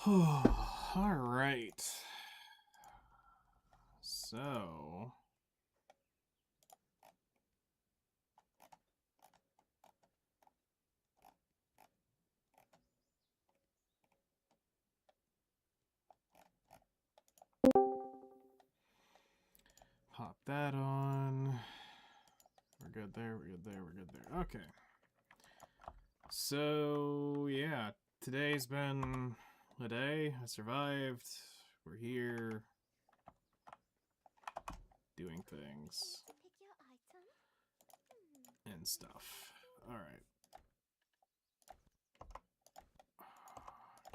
All right. So, pop that on. We're good there, we're good there, we're good there. Okay. So, yeah, today's been a day. I survived. We're here doing things and stuff. All right.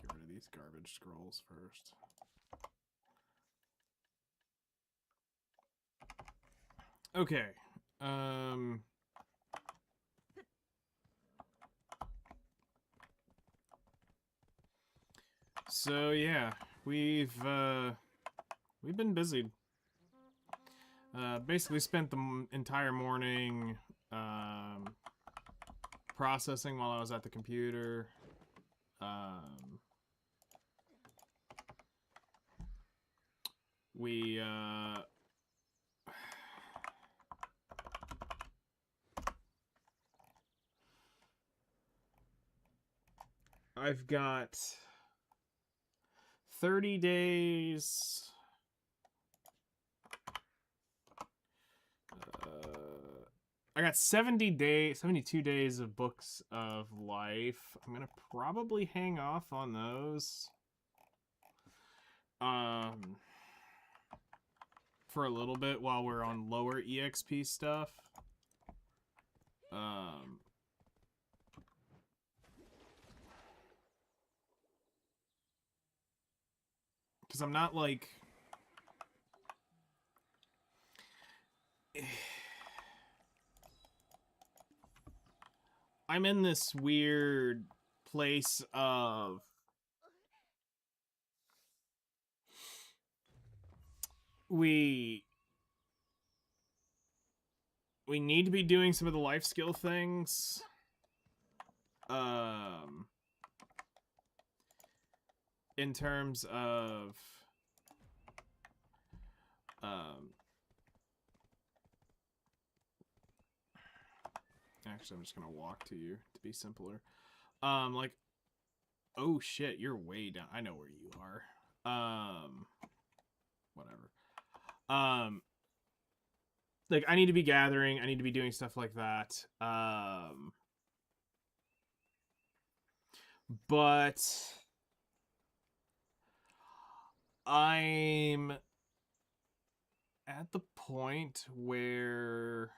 Get rid of these garbage scrolls first. Okay. So yeah, we've been busy. Basically spent the entire morning processing while I was at the computer. We I've got 30 days. I got 72 days of books of life. I'm gonna probably hang off on those. For a little bit while we're on lower EXP stuff. Because I'm not like... I'm in this weird place of... We need to be doing some of the life skill things. In terms of... Actually, I'm just gonna walk to you to be simpler. Like... Oh shit, you're way down. I know where you are. Whatever. Like, I need to be gathering. I need to be doing stuff like that. But I'm at the point where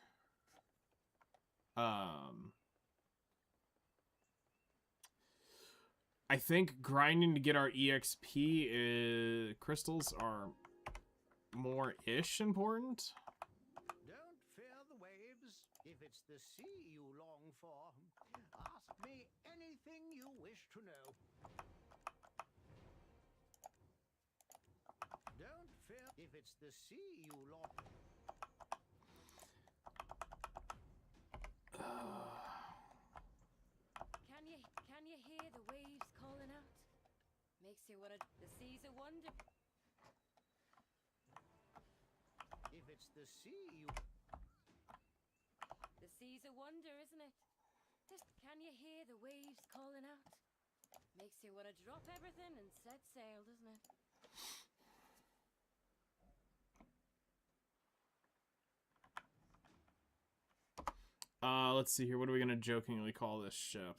I think grinding to get our EXP crystals are more ish important. Don't fear the waves if it's the sea you long for. Ask me anything you wish to know. Don't fear if it's the sea you long. Can you hear the waves calling out? Makes you wanna. The sea's a wonder. If it's the sea you. The sea's a wonder, isn't it? Can you hear the waves calling out? Makes you wanna drop everything and set sail, doesn't it? Let's see here. What are we gonna jokingly call this ship?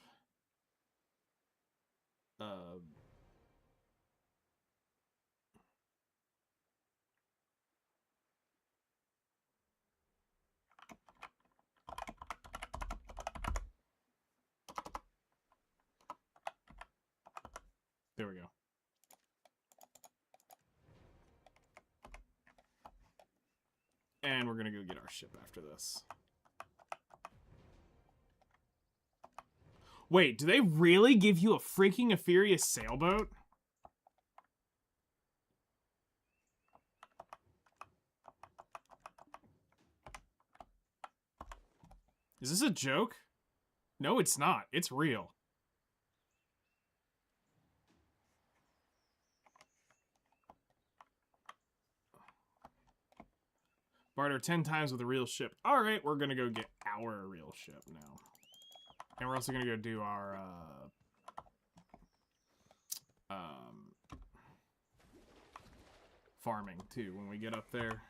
There we go. And we're gonna go get our ship after this. Wait, do they really give you a freaking Ephirius sailboat? Is this a joke? No, it's not. It's real. Barter 10 times with a real ship. Alright, we're gonna go get our real ship now. And we're also gonna go do our, farming, too, when we get up there.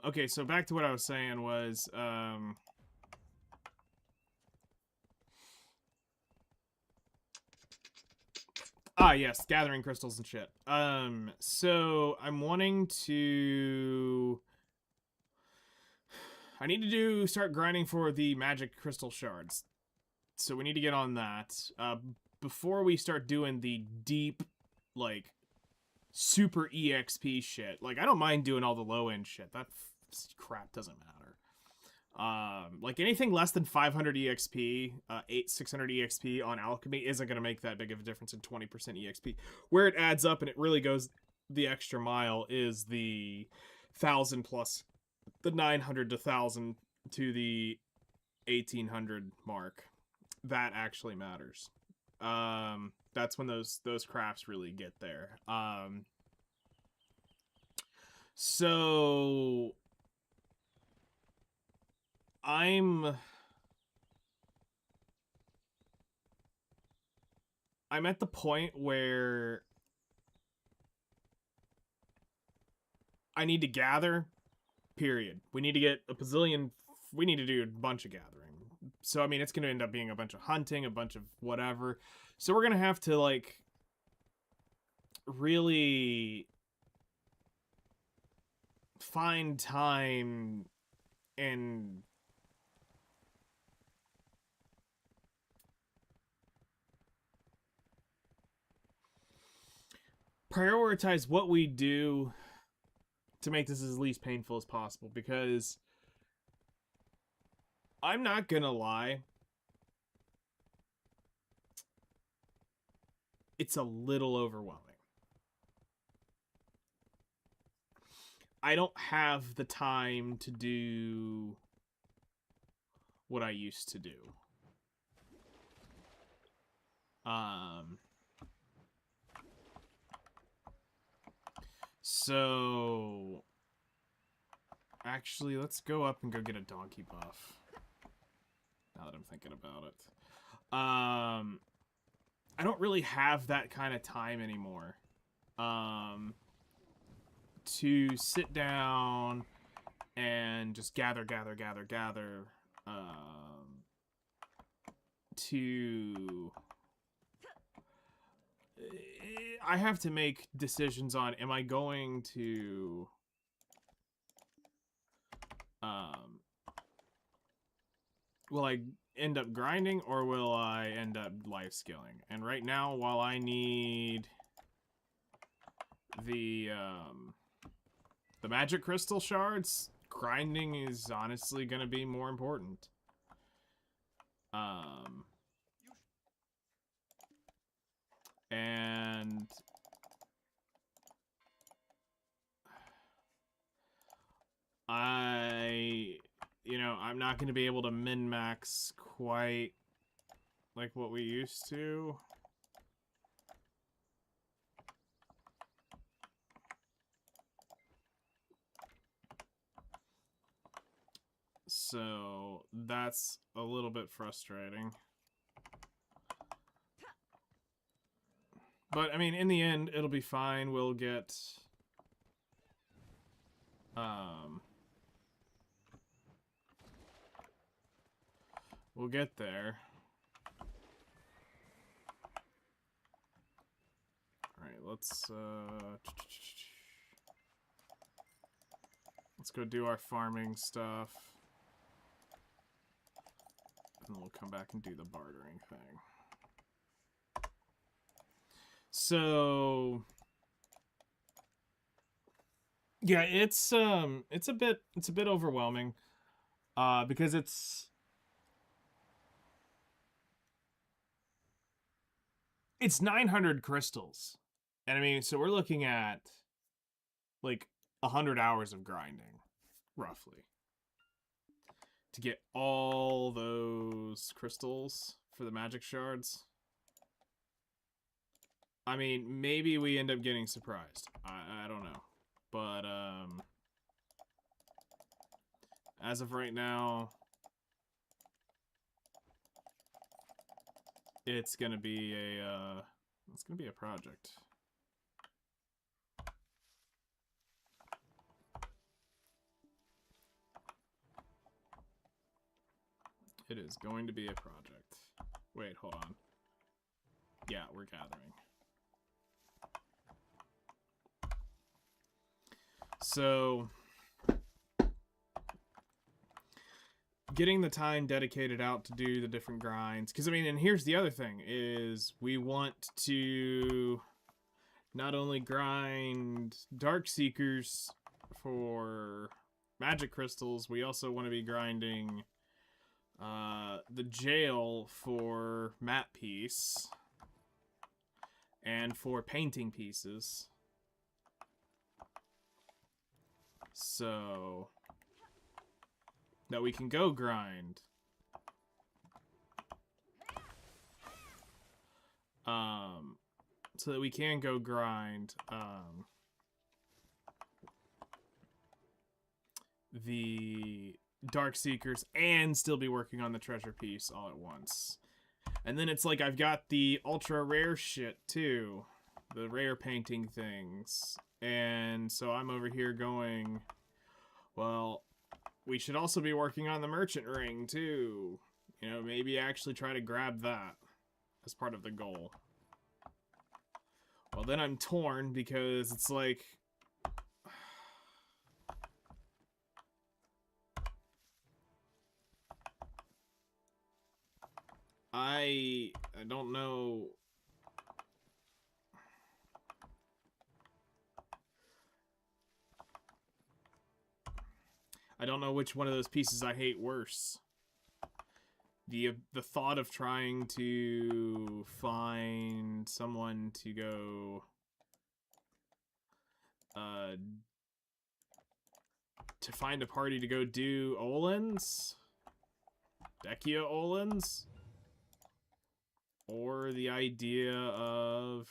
Okay, so back to what I was saying was, yes, gathering crystals and shit. So I'm wanting to... I need to start grinding for the magic crystal shards. So we need to get on that. Before we start doing the deep, like, super EXP shit. Like, I don't mind doing all the low-end shit. That crap doesn't matter. Like, anything less than 500 EXP, 600 EXP on alchemy isn't going to make that big of a difference in 20% EXP. Where it adds up and it really goes the extra mile is the 1,000 plus, the 900 to 1,000 to the 1,800 mark. That actually matters. That's when those crafts really get there. So I'm at the point where I need to gather, period. We need to get a bazillion, we need to do a bunch of gathering. So, I mean, it's going to end up being a bunch of hunting, a bunch of whatever. So we're going to have to, like, really find time and prioritize what we do to make this as least painful as possible, because I'm not gonna lie, it's a little overwhelming. I don't have the time to do what I used to do. So actually, let's go up and go get a donkey buff. Now that I'm thinking about it. I don't really have that kind of time anymore. To sit down and just gather. I have to make decisions on, am I going to will I end up grinding or will I end up life skilling? And right now, while I need the magic crystal shards, grinding is honestly going to be more important. And I'm not going to be able to min-max quite like what we used to. So that's a little bit frustrating. But, I mean, in the end, it'll be fine. We'll get... we'll get there. Alright, let's go do our farming stuff. And we'll come back and do the bartering thing. So yeah, it's a bit overwhelming, because it's 900 crystals, and I mean, so we're looking at like 100 hours of grinding, roughly, to get all those crystals for the magic shards. I mean, maybe we end up getting surprised. I don't know. But, as of right now, it's gonna be a project. It is going to be a project. Wait, hold on. Yeah, we're gathering. So, getting the time dedicated out to do the different grinds. Because, I mean, and here's the other thing, is we want to not only grind Dark Seekers for magic crystals, we also want to be grinding the jail for map piece and for painting pieces. So that we can go grind. So that we can go grind the Dark Seekers and still be working on the treasure piece all at once. And then it's like I've got the ultra rare shit too, the rare painting things. And so I'm over here going, well, we should also be working on the merchant ring too. You know, maybe actually try to grab that as part of the goal. Well, then I'm torn because it's like, I don't know. I don't know which one of those pieces I hate worse. The thought of trying to find someone to go to find a party to go do Olin's, Dekia Olin's, or the idea of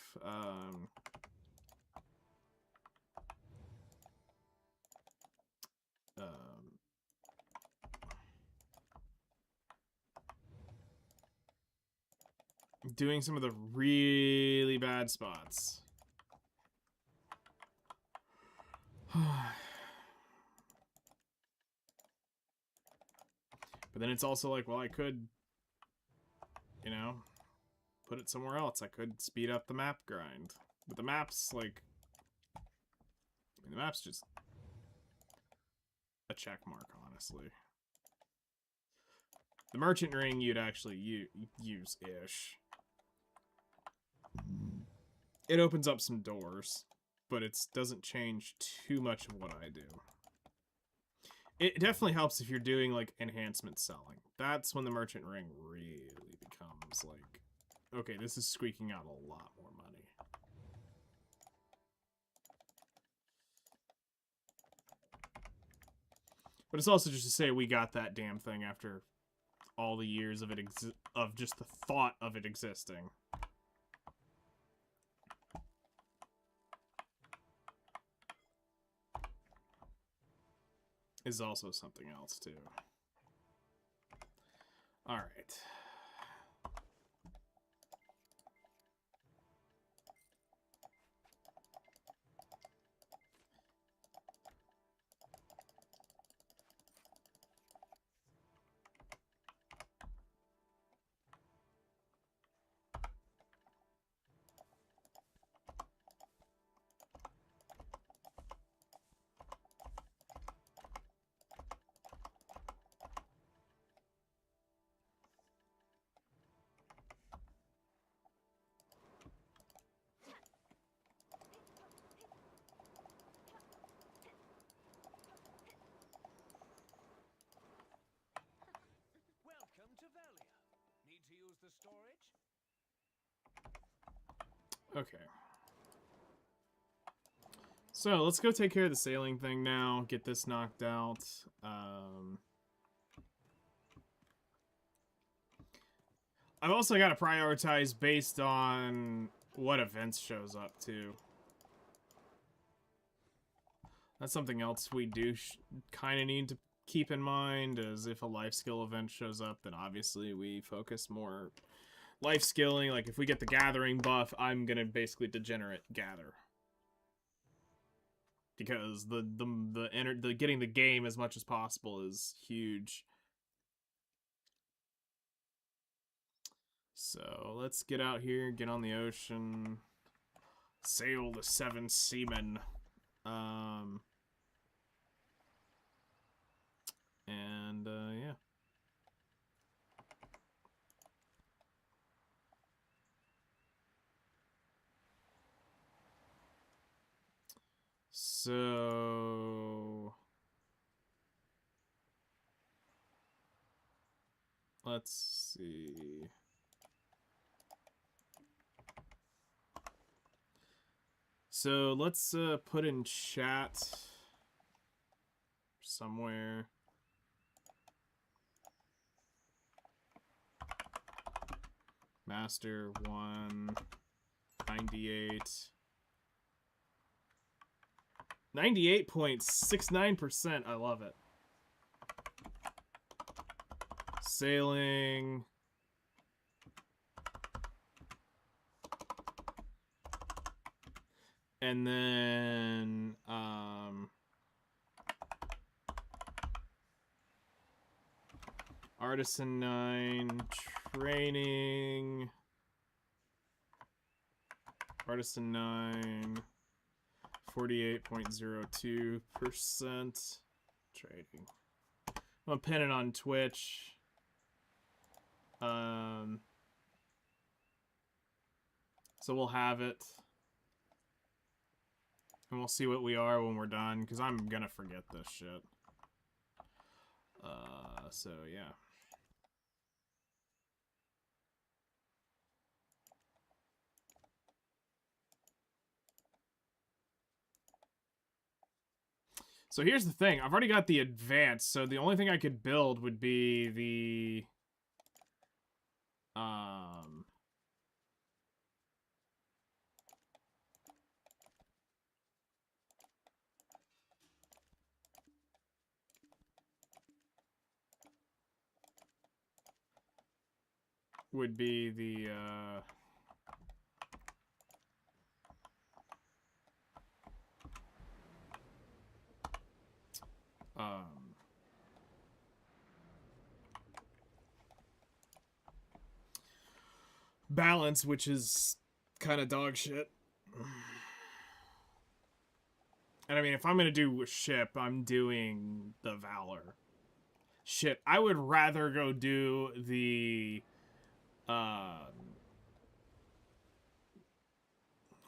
doing some of the really bad spots. But then it's also like, well, I could, you know, put it somewhere else. I could speed up the map grind. But the map's like, I mean, the map's just a check mark, honestly. The merchant ring you'd actually use-ish. It opens up some doors, but it doesn't change too much of what I do. It definitely helps if you're doing, like, enhancement selling. That's when the merchant ring really becomes, like, okay, this is squeaking out a lot more money. But it's also just to say we got that damn thing after all the years of it of just the thought of it existing. Is also something else too. All right. Okay. So, let's go take care of the sailing thing now, get this knocked out. I've also got to prioritize based on what events shows up, too. That's something else we do kind of need to keep in mind is if a life skill event shows up, then obviously we focus more life skilling. Like if we get the gathering buff, I'm gonna basically degenerate gather. Because the getting the game as much as possible is huge. So let's get out here, get on the ocean, sail the 7 seamen. Yeah. So let's see. So let's put in chat somewhere. Master 198. 98.69%. I love it. Sailing. And then Artisan 9 training. Artisan 9 48.02% trading. I'm gonna pin it on Twitch. So we'll have it. And we'll see what we are when we're done, because I'm gonna forget this shit. So yeah. So here's the thing. I've already got the advance, so the only thing I could build would be the would be the balance, which is kind of dog shit. And I mean, if I'm gonna do a ship, I'm doing the Valor. Shit, I would rather go do the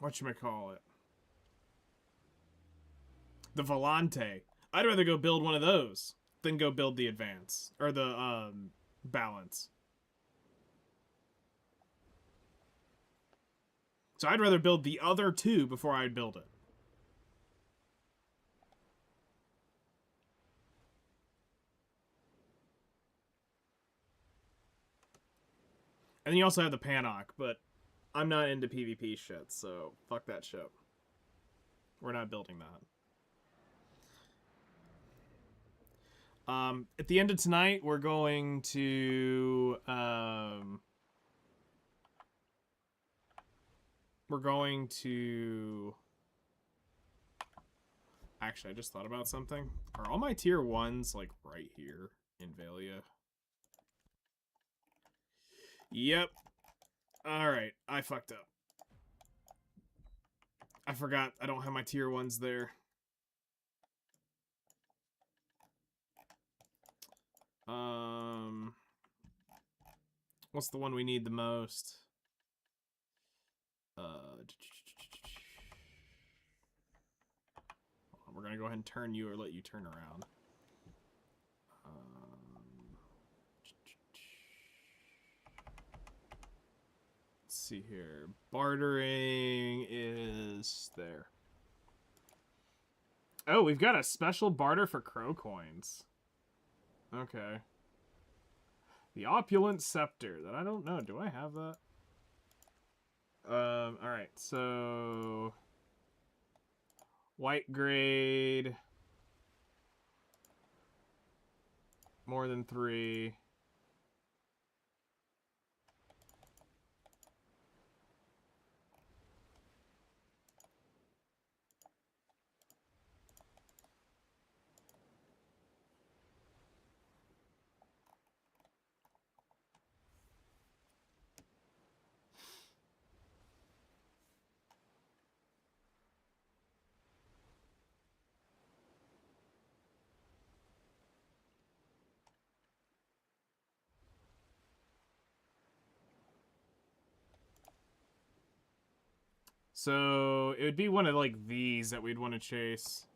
whatchamacallit? The Volante. I'd rather go build one of those than go build the Advance. Or the Balance. So I'd rather build the other two before I'd build it. And then you also have the Panok, but I'm not into PvP shit, so fuck that shit. We're not building that. At the end of tonight, we're going to actually, I just thought about something. Are all my tier 1s like right here in Valia? Yep. Alright, I fucked up. I forgot I don't have my tier 1s there. What's the one we need the most? We're gonna go ahead and turn you or let you turn around. Let's see here. Bartering is there. Oh, we've got a special barter for crow coins. Okay. The Opulent Scepter. That I don't know. Do I have that? Alright, so... White grade... More than 3. So it would be one of like these that we'd want to chase.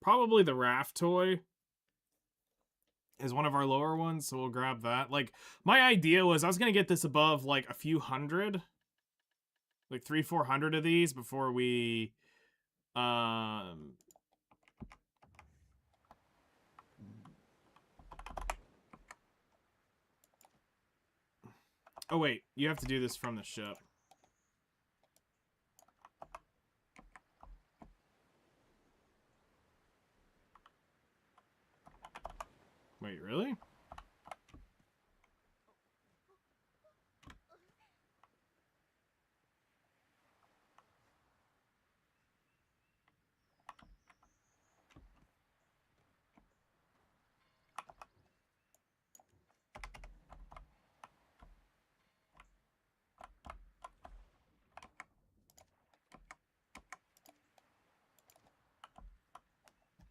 Probably the raft toy is one of our lower ones, so we'll grab that. Like, my idea was I was gonna get this above like a few hundred, like 300-400 of these before we oh wait, you have to do this from the ship. Wait, really?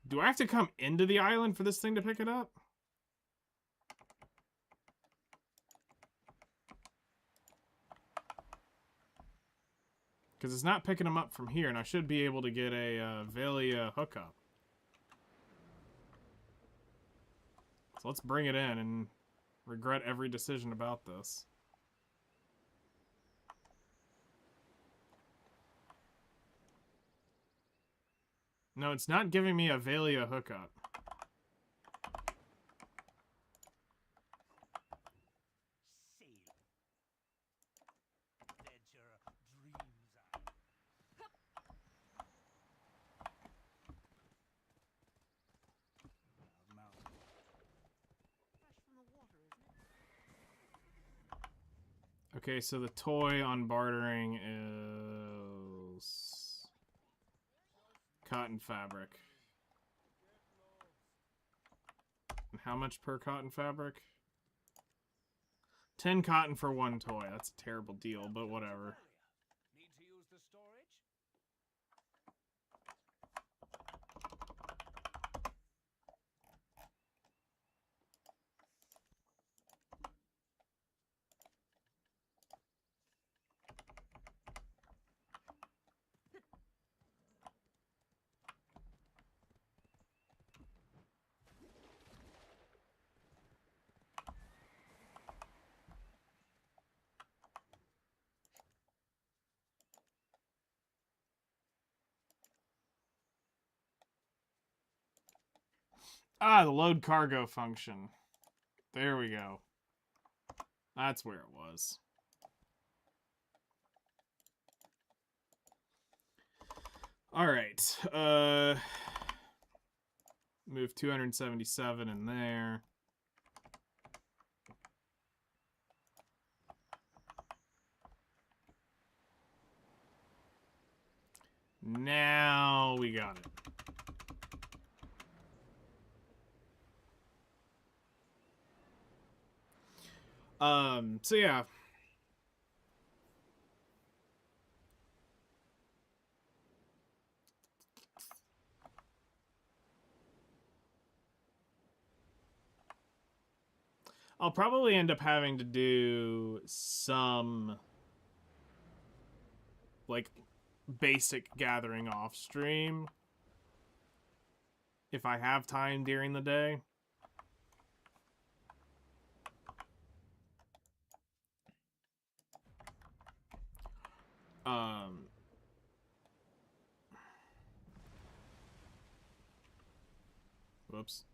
Do I have to come into the island for this thing to pick it up? Because it's not picking them up from here, and I should be able to get a Velia hookup. So let's bring it in and regret every decision about this. No, it's not giving me a Velia hookup. Okay, so the toy on bartering is cotton fabric. And how much per cotton fabric? 10 cotton for 1 toy. That's a terrible deal, but whatever. Need to use the storage? Ah, the load cargo function. There we go. That's where it was. All right. Move 277 in there. Now we got it. So yeah. I'll probably end up having to do some like basic gathering off stream if I have time during the day. Whoops.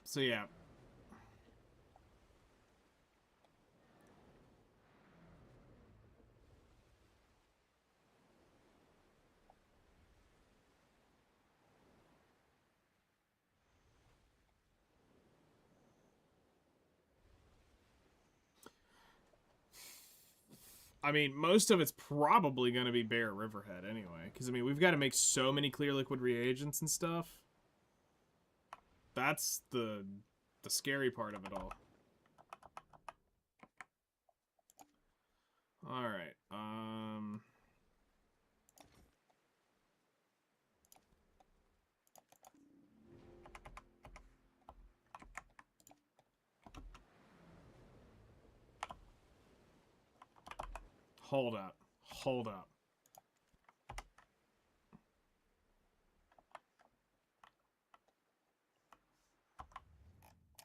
So yeah. I mean, most of it's probably going to be Bear Riverhead anyway. Because, I mean, we've got to make so many clear liquid reagents and stuff. That's the scary part of it all. Alright, hold up. Hold up.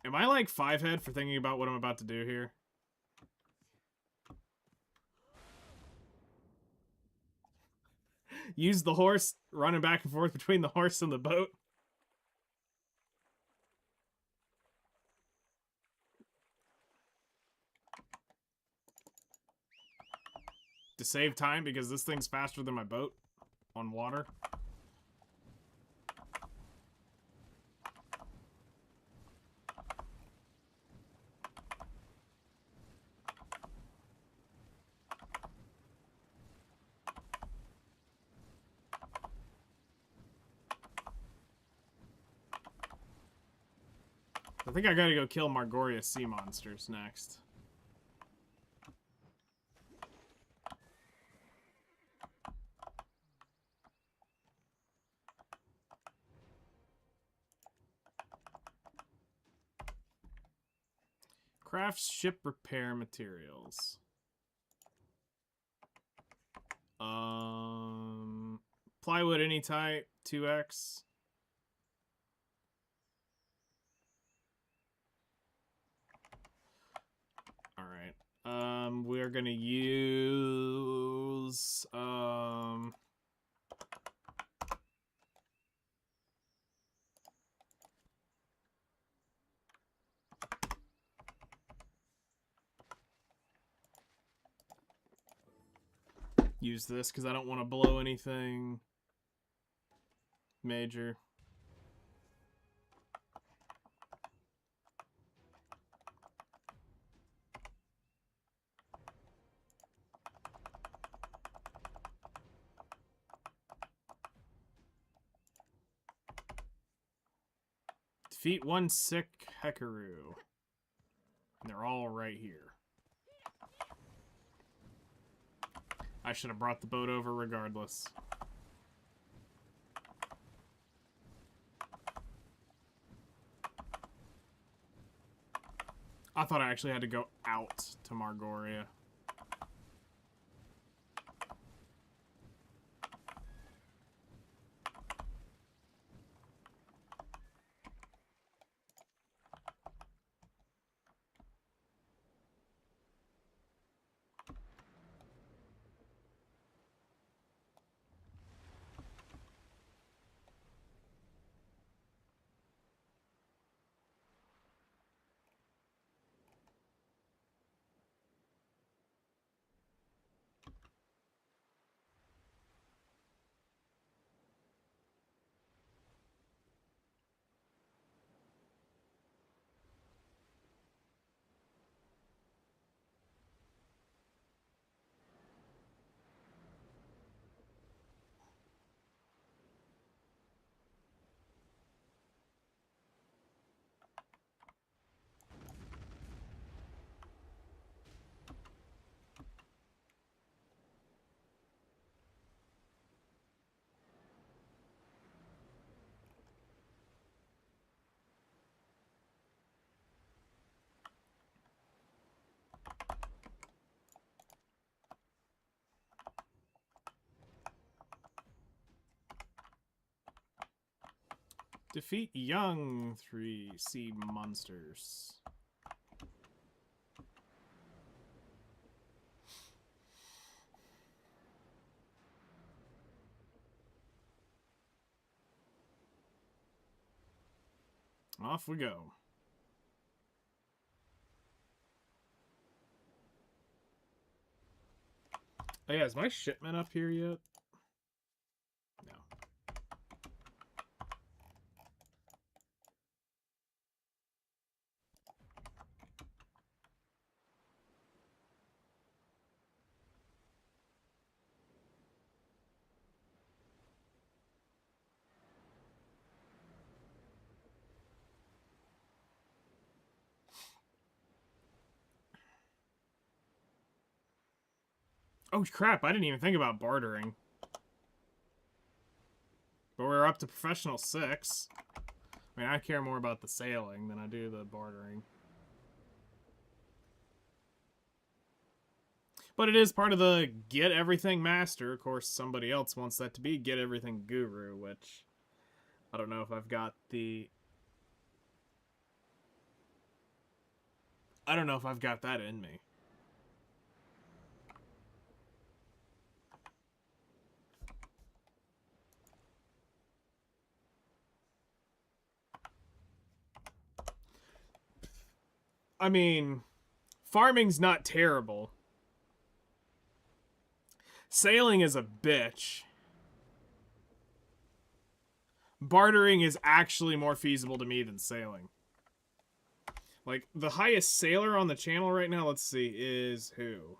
Am I like 5-head for thinking about what I'm about to do here? Use the horse running back and forth between the horse and the boat. To save time because this thing's faster than my boat on water. I think I gotta go kill Margoria sea monsters next. Craft ship repair materials. Plywood any type, 2x. Alright. We're gonna use use this because I don't want to blow anything major. Defeat one sick Hekaru. And they're all right here. I should have brought the boat over regardless. I thought I actually had to go out to Margoria. Defeat young 3 sea monsters. Off we go. Oh yeah, is my shipment up here yet? No. Oh crap, I didn't even think about bartering. But we're up to professional 6. I mean, I care more about the sailing than I do the bartering. But it is part of the get everything master. Of course, somebody else wants that to be get everything guru, which I don't know if I've got the... I don't know if I've got that in me. I mean, farming's not terrible. Sailing is a bitch. Bartering is actually more feasible to me than sailing. Like, the highest sailor on the channel right now, let's see, is who?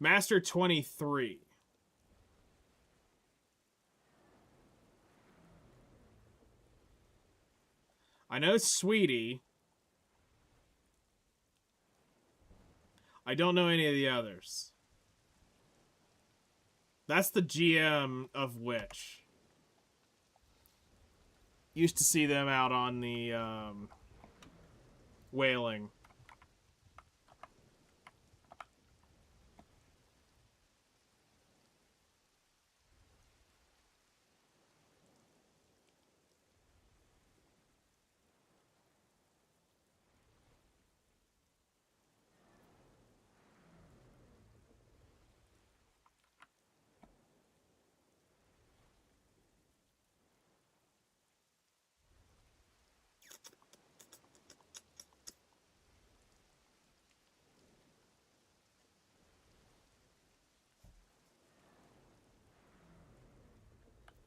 Master 23. I know Sweetie. I don't know any of the others. That's the GM of Witch. Used to see them out on the whaling.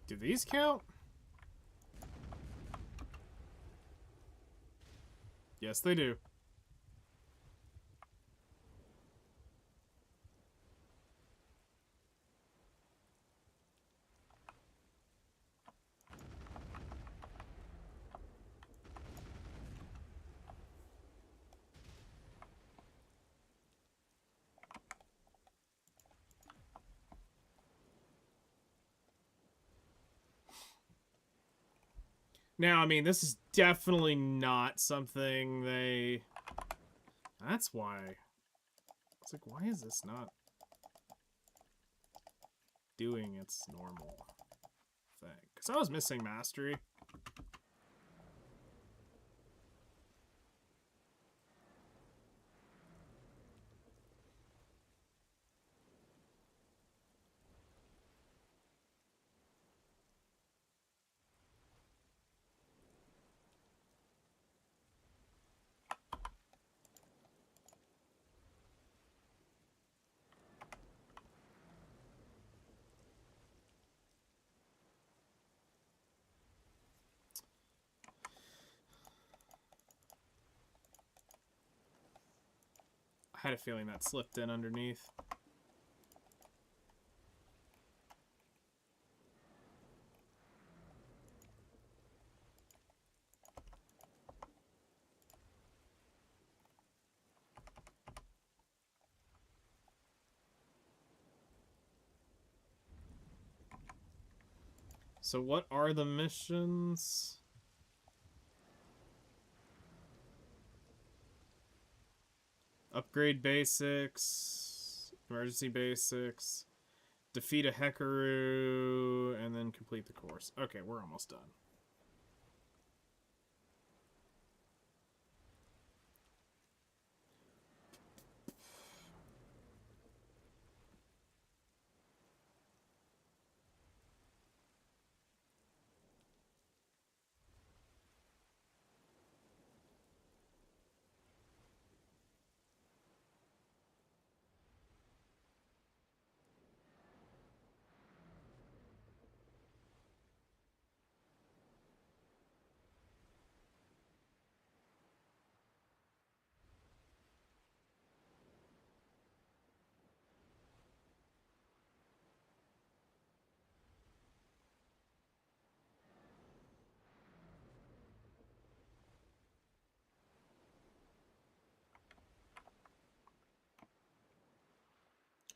Do these count? Yes, they do. Now, I mean, this is definitely not something they... That's why. It's like, why is this not doing its normal thing? Because I was missing mastery. I had a feeling that slipped in underneath. So what are the missions? Upgrade basics, emergency basics, defeat a Hekaru, and then complete the course. Okay, we're almost done.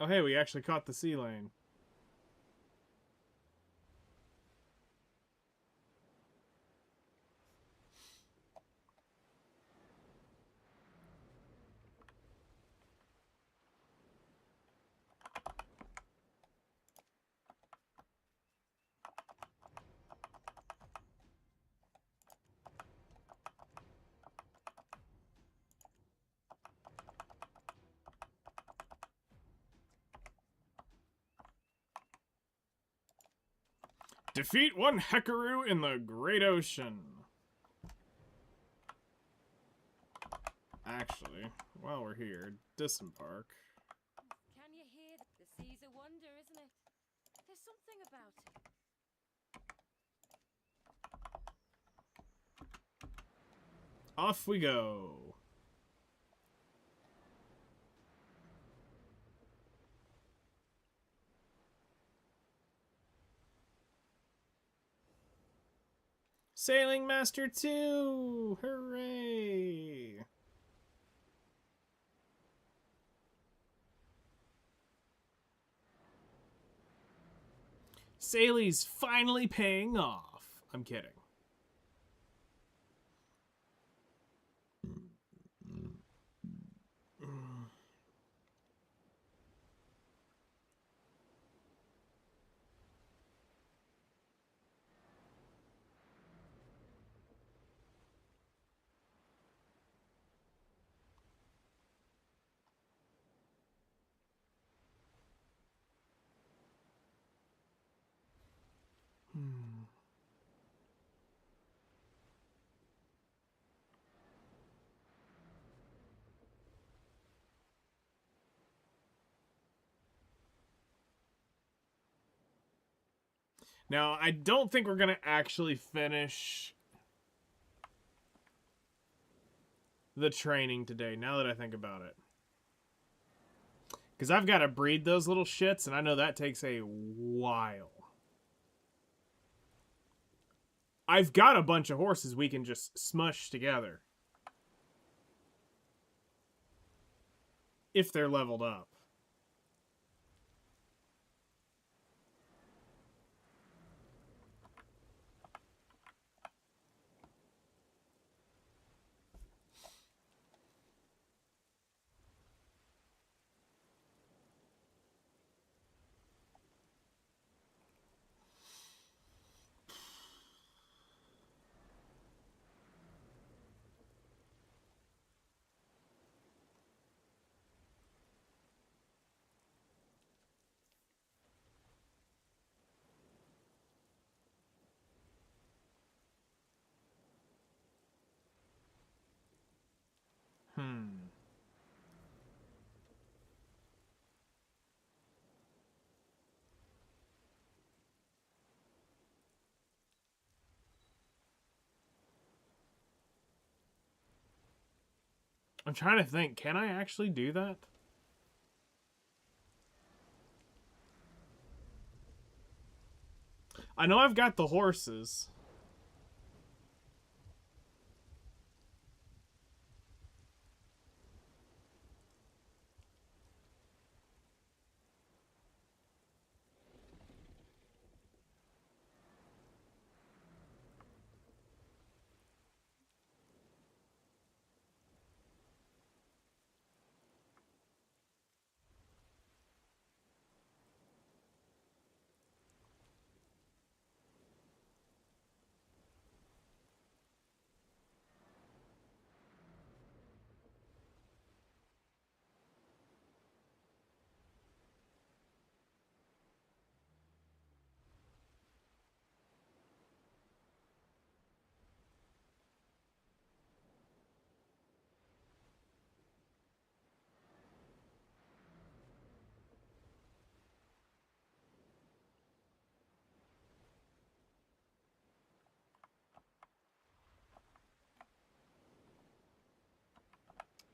Oh, hey, we actually caught the sea lane. Defeat one Hekaru in the Great Ocean. Actually, while we're here, disembark. Can you hear the sea's a wonder, isn't it? There's something about it. Off we go. Sailing Master 2! Hooray! Sally's finally paying off. I'm kidding. Now, I don't think we're going to actually finish the training today, now that I think about it. Because I've got to breed those little shits, and I know that takes a while. I've got a bunch of horses we can just smush together. If they're leveled up. I'm trying to think, can I actually do that? I know I've got the horses.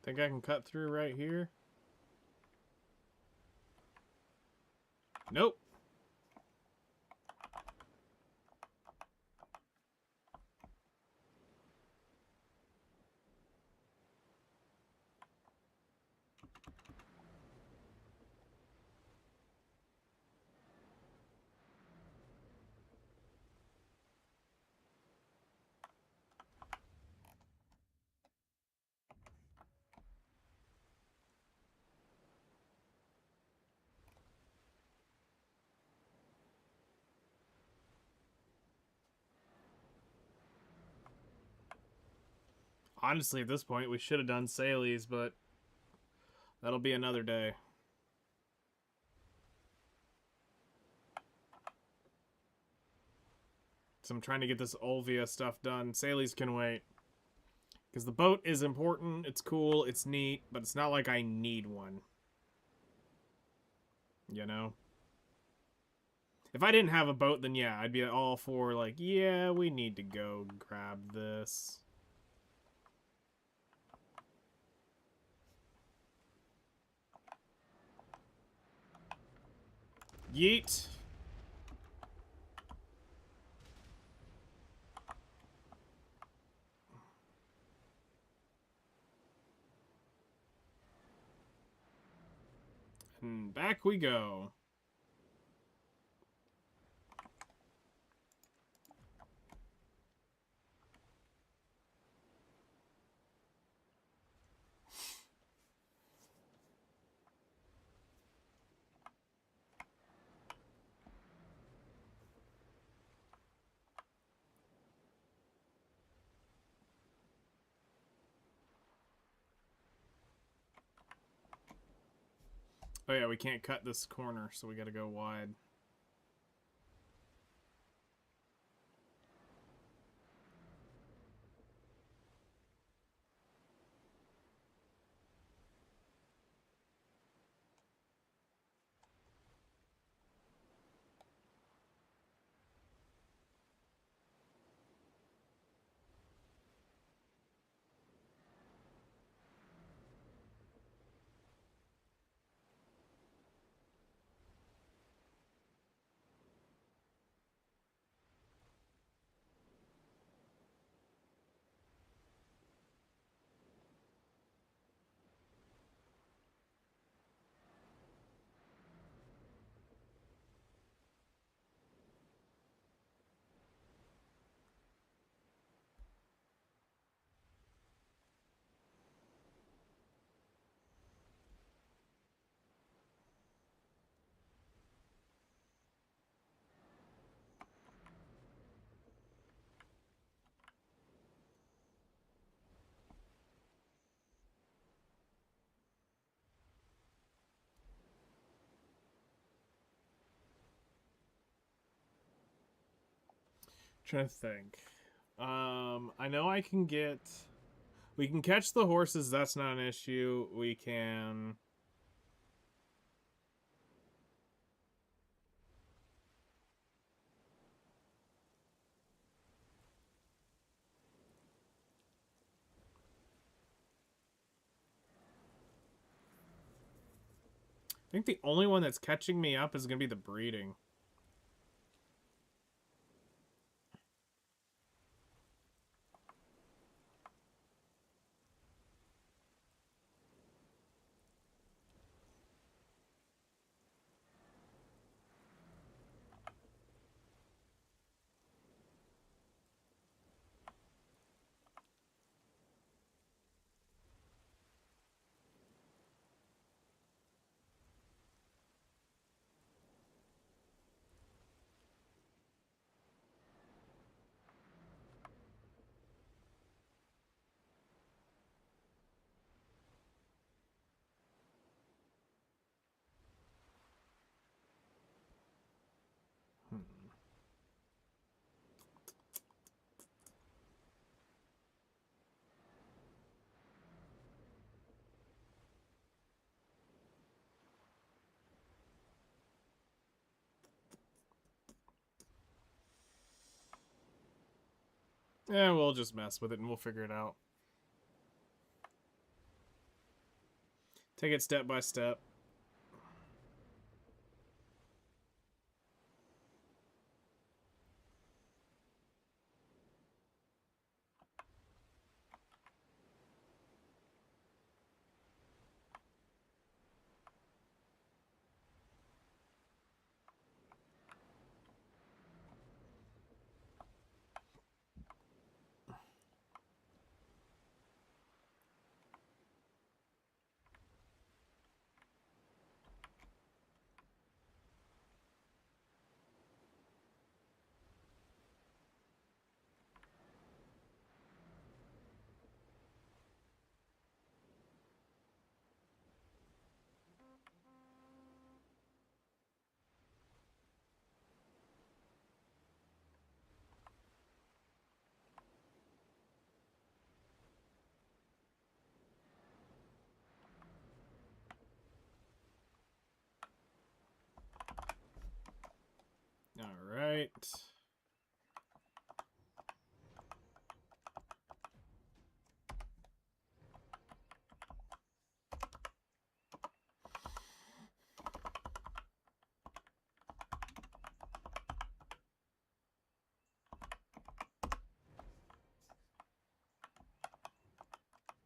Think I can cut through right here? Nope. Honestly, at this point, we should have done Salies, but that'll be another day. So I'm trying to get this Olvia stuff done. Salies can wait. Because the boat is important, it's cool, it's neat, but it's not like I need one. You know? If I didn't have a boat, then yeah, I'd be all for, like, yeah, we need to go grab this. Yeet. And back we go. Oh yeah, we can't cut this corner, so we gotta go wide. Trying to think. I know I can get... We can catch the horses, that's not an issue. We can... I think the only one that's catching me up is going to be the breeding. Yeah, we'll just mess with it and we'll figure it out. Take it step by step. right.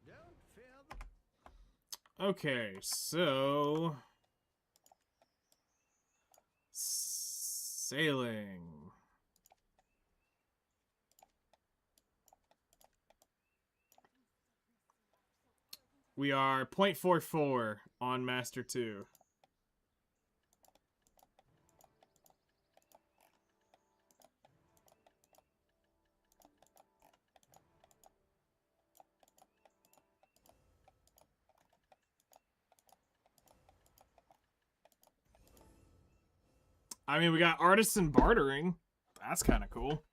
Don't fear the Okay, so sailing. We are 0.44 on Master 2. I mean, we got artisan bartering. That's kind of cool.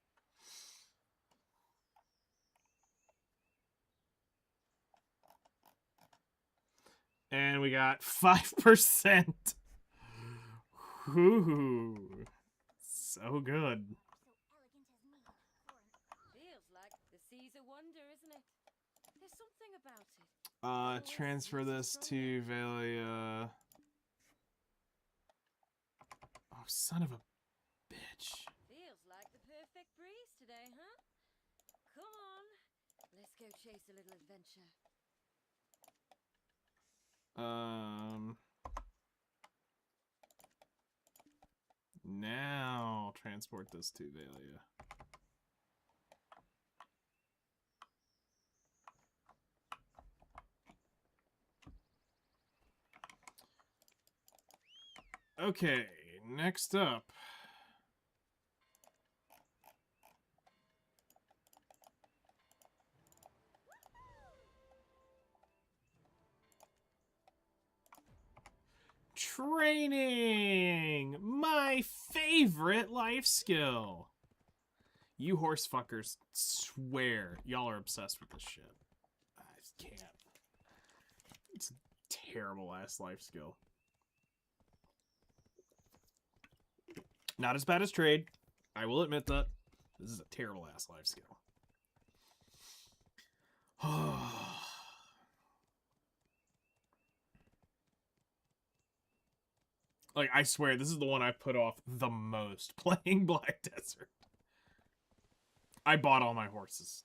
And we got 5%. Ooh, so good. Feels like the sea's a wonder, isn't it? There's something about it. Transfer this to Valia. Oh, son of a bitch. Feels like the perfect breeze today, huh? Come on, let's go chase a little adventure. Now transport this to Valia. Okay, next up. Training! My favorite life skill! You horse fuckers swear y'all are obsessed with this shit. I just can't. It's a terrible ass life skill. Not as bad as trade. I will admit that. This is a terrible ass life skill. Like, I swear, this is the one I put off the most playing Black Desert. I bought all my horses.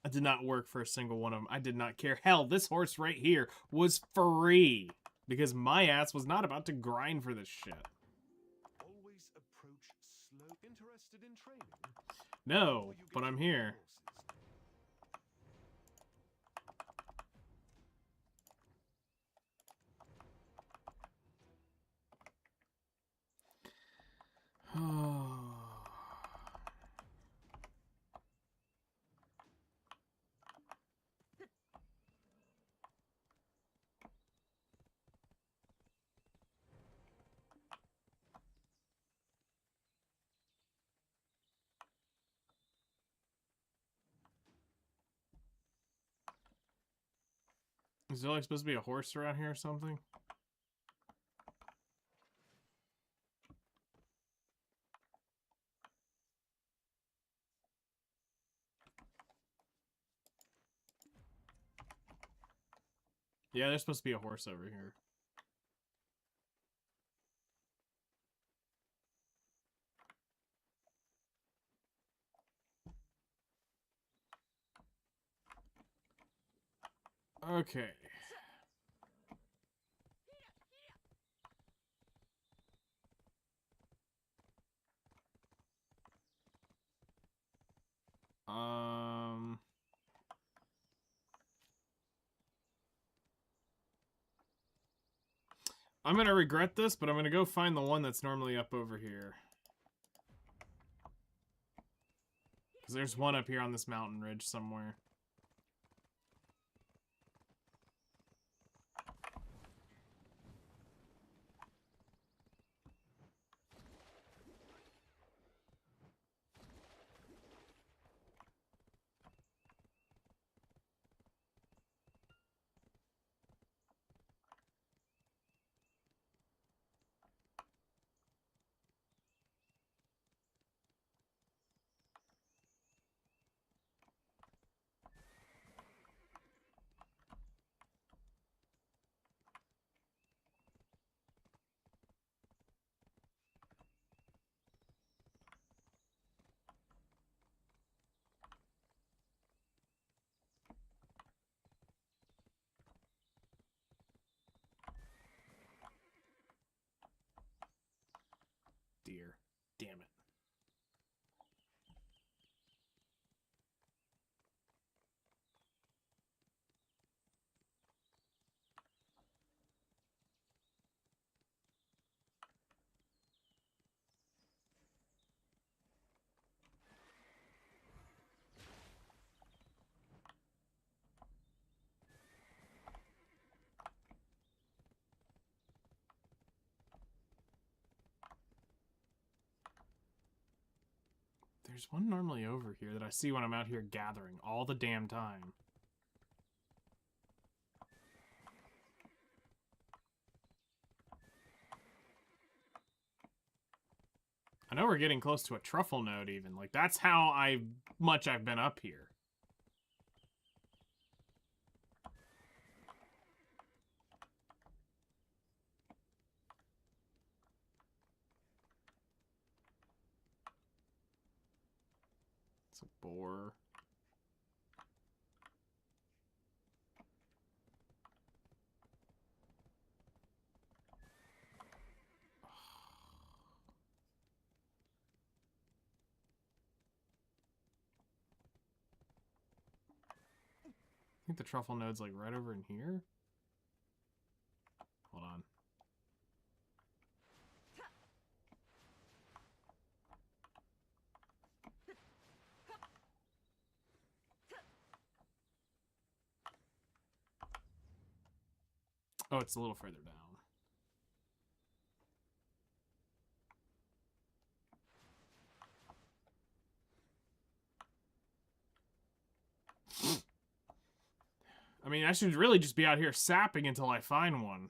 I did not work for a single one of them. I did not care. Hell, this horse right here was free because my ass was not about to grind for this shit. Always approach slow. Interested in training? No, but I'm here. Is there like supposed to be a horse around here or something? Yeah, there's supposed to be a horse over here. Okay. I'm gonna regret this, but I'm gonna go find the one that's normally up over here. Because there's one up here on this mountain ridge somewhere. There's one normally over here that I see when I'm out here gathering all the damn time. I know we're getting close to a truffle node even. Like, that's how much I've been up here. It's a boar. I think the truffle node's like right over in here. Hold on. Oh, it's a little further down. I mean, I should really just be out here sapping until I find one.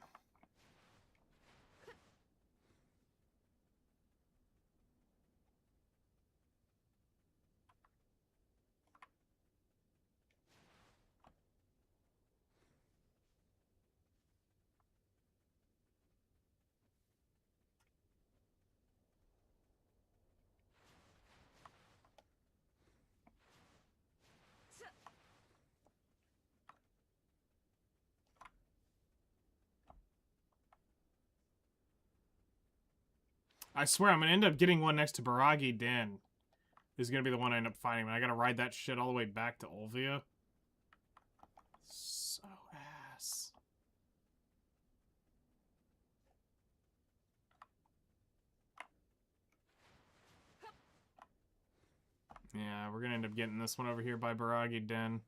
I swear, I'm gonna end up getting one next to Baragi Den. This is gonna be the one I end up finding. I gotta ride that shit all the way back to Olvia. So ass. Yeah, we're gonna end up getting this one over here by Baragi Den.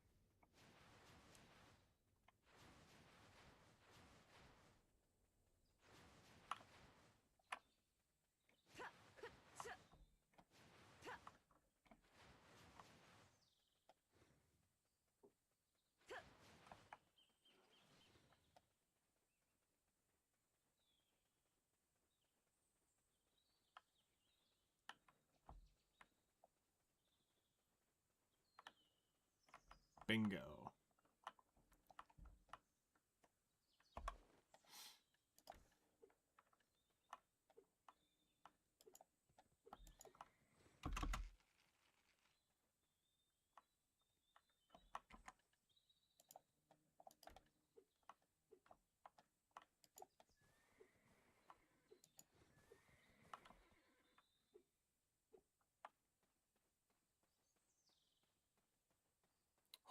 Bingo.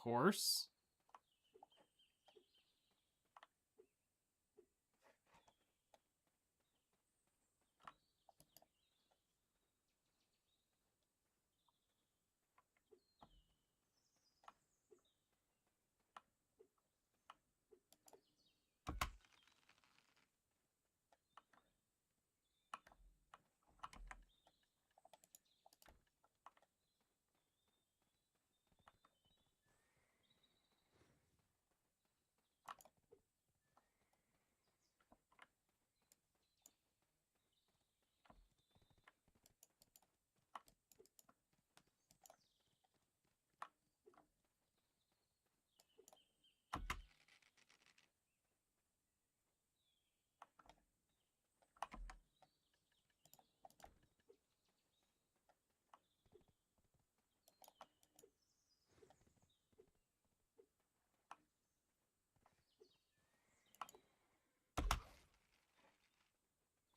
Horse?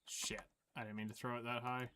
Shit. I didn't mean to throw it that high.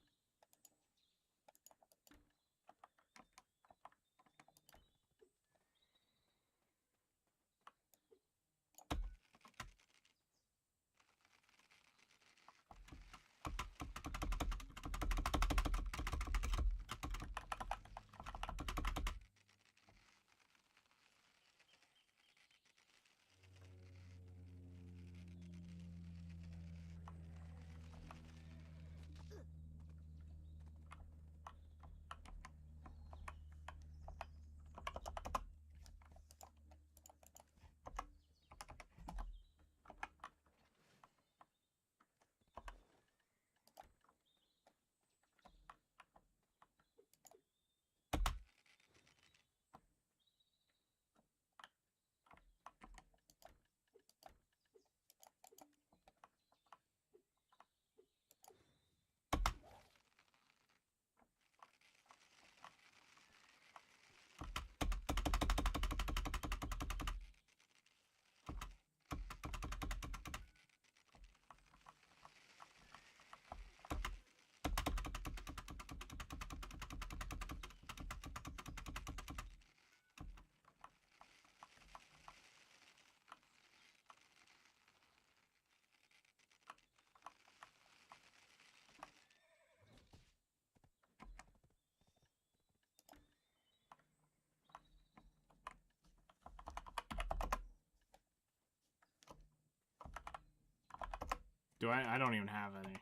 Do I? I don't even have any.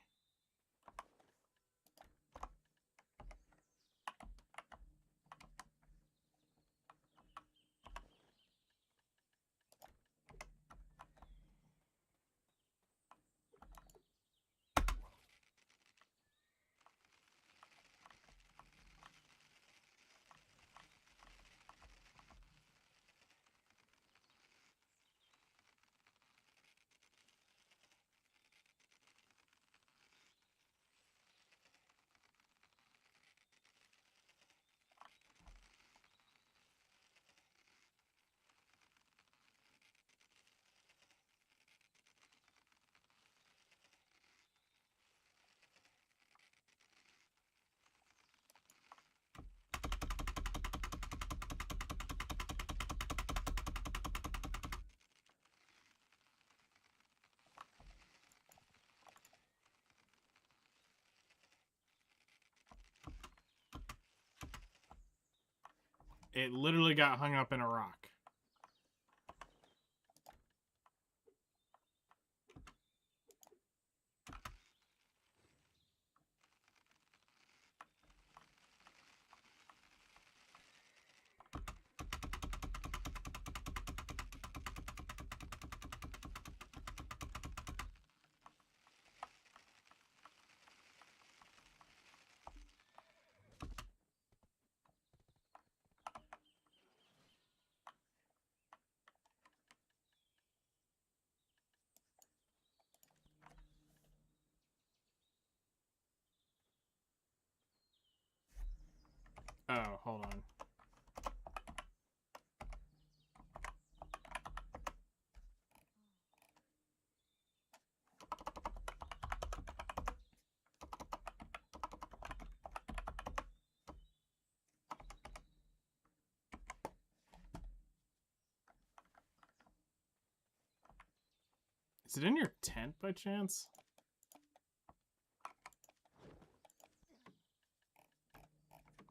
It literally got hung up in a rock. Oh, hold on. Is it in your tent by chance?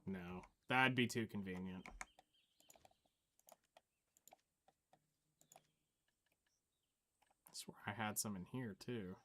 No, that'd be too convenient. I swear I had some in here too.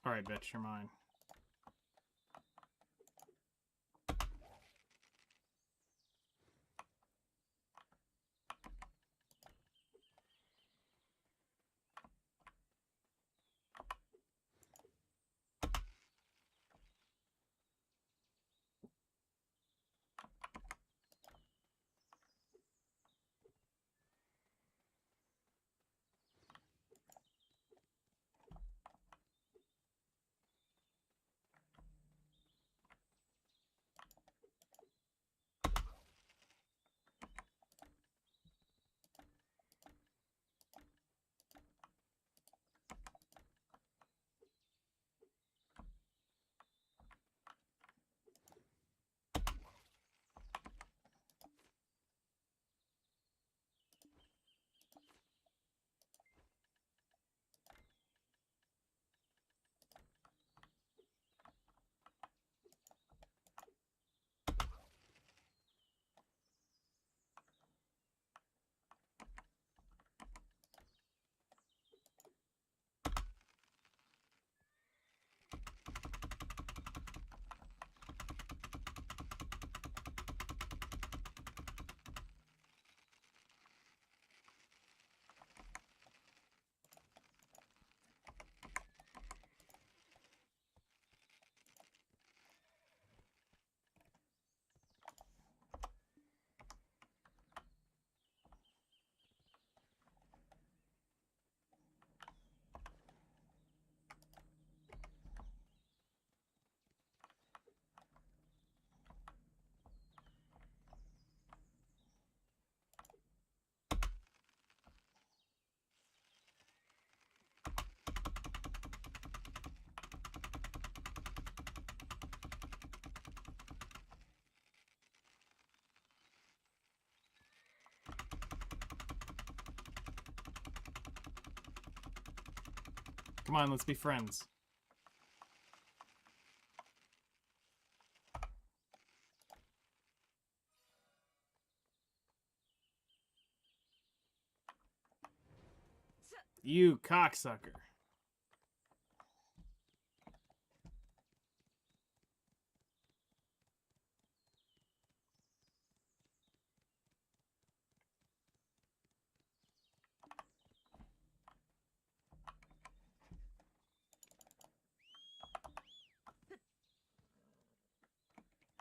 Alright, bitch, you're mine. Come on, let's be friends. You cocksucker.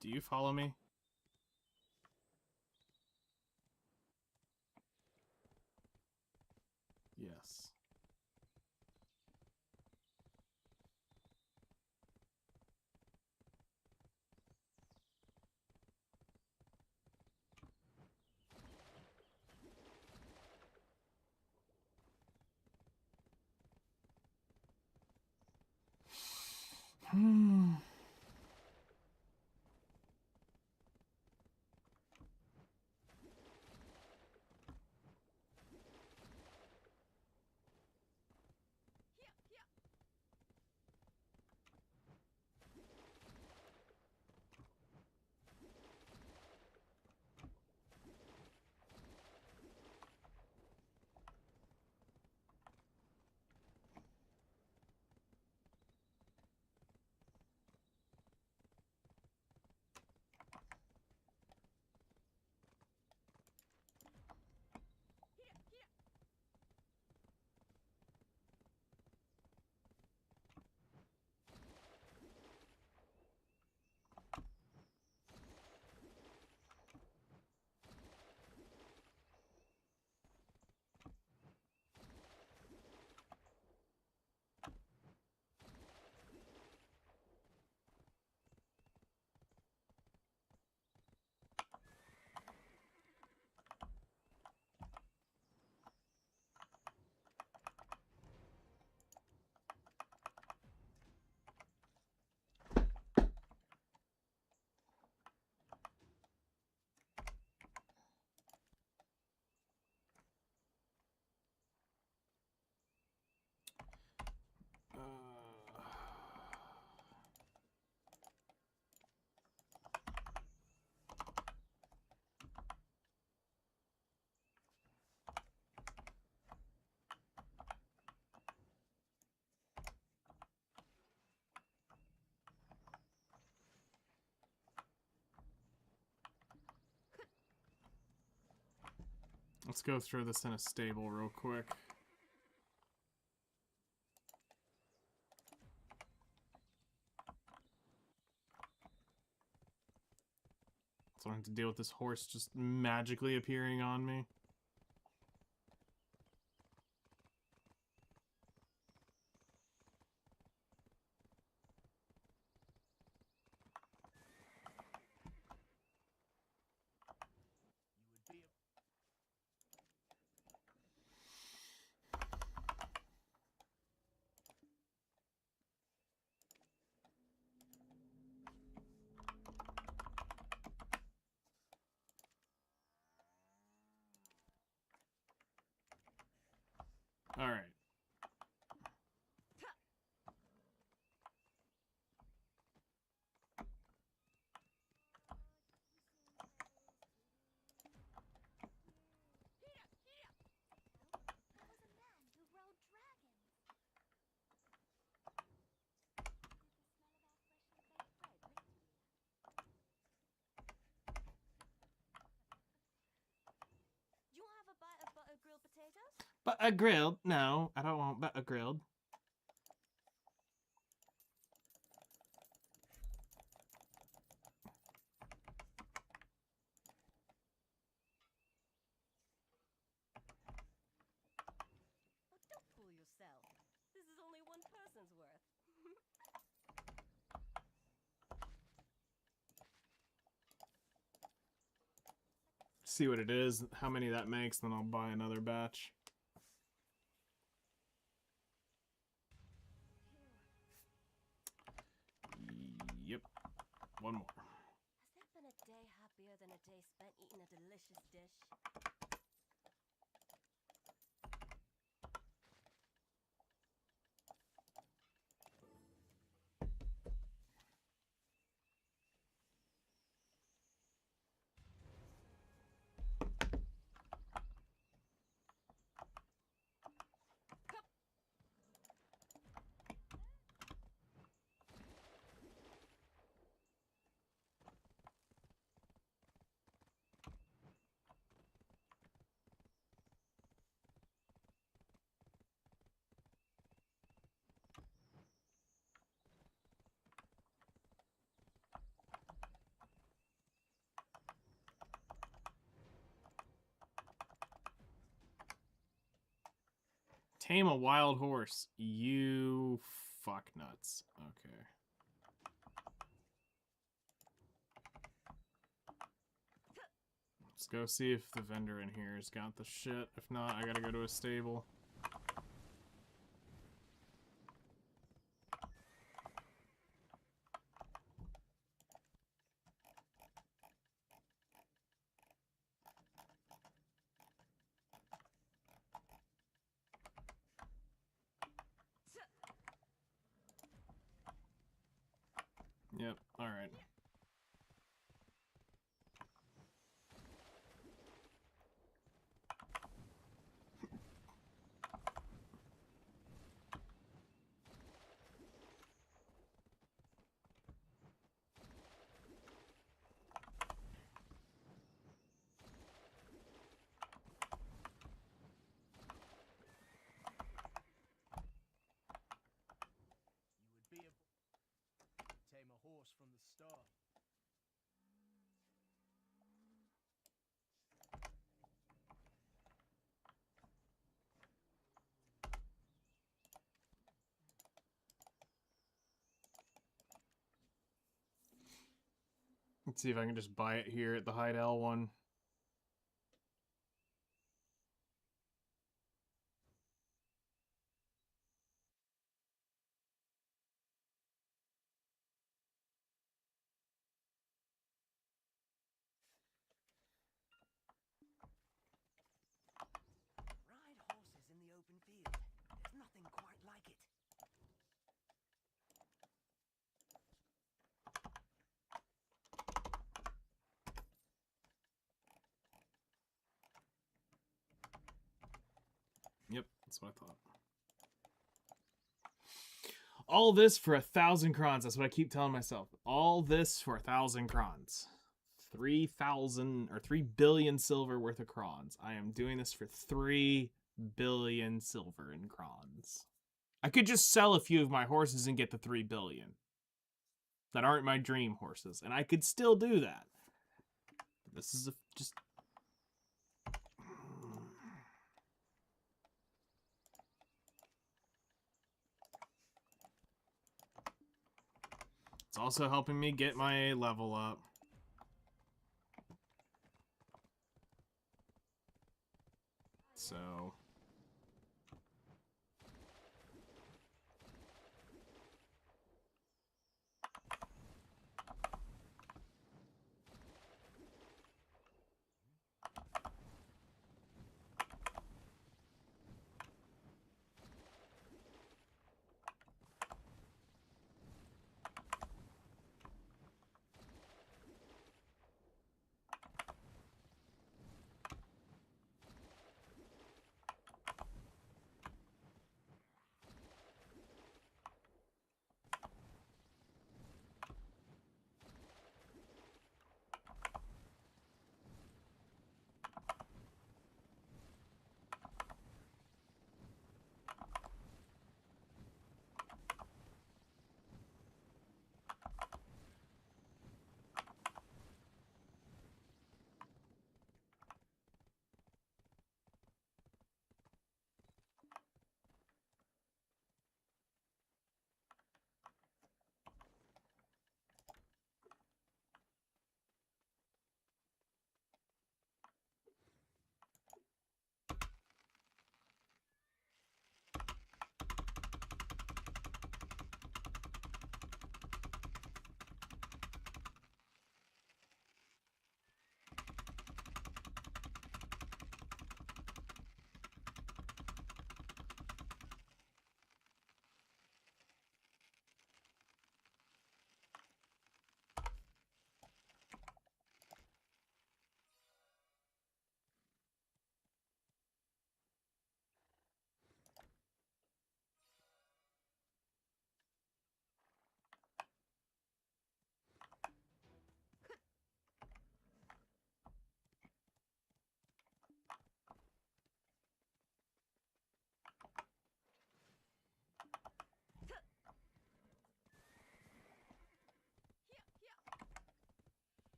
Do you follow me? Yes. Hmm. Let's go through this in a stable real quick. So I don't have to deal with this horse just magically appearing on me. You would be All right. There was a man who rode dragons. Do you have a bite of butter grilled potatoes? Butter grilled? No, I don't want butter grilled. Oh, don't fool yourself. This is only one person's worth. See what it is, how many that makes, then I'll buy another batch. Yep. One more. Has there been a day happier than a day spent eating a delicious dish? Tame a wild horse. You fuck nuts. Okay. Let's go see if the vendor in here has got the shit. If not, I gotta go to a stable. Yep, alright. You would be able to tame a horse from the start. Let's see if I can just buy it here at the Heidel one. Ride horses in the open field. There's nothing quite like it. Yep, that's what I thought. All this for 1,000 crons. That's what I keep telling myself. All this for 1,000 crons. 3,000 or 3 billion silver worth of crons. I am doing this for 3 billion silver in crons. I could just sell a few of my horses and get the 3 billion. That aren't my dream horses. And I could still do that. This is just... It's also helping me get my level up. So...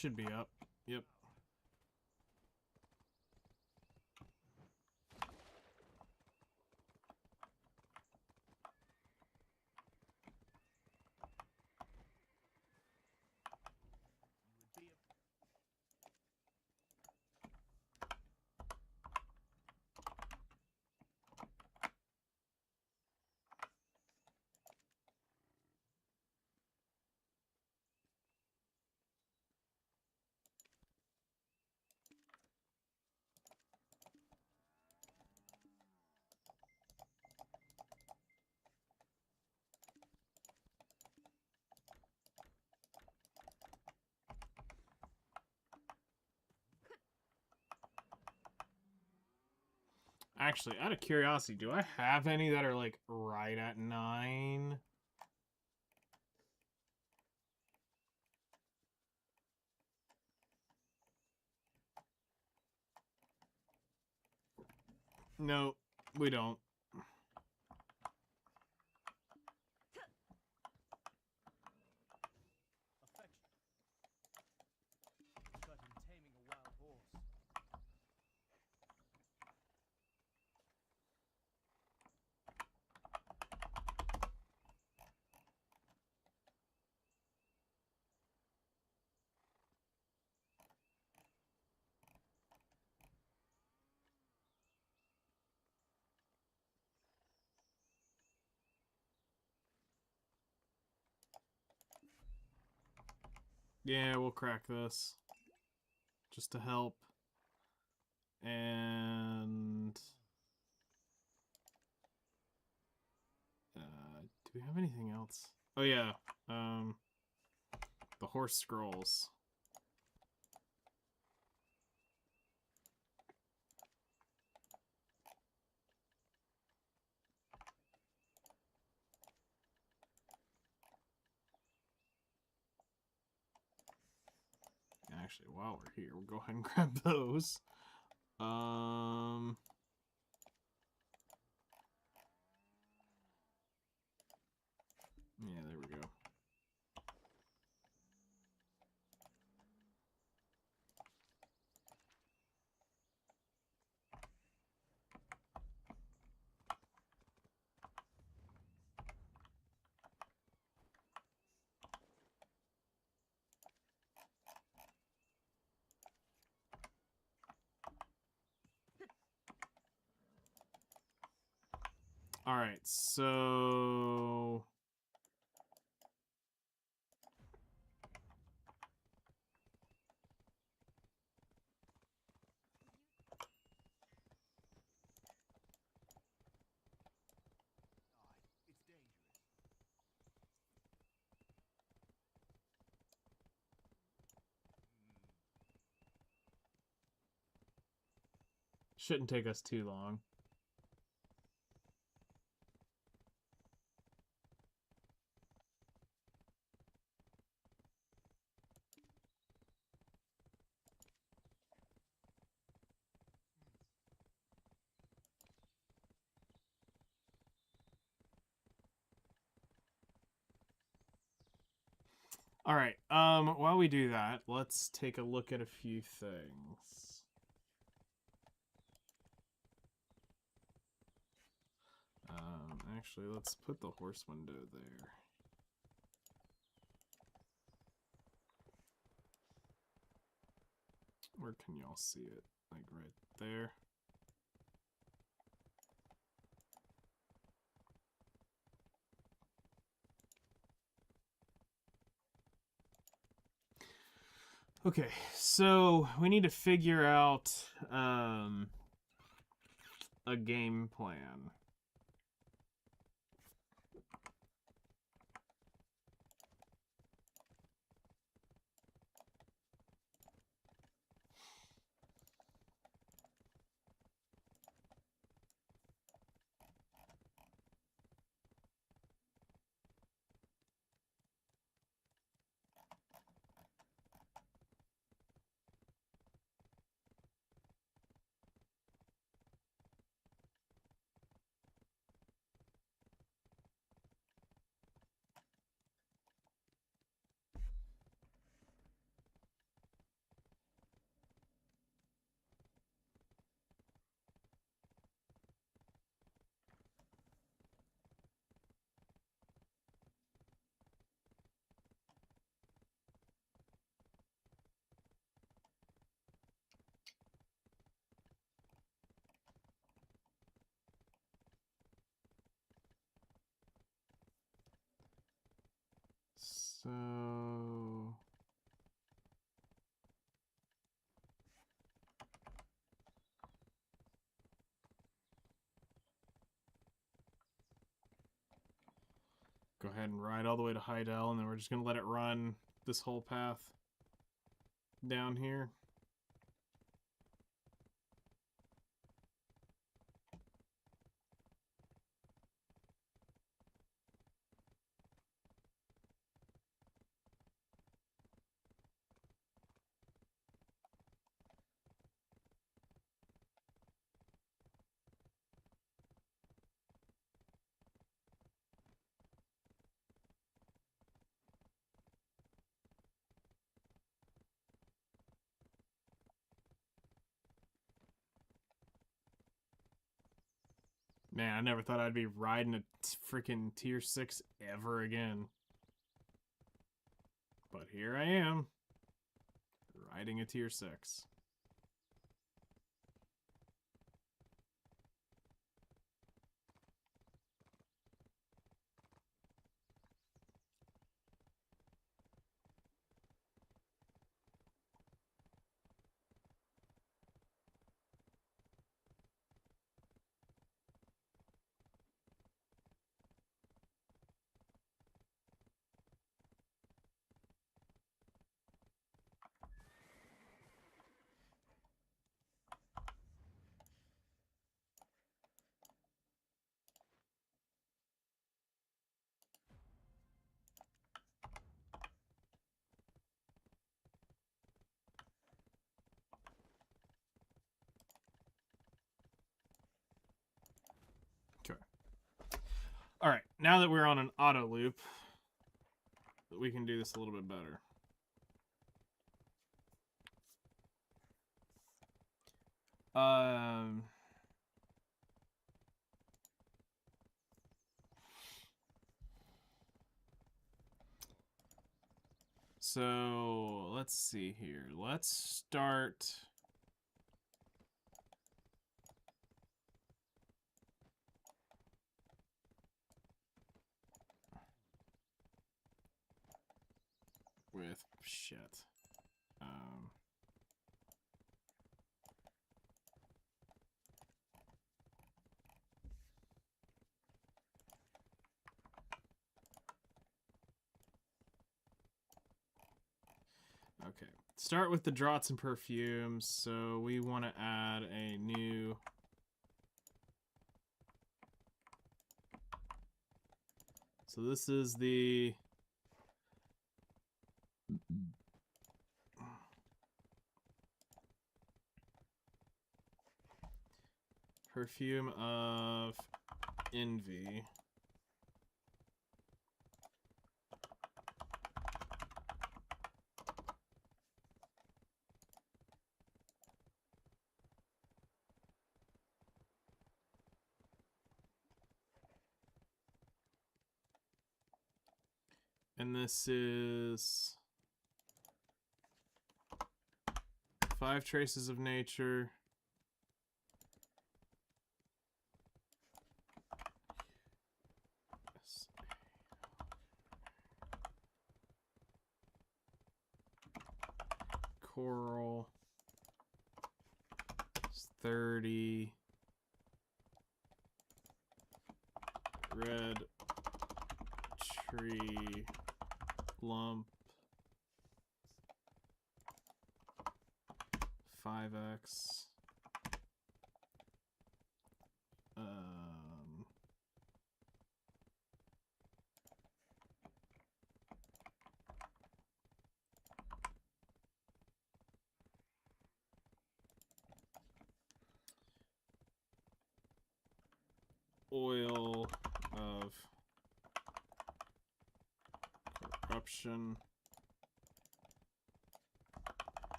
Should be up. Yep. You would be a Actually, out of curiosity, do I have any that are like right at 9? No, we don't. affection. But in taming a wild horse. Yeah, we'll crack this. Just to help. And... do we have anything else? Oh yeah, the horse scrolls. Actually, while we're here, we'll go ahead and grab those. Yeah, there we go. All right, so Aye, it's dangerous. shouldn't take us too long. All right. While we do that, let's take a look at a few things. Actually, let's put the horse window there. Where can y'all see it? Like right there. Okay, so we need to figure out a game plan. go ahead and ride all the way to Heidel, and then we're just going to let it run this whole path down here. Man, I never thought I'd be riding a freaking tier 6 ever again. But here I am, riding a tier 6. Alright, now that we're on an auto loop, we can do this a little bit better. So, let's see here. Let's start... with shit. Okay, start with the draughts and perfumes. So we want to add a new... So this is the... Perfume of Envy. And this is 5 traces of nature. Coral. It's 30. Red tree lump. 5x. Oil of corruption.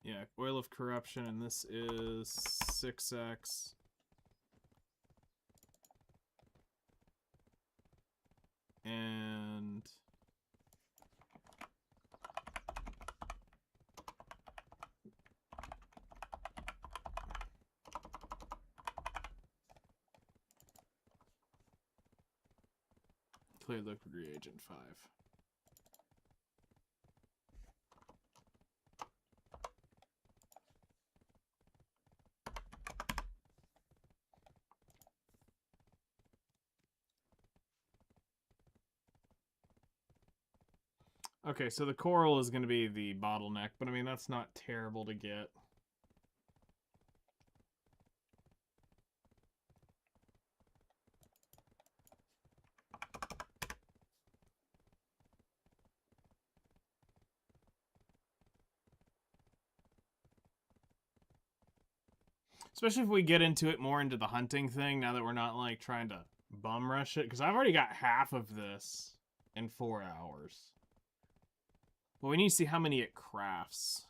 Yeah, oil of corruption, and this is 6x. And clear liquid reagent 5. Okay, so the coral is going to be the bottleneck, but I mean, that's not terrible to get. Especially if we get into it more into the hunting thing, now that we're not, like, trying to bum rush it. Because I've already got half of this in 4 hours. But we need to see how many it crafts.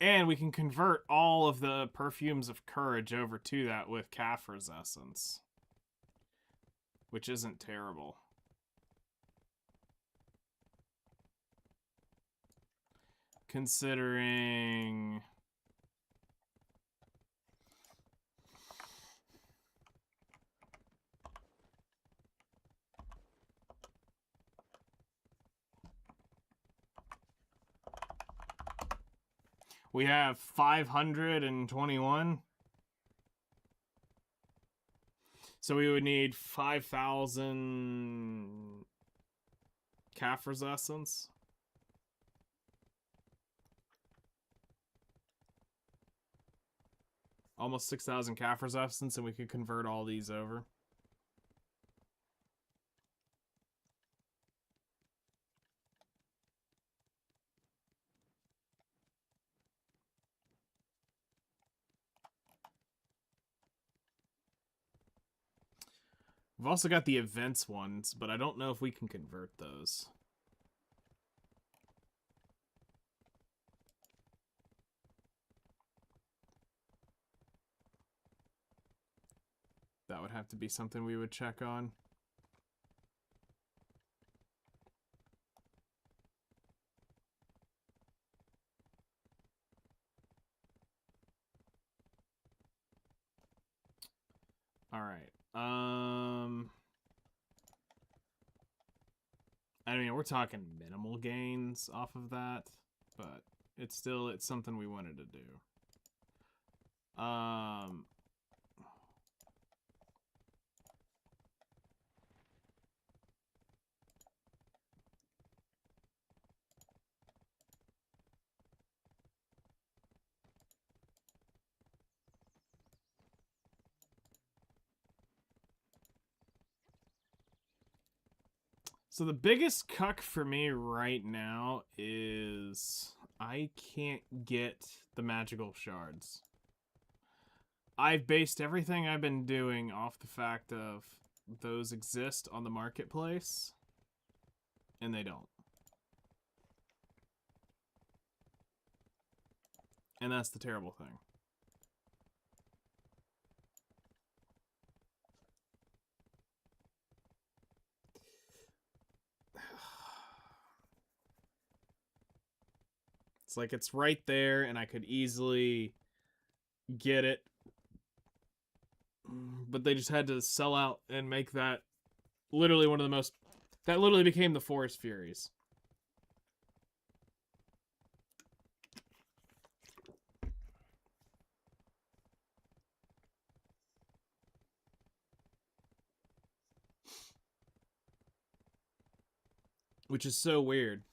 And we can convert all of the perfumes of courage over to that with Kaffir's essence. Which isn't terrible. Considering... we have 521. So we would need 5,000 Kaffir's essence. Almost 6,000 Kaffir's essence, and we could convert all these over. We've also got the events ones, but I don't know if we can convert those. That would have to be something we would check on. All right. I mean, we're talking minimal gains off of that, but it's something we wanted to do. So the biggest cuck for me right now is I can't get the magical shards. I've based everything I've been doing off the fact of those exist on the marketplace, and they don't. And that's the terrible thing. It's like it's right there, and I could easily get it. But they just had to sell out and make that literally one of the most... That literally became the Forest Furies. Which is so weird.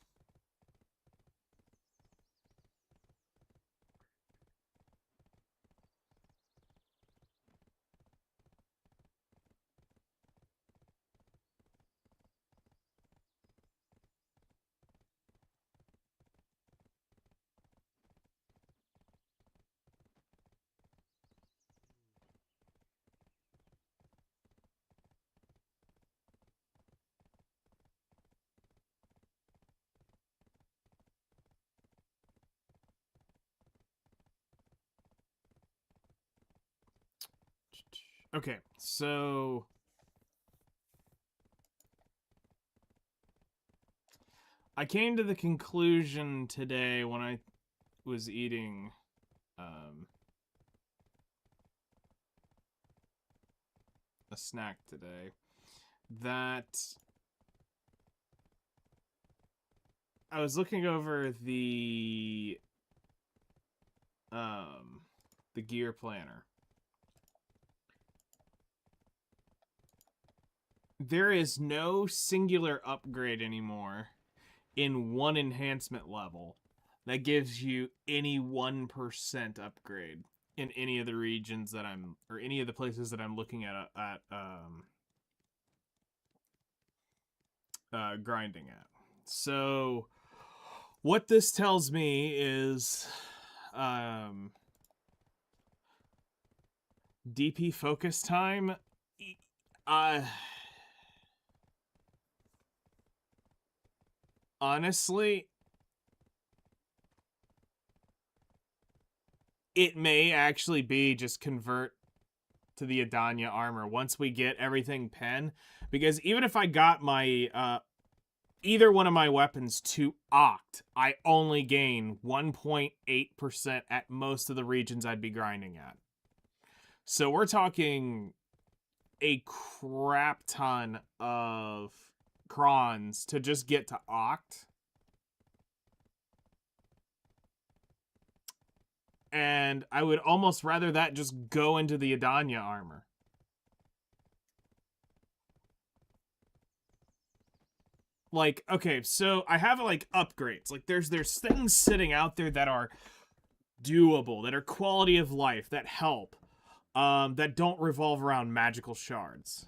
Okay, so... I came to the conclusion today when I was eating a snack today that I was looking over the the gear planner. There is no singular upgrade anymore in one enhancement level that gives you any 1% upgrade in any of the regions that I'm, or any of the places that I'm looking at grinding at. So what this tells me is DP focus time, honestly, it may actually be just convert to the Edana armor once we get everything pen, because even if I got my either one of my weapons to Oct, I only gain 1.8% at most of the regions I'd be grinding at. So we're talking a crap ton of crons to just get to Oct. And I would almost rather that just go into the Edana armor. Like, okay, so I have like upgrades. Like there's things sitting out there that are doable, that are quality of life, that help, that don't revolve around magical shards.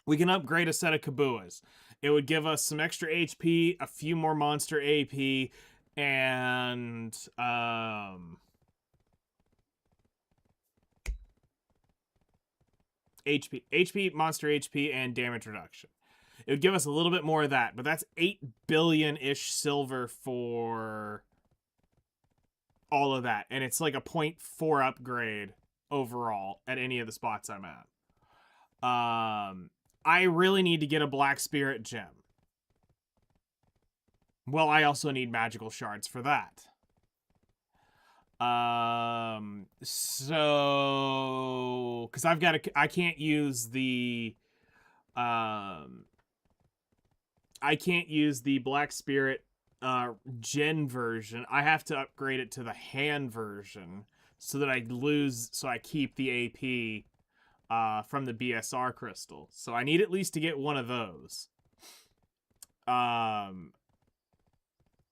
We can upgrade a set of Kabuas. It would give us some extra HP, a few more monster AP, and HP, monster HP, and damage reduction. It would give us a little bit more of that, but that's 8 billion-ish silver for all of that, and it's like a 0.4 upgrade overall at any of the spots I'm at. I really need to get a Black Spirit gem. Well, I also need magical shards for that. So, because I can't use the, I can't use the Black Spirit gen version. I have to upgrade it to the hand version so that I keep the AP from the BSR crystal. So I need at least to get one of those.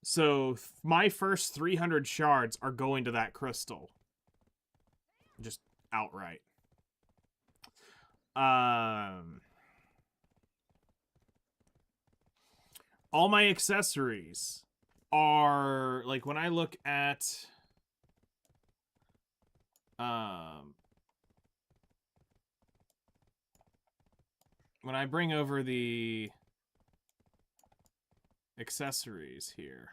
So my first 300 shards are going to that crystal. Just outright. All my accessories are, like, when I look at when I bring over the accessories here,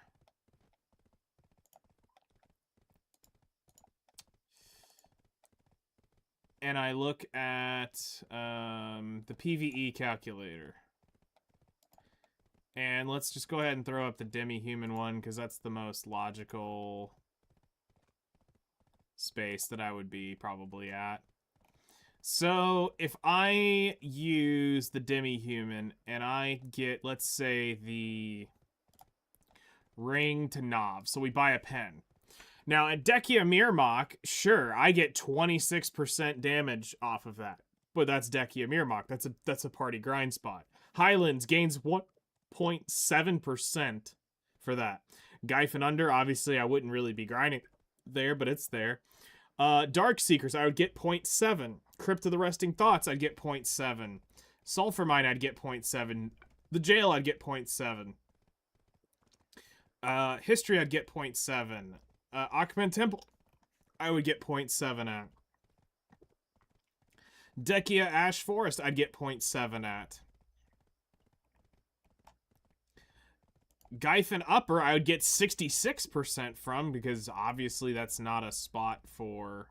and I look at the PvE calculator, and let's just go ahead and throw up the demi-human one because that's the most logical space that I would be probably at. So if I use the demi-human and I get, let's say, the ring to knob, so we buy a pen. Now at Dekia Mirmok, sure, I get 26% damage off of that, but that's Dekia Mirmok. That's a party grind spot. Highlands gains 1.7% for that. Gyphon Under, obviously I wouldn't really be grinding there, but it's there. Dark Seekers, I would get 0.7. Crypt of the Resting Thoughts, I'd get 0.7. Sulfur Mine, I'd get 0.7. The Jail, I'd get 0.7. History, I'd get 0.7. Akhman Temple, I would get 0.7 at. Dekia Ash Forest, I'd get 0.7 at. Gyphon Upper, I would get 66% from, because obviously that's not a spot for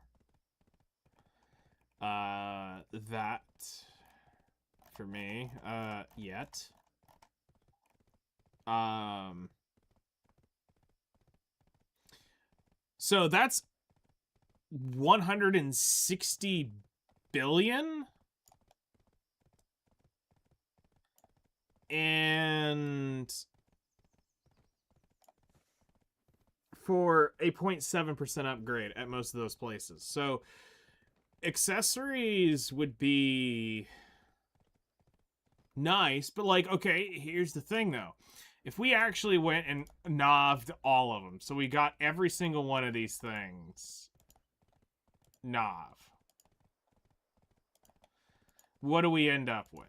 that for me yet. So that's 160 billion, and for a 0.7% upgrade at most of those places. So accessories would be nice, but like, okay, here's the thing though. If we actually went and noved all of them, so we got every single one of these things nov, what do we end up with?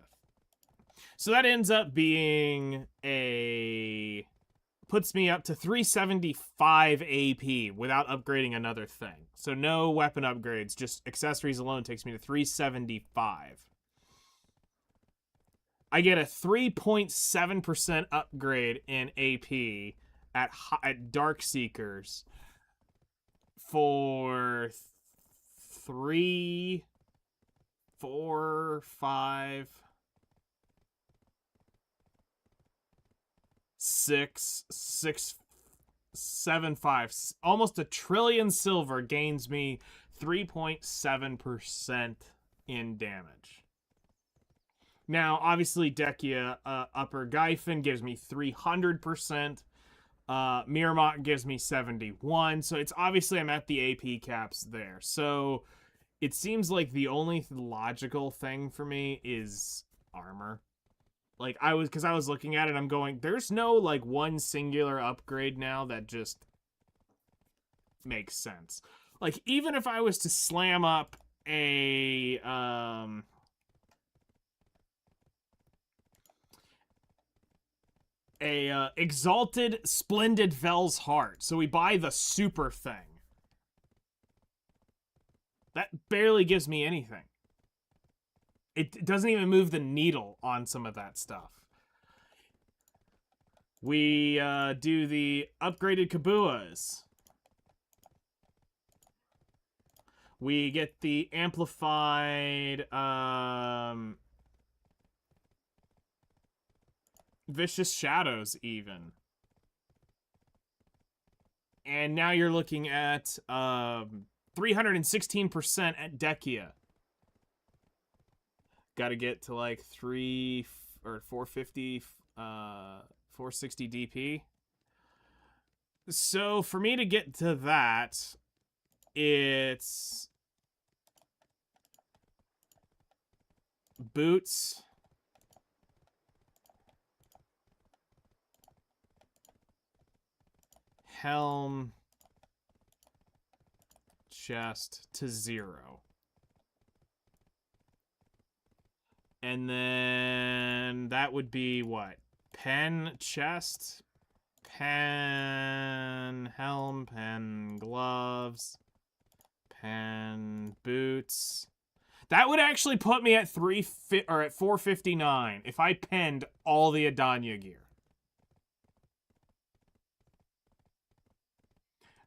So that ends up being puts me up to 375 AP without upgrading another thing. So no weapon upgrades, just accessories alone takes me to 375. I get a 3.7% upgrade in AP at Dark Seekers for 3, 4, 5, 6, 6, 7, 5. Almost 1 trillion silver gains me 3.7% in damage. Now, obviously, Dekia Upper Gyfin gives me 300%. Miramont gives me 71. So it's obviously I'm at the AP caps there. So it seems like the only logical thing for me is armor. Like, because I was looking at it, I'm going, there's no, like, one singular upgrade now that just makes sense. Like, even if I was to slam up a Exalted Splendid Vel's Heart. So we buy the super thing. That barely gives me anything. It doesn't even move the needle on some of that stuff. We do the upgraded Kabuas. We get the amplified Vicious Shadows even. And now you're looking at 316% at Dekia. Got to get to like 450, 460 DP. So for me to get to that, it's boots, helm, chest to 0. And then that would be what? Pen, chest, pen, helm, pen, gloves, pen, boots. That would actually put me at 459 if I penned all the Edana gear.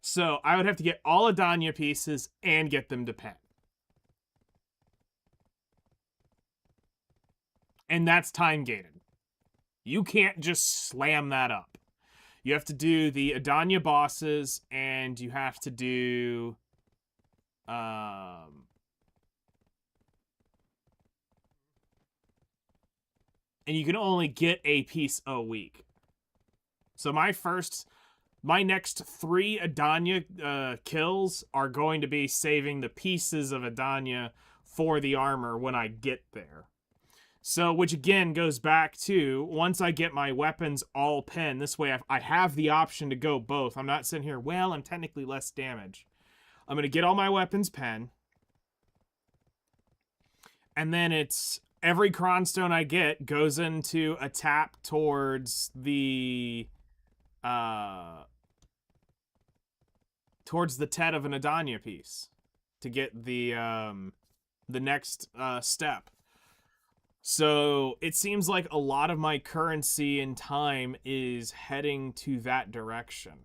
So I would have to get all Edana pieces and get them to pen. And that's time gated. You can't just slam that up. You have to do the Edana bosses, and you have to do and you can only get a piece a week. So my next 3 Edana kills are going to be saving the pieces of Edana for the armor when I get there. So, which again goes back to, once I get my weapons all pen, this way I have the option to go both. I'm not sitting here, well, I'm technically less damage. I'm going to get all my weapons pen. And then it's, every cronstone I get goes into a tap towards the, towards the TED of an Edana piece. To get the next step. So it seems like a lot of my currency and time is heading to that direction.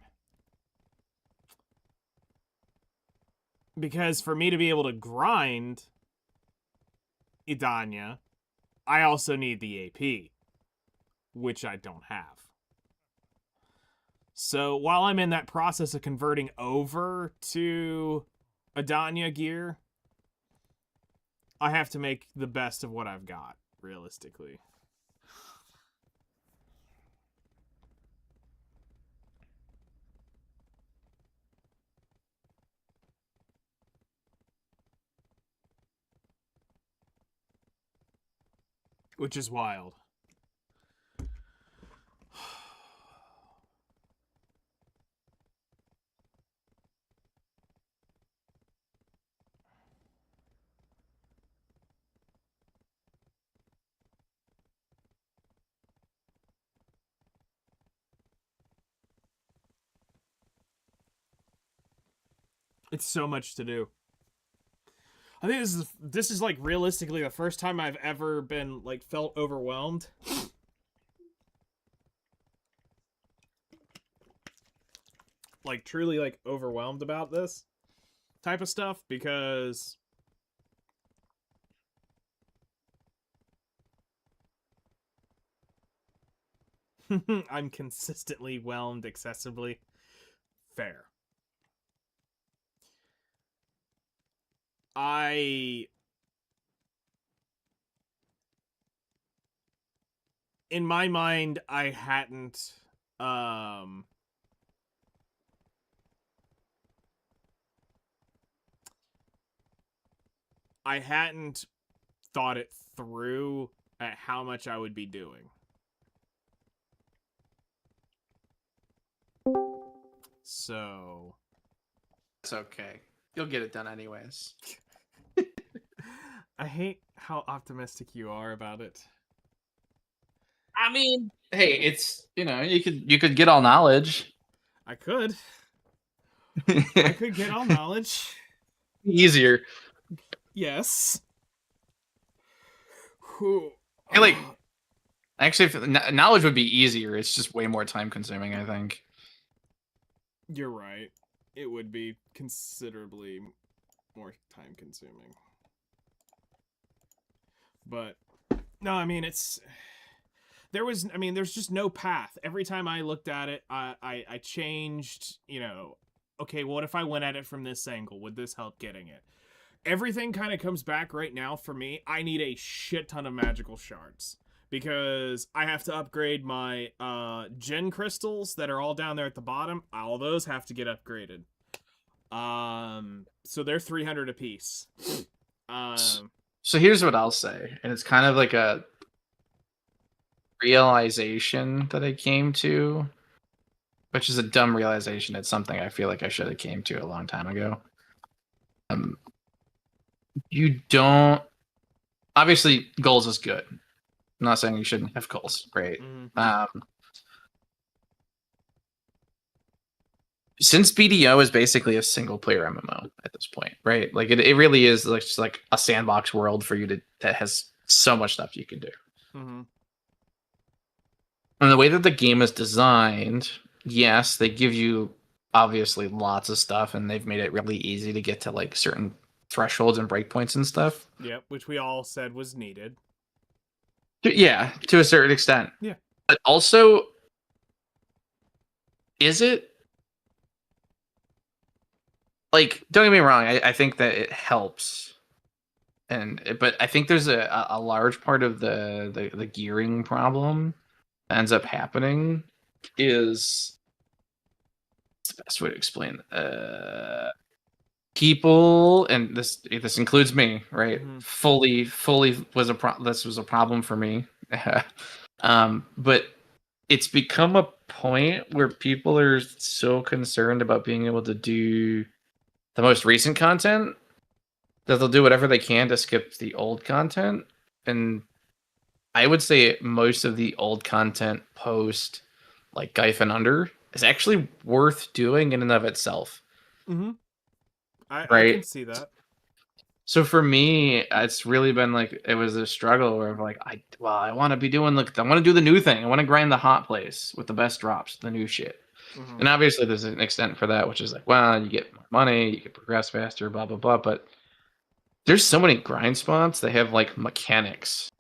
Because for me to be able to grind Edana, I also need the AP, which I don't have. So while I'm in that process of converting over to Edana gear, I have to make the best of what I've got, realistically. which is wild. It's so much to do. I think this is like realistically the first time I've ever been like felt overwhelmed. Like truly like overwhelmed about this type of stuff because I'm consistently whelmed excessively. Fair. In my mind, I hadn't thought it through at how much I would be doing. So It's okay. You'll get it done anyways. I hate how optimistic you are about it. I mean, hey, it's you could get all knowledge. I could. I could get all knowledge. Easier. Yes. Hey, like, actually, knowledge would be easier. It's just way more time consuming, I think. You're right. It would be considerably more time consuming. But no, I mean there's just no path. Every time I looked at it, I changed, okay, what if I went at it from this angle? Would this help getting it? Everything kind of comes back right now for me. I need a shit ton of magical shards because I have to upgrade my gen crystals that are all down there at the bottom. All those have to get upgraded. So they're 300 apiece. So here's what I'll say, and it's kind of like a realization that I came to, which is a dumb realization. It's something I feel like I should have came to a long time ago. You don't obviously goals is good. I'm not saying you shouldn't have goals. Great. Mm-hmm. Since BDO is basically a single player MMO at this point, right? Like it really is like just like a sandbox world for you that has so much stuff you can do. Mm-hmm. And the way that the game is designed, yes, they give you obviously lots of stuff, and they've made it really easy to get to like certain thresholds and breakpoints and stuff. Yep, which we all said was needed. Yeah, to a certain extent. Yeah. But also, is it? Like, don't get me wrong, I think that it helps. But I think there's a large part of the gearing problem that ends up happening is what's the best way to explain people, and this includes me, right? Mm-hmm. Fully was this was a problem for me. But it's become a point where people are so concerned about being able to do the most recent content that they'll do whatever they can to skip the old content. And I would say most of the old content post like Gife and under is actually worth doing in and of itself. Mm-hmm. I can see that. So for me, it's really been like it was a struggle where I'm like, I want to be doing I want to do the new thing. I want to grind the hot place with the best drops, the new shit. Mm-hmm. And obviously there's an extent for that, which is like, well, you get more money, you can progress faster, blah blah blah. But there's so many grind spots that have like mechanics,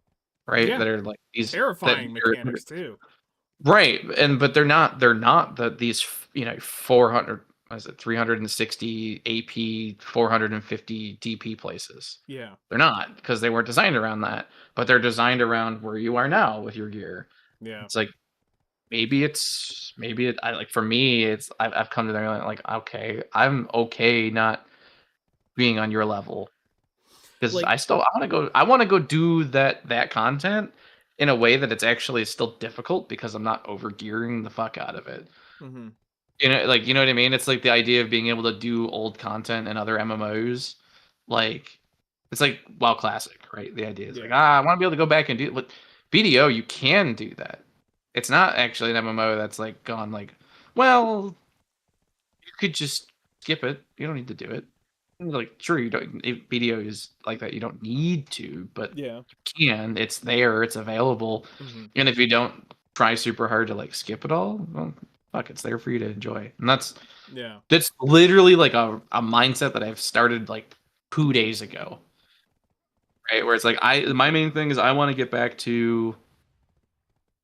right? Yeah. That are like these terrifying mechanics too. Right, but they're not these 400 360 AP 450 DP places. Yeah. They're not, because they weren't designed around that, but they're designed around where you are now with your gear. Yeah. It's like for me I've come to there like, okay, I'm okay not being on your level. because Like- I want to go do that content in a way that it's actually still difficult because I'm not overgearing the fuck out of it. Mhm. You know, like, you know what I mean? It's like the idea of being able to do old content and other MMOs. Like, it's like WoW Classic, right? The idea is like, I want to be able to go back and do it. With BDO, you can do that. It's not actually an MMO that's like gone like, well, you could just skip it. You don't need to do it. Like, sure, you don't. If BDO is like that, you don't need to, but Yeah. you can. It's there. It's available. Mhm. And if you don't try super hard to like skip it all, well, fuck, it's there for you to enjoy. And that's Yeah. literally like a mindset that I've started like 2 days ago. Right? Where it's like my main thing is I want to get back to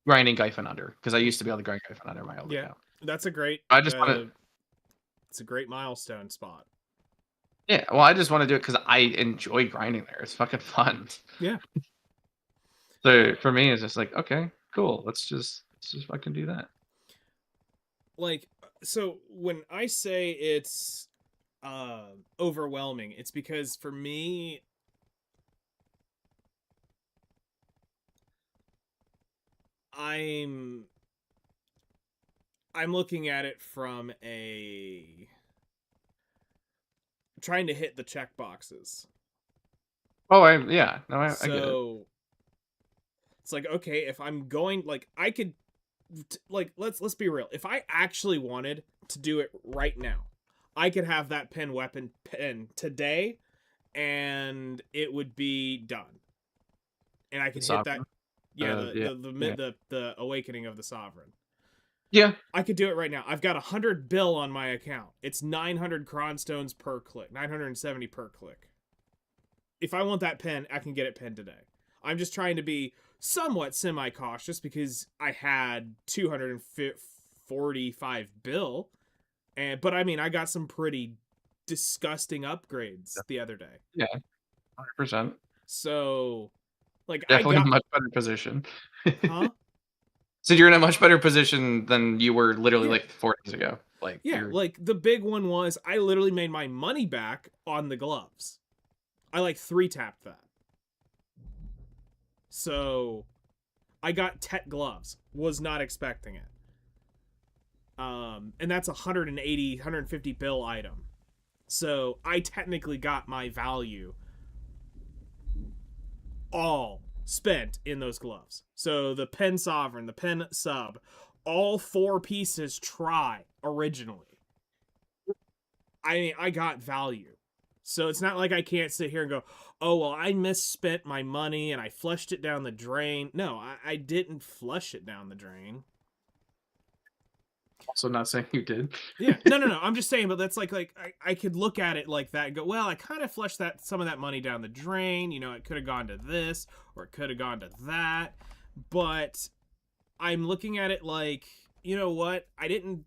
grinding Gyphon under, because I used to be able to grind Gyphon under my old account. That's a great I just want to it's a great milestone spot. Yeah, well, I just want to do it because I enjoy grinding there. It's fucking fun. Yeah. So for me, it's just like, okay, cool. Let's just fucking do that. Like, so when I say it's overwhelming, it's because for me, I'm looking at it from a trying to hit the check boxes. Oh, I get it. So it's like, okay, if I'm going, like, I could, like, let's be real. If I actually wanted to do it right now, I could have that weapon pen today, and it would be done. And I could hit that. Yeah, the Awakening of the Sovereign. Yeah. I could do it right now. I've got 100 bill on my account. It's 900 cronstones per click, 970 per click. If I want that pen, I can get it pinned today. I'm just trying to be somewhat semi-cautious because I had 245 bill. But I mean, I got some pretty disgusting upgrades the other day. Yeah, 100%. So, like, definitely in a much better position. Huh? So you're in a much better position than you were literally like 4 days ago. Like, yeah, like the big one was I literally made my money back on the gloves. I like 3-tapped that. So I got Tet gloves. Was not expecting it. And that's 180, 150 bill item. So I technically got my value all spent in those gloves. So the pen sovereign, the pen sub, all 4 pieces try originally. I mean, I got value. So it's not like I can't sit here and go, oh, well, I misspent my money and I flushed it down the drain. No, I didn't flush it down the drain. Also not saying you did. Yeah, no. I'm just saying, but that's like I could look at it like that and go, well, I kind of flushed some of that money down the drain. You know, it could have gone to this or it could have gone to that. But I'm looking at it like, you know what? I didn't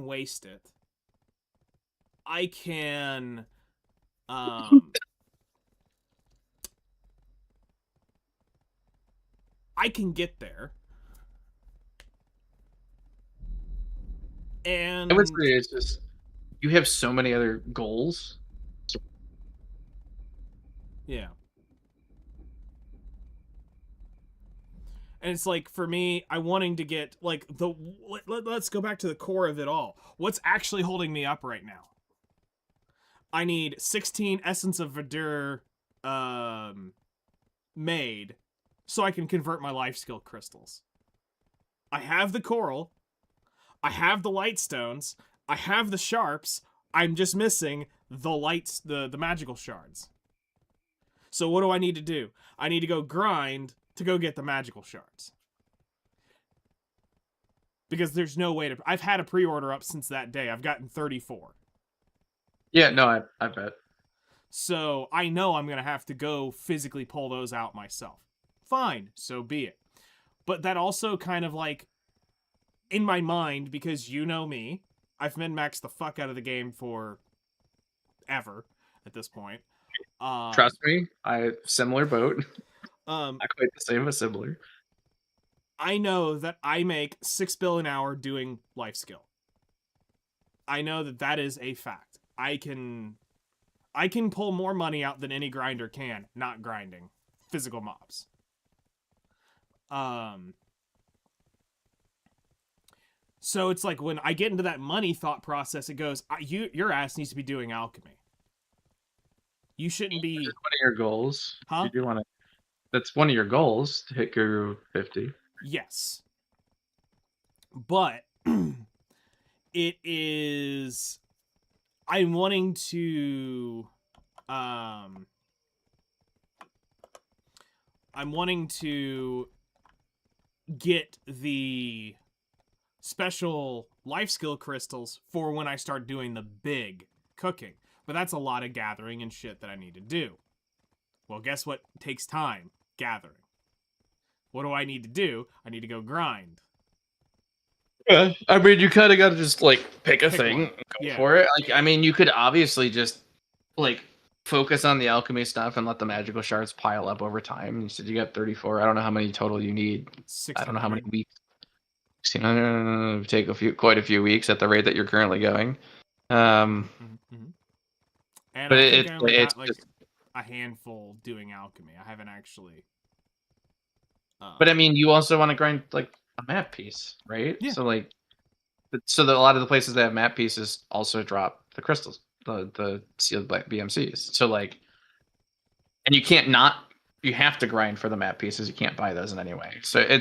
waste it. I can I can get there. And I would say it's just you have so many other goals. Yeah. And it's like, for me, I wanting to get, like, let's go back to the core of it all. What's actually holding me up right now? I need 16 Essence of Verdure made so I can convert my life skill crystals. I have the coral. I have the light stones. I have the sharps. I'm just missing the magical shards. So what do I need to do? I need to go grind to go get the magical shards. Because there's no way to... I've had a pre-order up since that day. I've gotten 34. Yeah, no, I bet. So I know I'm going to have to go physically pull those out myself. Fine, so be it. But that also kind of like, in my mind, because you know me, I've min-maxed the fuck out of the game for ever at this point. Trust me, similar boat. Not quite the same, but similar. I know that I make 6 bill an hour doing life skill. I know that is a fact. I can I can pull more money out than any grinder can, not grinding physical mobs. So it's like when I get into that money thought process, it goes, your ass needs to be doing alchemy. You shouldn't be. Which is one of your goals. Huh? You do want to. That's one of your goals to hit Guru 50. Yes. But it is. I'm wanting to. I'm wanting to get the special life skill crystals for when I start doing the big cooking. But that's a lot of gathering and shit that I need to do. Well, guess what takes time? Gathering. What do I need to do? I need to go grind. Yeah, I mean, you kind of got to just like pick a Pick thing, one. and go Yeah. for it. Like, I mean, you could obviously just like focus on the alchemy stuff and let the magical shards pile up over time. You said you got 34. I don't know how many total you need. I don't know how many weeks. 1600 take quite a few weeks at the rate that you're currently going. And But I think I only it's got like just, a handful doing alchemy. I haven't actually. but I mean, you also want to grind like a map piece, right? Yeah. So like, so that a lot of the places that have map pieces also drop the crystals, the sealed BMCs. So like, and you can't not. You have to grind for the map pieces. You can't buy those in any way. So I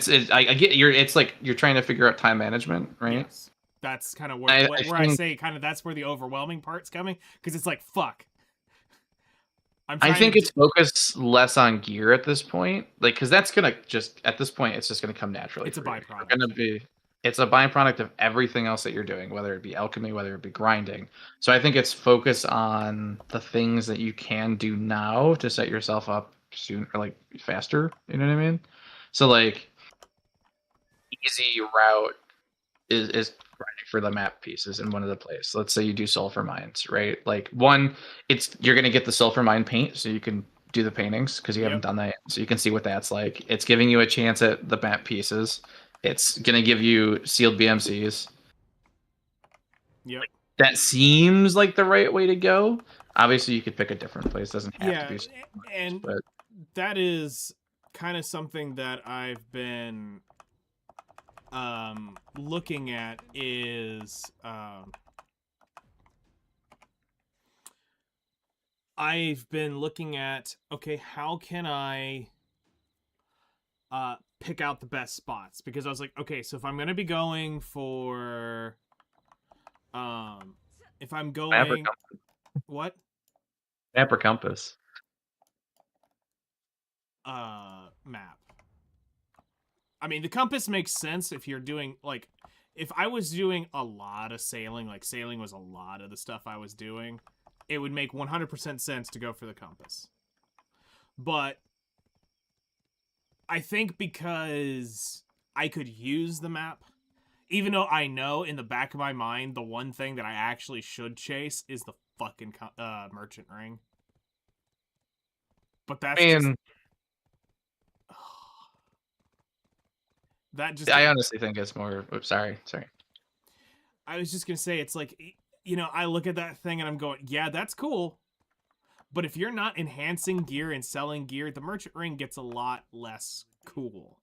get it's like you're trying to figure out time management, right? Yes. That's kind of where I say kind of that's where the overwhelming part's coming, because it's like fuck. I think it's focused less on gear at this point, like because that's gonna just at this point it's just gonna come naturally. It's a for you. byproduct. It's a byproduct of everything else that you're doing, whether it be alchemy, whether it be grinding. So I think it's focus on the things that you can do now to set yourself up soon or like faster. You know what I mean? So like easy route is grinding for the map pieces in one of the places. Let's say you do sulfur mines, right? Like one, you're gonna get the sulfur mine paint, so you can do the paintings because you haven't done that yet. So you can see what that's like. It's giving you a chance at the map pieces. It's gonna give you sealed BMCs. Yep. That seems like the right way to go. Obviously, you could pick a different place. It doesn't have to be. And but that is kind of something that I've been looking at is I've been looking at, okay, how can I pick out the best spots? Because I was like, okay, so if I'm gonna be going for if I'm going what? Map or compass? Map. I mean, the compass makes sense if you're doing, like, if I was doing a lot of sailing, like sailing was a lot of the stuff I was doing, it would make 100% sense to go for the compass. But I think because I could use the map, even though I know in the back of my mind the one thing that I actually should chase is the fucking merchant ring. But that's just... that just... I honestly think it's more... Oops, sorry. I was just gonna say, it's like, you know, I look at that thing and I'm going, yeah, that's cool. But if you're not enhancing gear and selling gear, the merchant ring gets a lot less cool.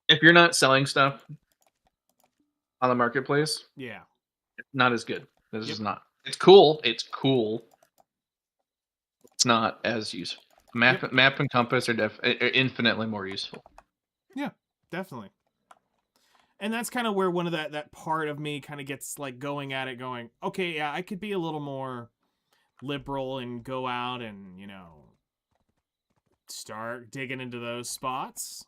If you're not selling stuff on the marketplace, yeah, not as good. This is not. It's cool. It's cool. It's not as useful. Map and compass are infinitely more useful. Yeah, definitely. And that's kind of where one of that part of me kind of gets like going at it, going, okay, yeah, I could be a little more liberal and go out and, you know, start digging into those spots.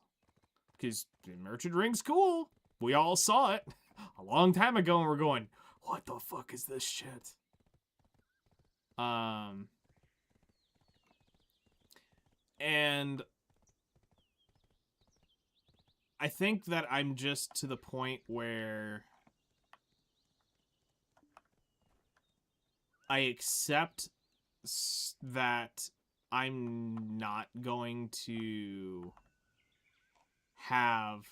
Because the merchant ring's cool. We all saw it a long time ago and we're going, what the fuck is this shit? And I think that I'm just to the point where I accept that I'm not going to have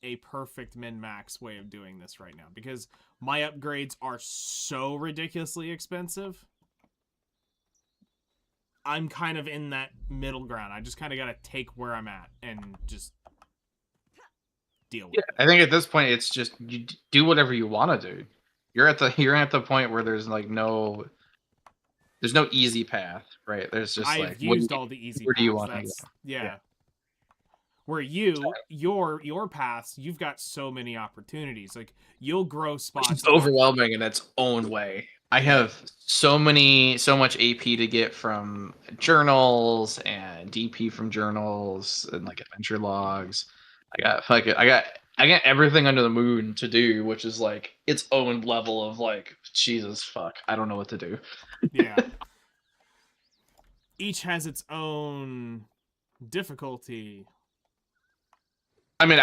a perfect min-max way of doing this right now, because my upgrades are so ridiculously expensive I'm kind of in that middle ground. I just kind of got to take where I'm at and just deal with it. I think at this point it's just you do whatever you want to do. You're at the point where there's like no easy path, right? There's just I've used all the easy where paths. do you want to That's go? yeah. Where your paths, you've got so many opportunities. Like you'll grow spots. It's overwhelming in its own way. I have so much AP to get from journals and DP from journals and like adventure logs. I got everything under the moon to do, which is like its own level of like Jesus fuck. I don't know what to do. Yeah. Each has its own difficulty. I mean,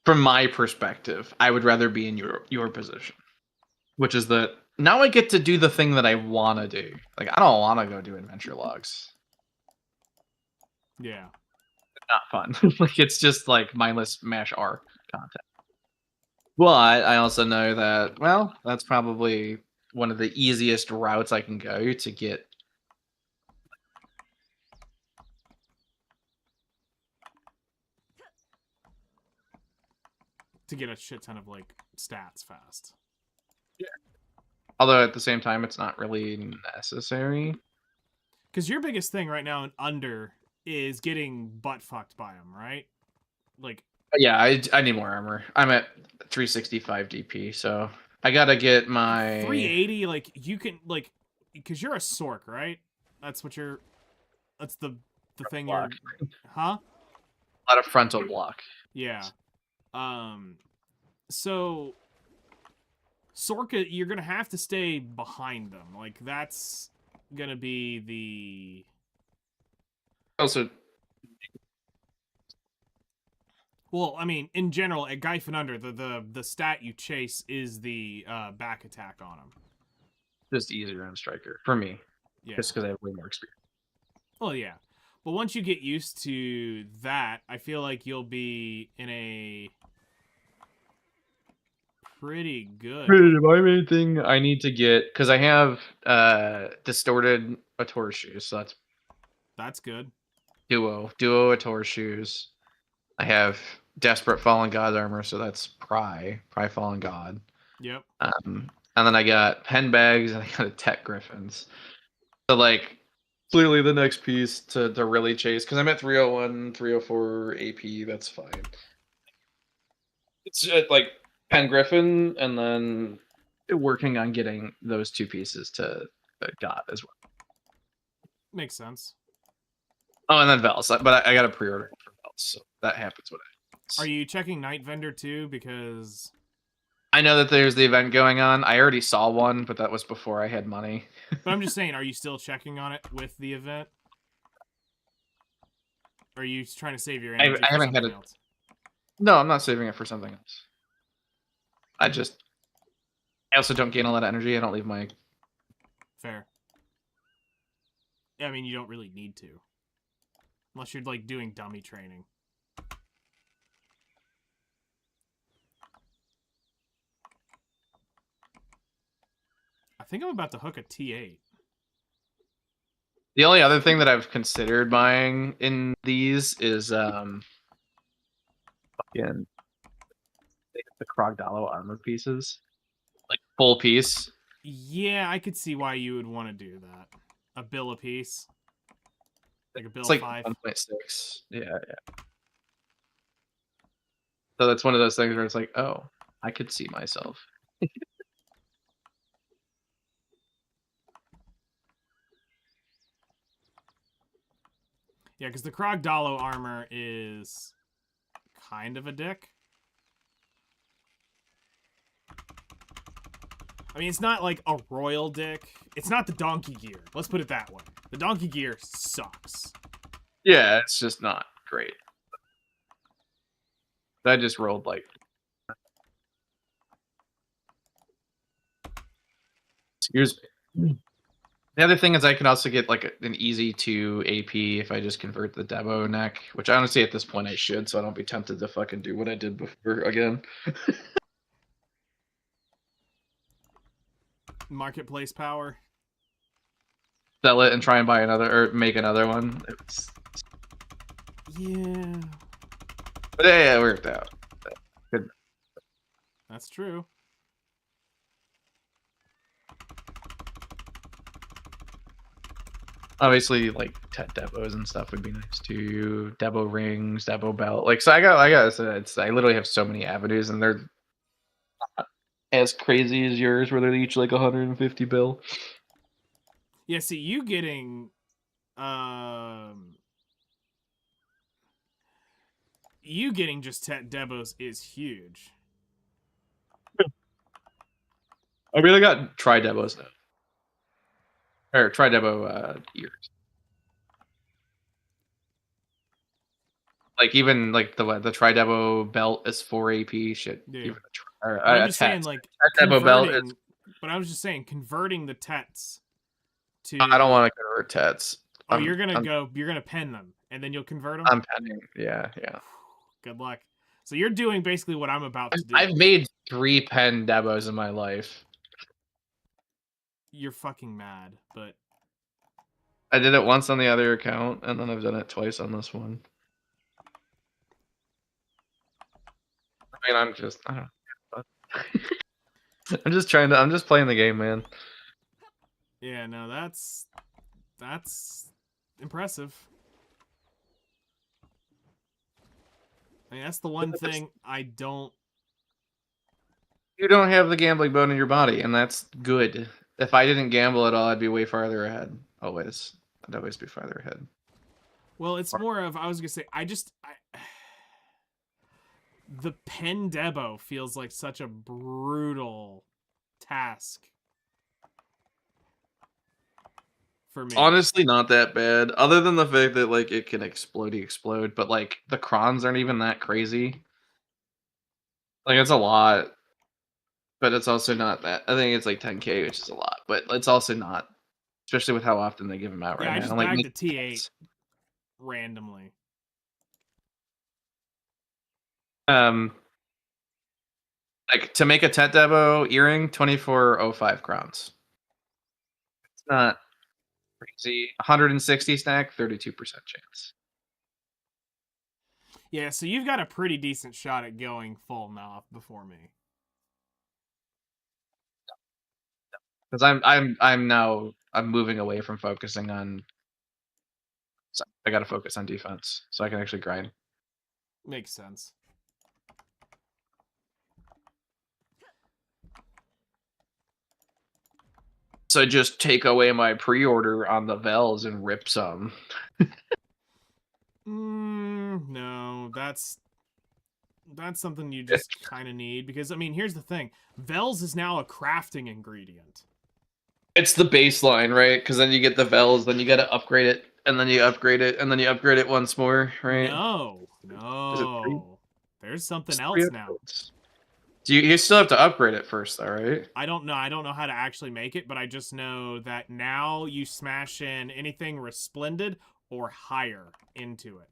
from my perspective, I would rather be in your position, which is that now I get to do the thing that I want to do. Like, I don't want to go do adventure logs. Yeah. It's not fun. Like, it's just like mindless mash R content. But I also know that, well, that's probably one of the easiest routes I can go to get. To get a shit ton of like stats fast. Yeah. Although at the same time, it's not really necessary. Because your biggest thing right now in Under is getting butt fucked by them, right? Like. Yeah, I need more armor. I'm at 365 DP, so I gotta get my 380. Like you can like, because you're a Sork, right? That's what you're. That's the thing block. you're. Huh? A lot of frontal block. Yeah. So Sorka, you're gonna have to stay behind them. Like that's gonna be the. Also, well, I mean, in general, at Gaifen Under, the stat you chase is the back attack on him. just easier on striker for me, Yeah. just because I have way more experience. Well, yeah, but once you get used to that, I feel like you'll be in a pretty good. My main thing I need to get, because I have distorted Ator shoes, so That's good. duo Ator shoes. I have desperate Fallen God armor, so that's Pry Fallen God. Yep. And then I got pen bags and I got a Tech Griffins. So like clearly the next piece to really chase, because I'm at 301, 304 AP, that's fine. It's like Pen Griffin and then working on getting those two pieces to God as well. Makes sense. Oh, and then Vels, but I got a pre-order for Vels, so that happens when Are you checking Night Vendor too? Because I know that there's the event going on. I already saw one, but that was before I had money. but I'm just saying, are you still checking on it with the event? Or are you trying to save your energy? I haven't had it. Else? No, I'm not saving it for something else. I also don't gain a lot of energy. I don't leave my. Fair. Yeah, I mean, you don't really need to. Unless you're, like, doing dummy training. I think I'm about to hook a T8. The only other thing that I've considered buying in these is fucking the Krogdalo armor pieces. Like full piece. Yeah, I could see why you would want to do that. A bill a piece. Like a bill It's like 5. 1.6. Yeah. So that's one of those things where it's like, oh, I could see myself. Yeah, because the Krogdalo armor is kind of a dick. I mean, it's not like a royal dick. It's not the donkey gear. Let's put it that way. The donkey gear sucks. Yeah, it's just not great. I just rolled like. Excuse me. The other thing is I can also get like an easy 2 AP if I just convert the demo neck, which honestly at this point I should, so I don't be tempted to fucking do what I did before again. Marketplace power. sell it and try and buy another or make another one. Yeah, But yeah, it worked out. Good. that's true. Obviously, like Devos and stuff would be nice too. Devo rings, Devo belt. Like, so I got. I literally have so many avenues, and they're not as crazy as yours, where they're each like 150 bill. Yeah, see, you getting just Devos is huge. I really got Tri Devos now, or Tri Devo ears. Like even like the Tri Devo belt is 4 AP. Shit, Yeah. even But I'm just saying, like, converting. But I was just saying, converting the Tets to. I don't want to convert Tets. Oh, you're gonna pen them, and then you'll convert them. I'm penning. Yeah. Good luck. So you're doing basically what I'm about to do. I've made 3 pen Devos in my life. You're fucking mad, but I did it once on the other account, and then I've done it twice on this one. I mean, I don't know. I'm just playing the game, man. yeah, no, that's impressive. I mean, that's the one thing I don't. You don't have the gambling bone in your body, and that's good. If I didn't gamble at all, I'd be way farther ahead. I'd always be farther ahead. Well, it's more of, I was gonna say, the pen Debo feels like such a brutal task for me. Honestly, not that bad. Other than the fact that like it can explode, but like the crons aren't even that crazy. Like it's a lot, but it's also not that. I think it's like 10K, which is a lot, but it's also not, especially with how often they give them out right Yeah, I now. just Like, bagged the T8 randomly. Like to make a Tet Debo earring, 2405 crowns. It's not crazy. 160 stack, 32% chance. Yeah, so you've got a pretty decent shot at going full Noth before me. Because I'm moving away from focusing on. So I got to focus on defense so I can actually grind. Makes sense. So just take away my pre-order on the Vels and rip some. No, that's something you just kind of need, because I mean, here's the thing: Vels is now a crafting ingredient. It's the baseline, right? Because then you get the Vels, then you got to upgrade it, and then you upgrade it, and then you upgrade it once more, right? No, there's something else now. Do you still have to upgrade it first, though, right? I don't know how to actually make it, but I just know that now you smash in anything resplendent or higher into it.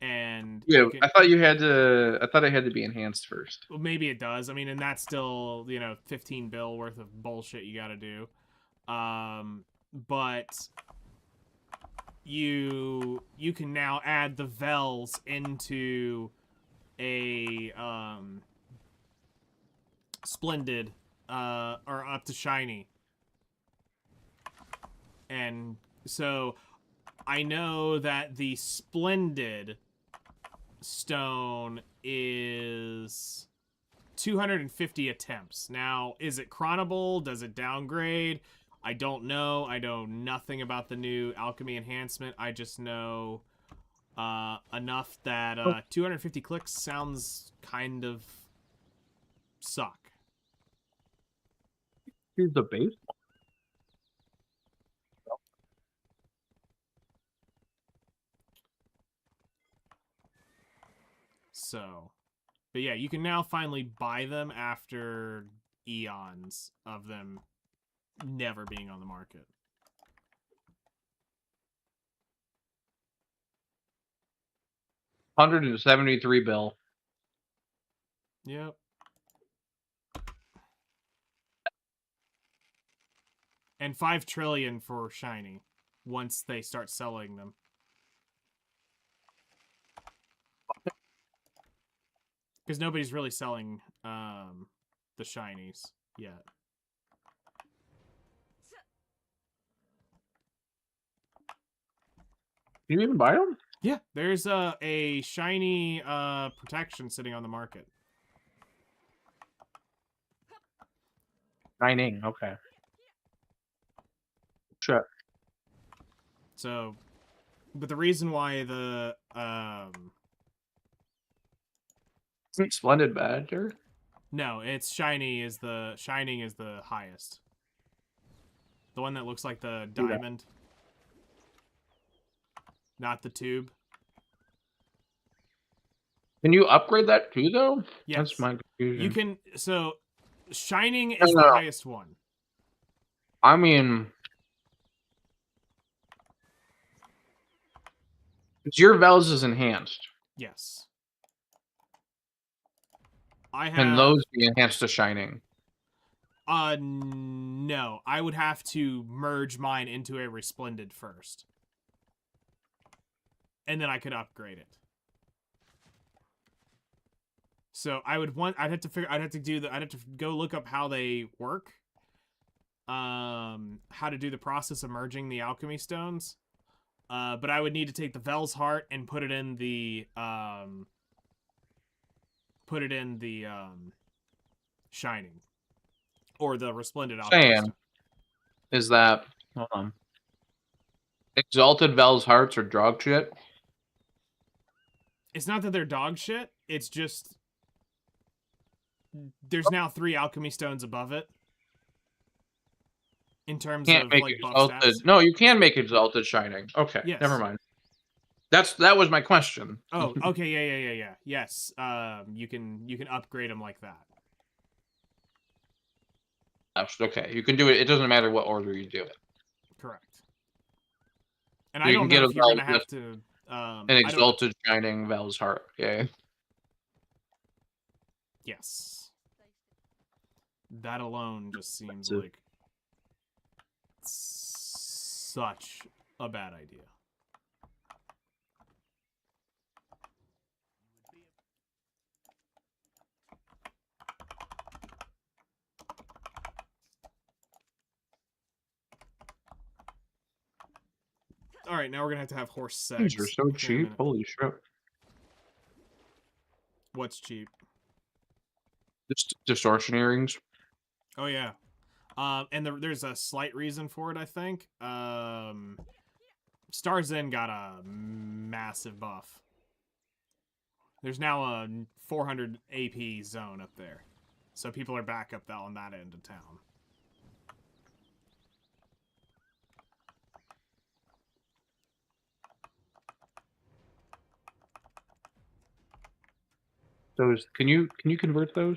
And yeah, I thought it had to be enhanced first. Well, maybe it does. I mean, and that's still, 15 bill worth of bullshit you got to do. But you can now add the Vels into a Splendid or up to shiny. And so I know that the Splendid stone is 250 attempts. Now, is it chronable? Does it downgrade? I don't know. I know nothing about the new alchemy enhancement. I just know enough that 250 clicks sounds kind of suck. Here's the base. So, but yeah, you can now finally buy them after eons of them never being on the market. $173 bill. Yep. And 5 trillion for shiny once they start selling them. Because nobody's really selling the shinies yet. Can you even buy them? Yeah, there's a shiny protection sitting on the market. Shining. Okay. Sure. So, but the reason why the Isn't Splendid Badger? no, it's shining is the highest. The one that looks like the diamond. Not the tube. Can you upgrade that too, though? Yes. That's my confusion. You can, so shining is No. the highest one. I mean, your Vels is enhanced. Yes. I have. Can those be enhanced to Shining? No. I would have to merge mine into a Resplendent first. And then I could upgrade it. So I'd have to go look up how they work. How to do the process of merging the alchemy stones. But I would need to take the Vel's Heart and put it in the Shining. Or the Resplendent alchemy Saying stone. is that hold on. Exalted Vel's Hearts are dog shit. It's not that they're dog shit, it's just there's now 3 alchemy stones above it. In terms Can't of make like buff exalted. stats. No, you can make exalted Shining. Okay, Yes. never mind. That was my question. Oh, okay, yeah. Yes, you can upgrade them like that. Okay, you can do it. It doesn't matter what order you do it. Correct. And So I you don't can know get if you're gonna a have to. an exalted Shining Vel's Heart. Okay. Yes. That alone just seems Expensive. like such a bad idea. All right, now we're gonna have to have horse sex. These are so cheap. Holy shit. What's cheap? Distortion earrings. Oh yeah. And there's a slight reason for it, I think. Stars Inn got a massive buff. There's now a 400 AP zone up there. So people are back up on that end of town. Those can you convert those?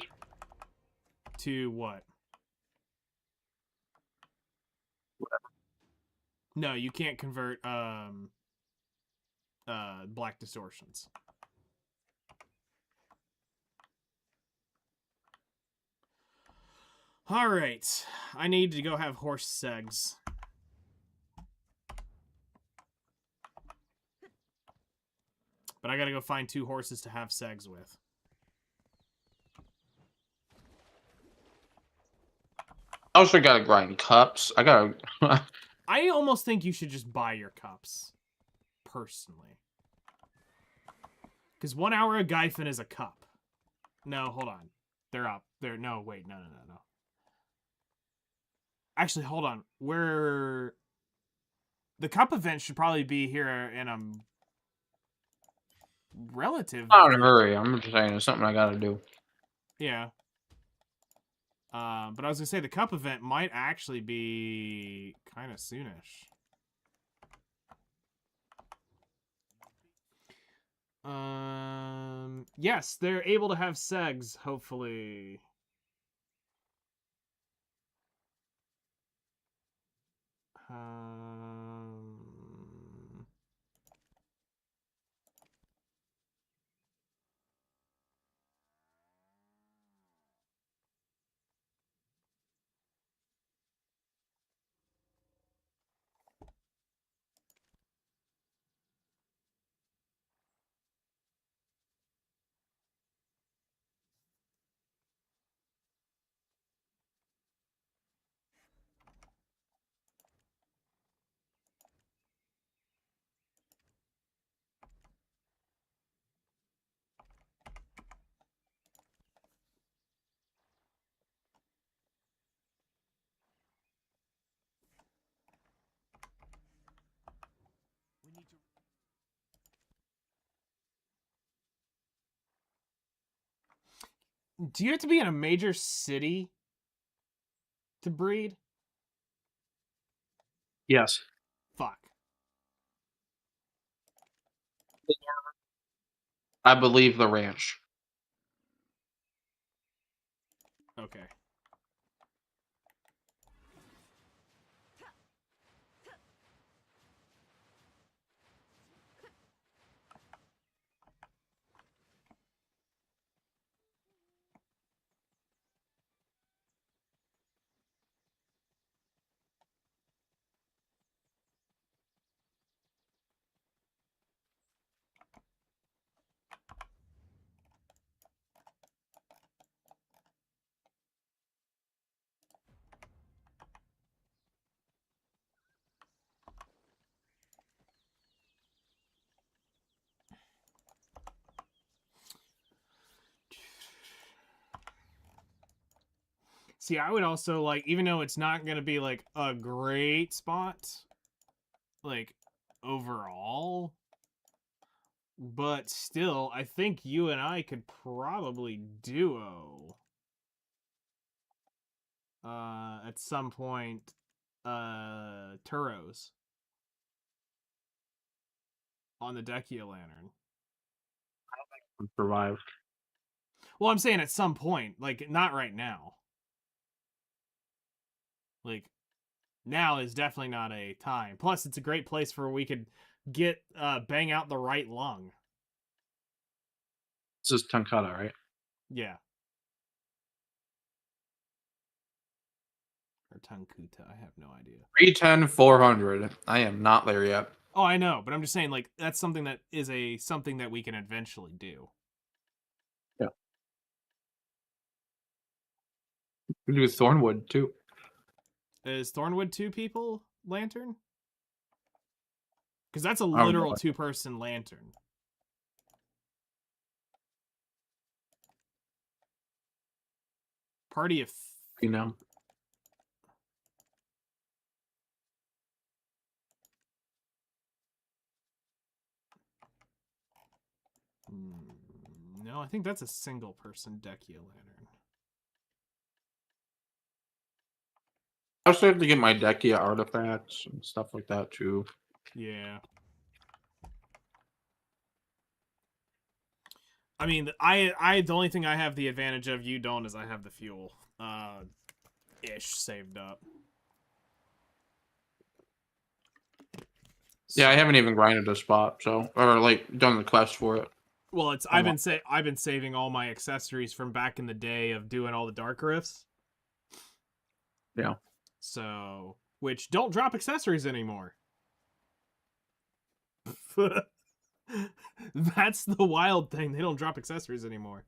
To what? No, you can't convert black distortions. All right, I need to go have horse segs. But I gotta go find 2 horses to have segs with. I also gotta grind cups. I gotta. I almost think you should just buy your cups. Personally. Because 1 hour of Gyphon is a cup. No, hold on. They're up. No, wait, no. Actually, hold on. The cup event should probably be here in a relative. Not in a hurry. I'm just saying it's something I gotta do. Yeah. But I was gonna say the cup event might actually be kind of soonish. Yes, they're able to have segs, hopefully. Do you have to be in a major city to breed? Yes. Fuck. I believe the ranch. Okay. See, I would also like, even though it's not gonna be like a great spot, like overall, but still, I think you and I could probably duo. At some point, Turos on the Dekia Lantern. Survive. Well, I'm saying at some point, like not right now. Like now is definitely not a time. Plus, it's a great place where we could get bang out the right lung. This is Tankata, right? Yeah. Or Tankuta, I have no idea. 310, 400. I am not there yet. Oh, I know, but I'm just saying, like, that's something that is something that we can eventually do. Yeah. We do Thornwood too. Is Thornwood 2 people lantern? Because that's a don't know. literal 2-person lantern. Party of... You know. No, I think that's a single-person Dekia lantern. I also have to get my Dekia artifacts and stuff like that too. Yeah. I mean, I the only thing I have the advantage of you don't is I have the fuel, ish saved up. Yeah, I haven't even grinded a spot, so or like done the quest for it. Well, it's I've been saving all my accessories from back in the day of doing all the dark rifts. Yeah. So, which don't drop accessories anymore. That's the wild thing. They don't drop accessories anymore.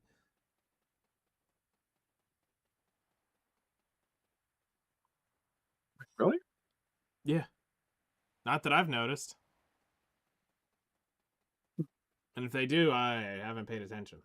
Really? Yeah. Not that I've noticed. And if they do, I haven't paid attention.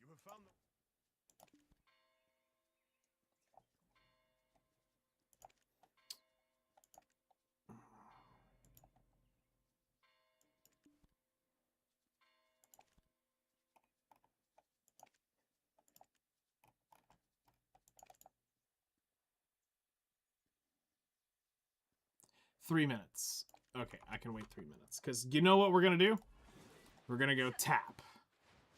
You have found the 3 minutes. Okay, I can wait 3 minutes. Because you know what we're going to do? We're going to go tap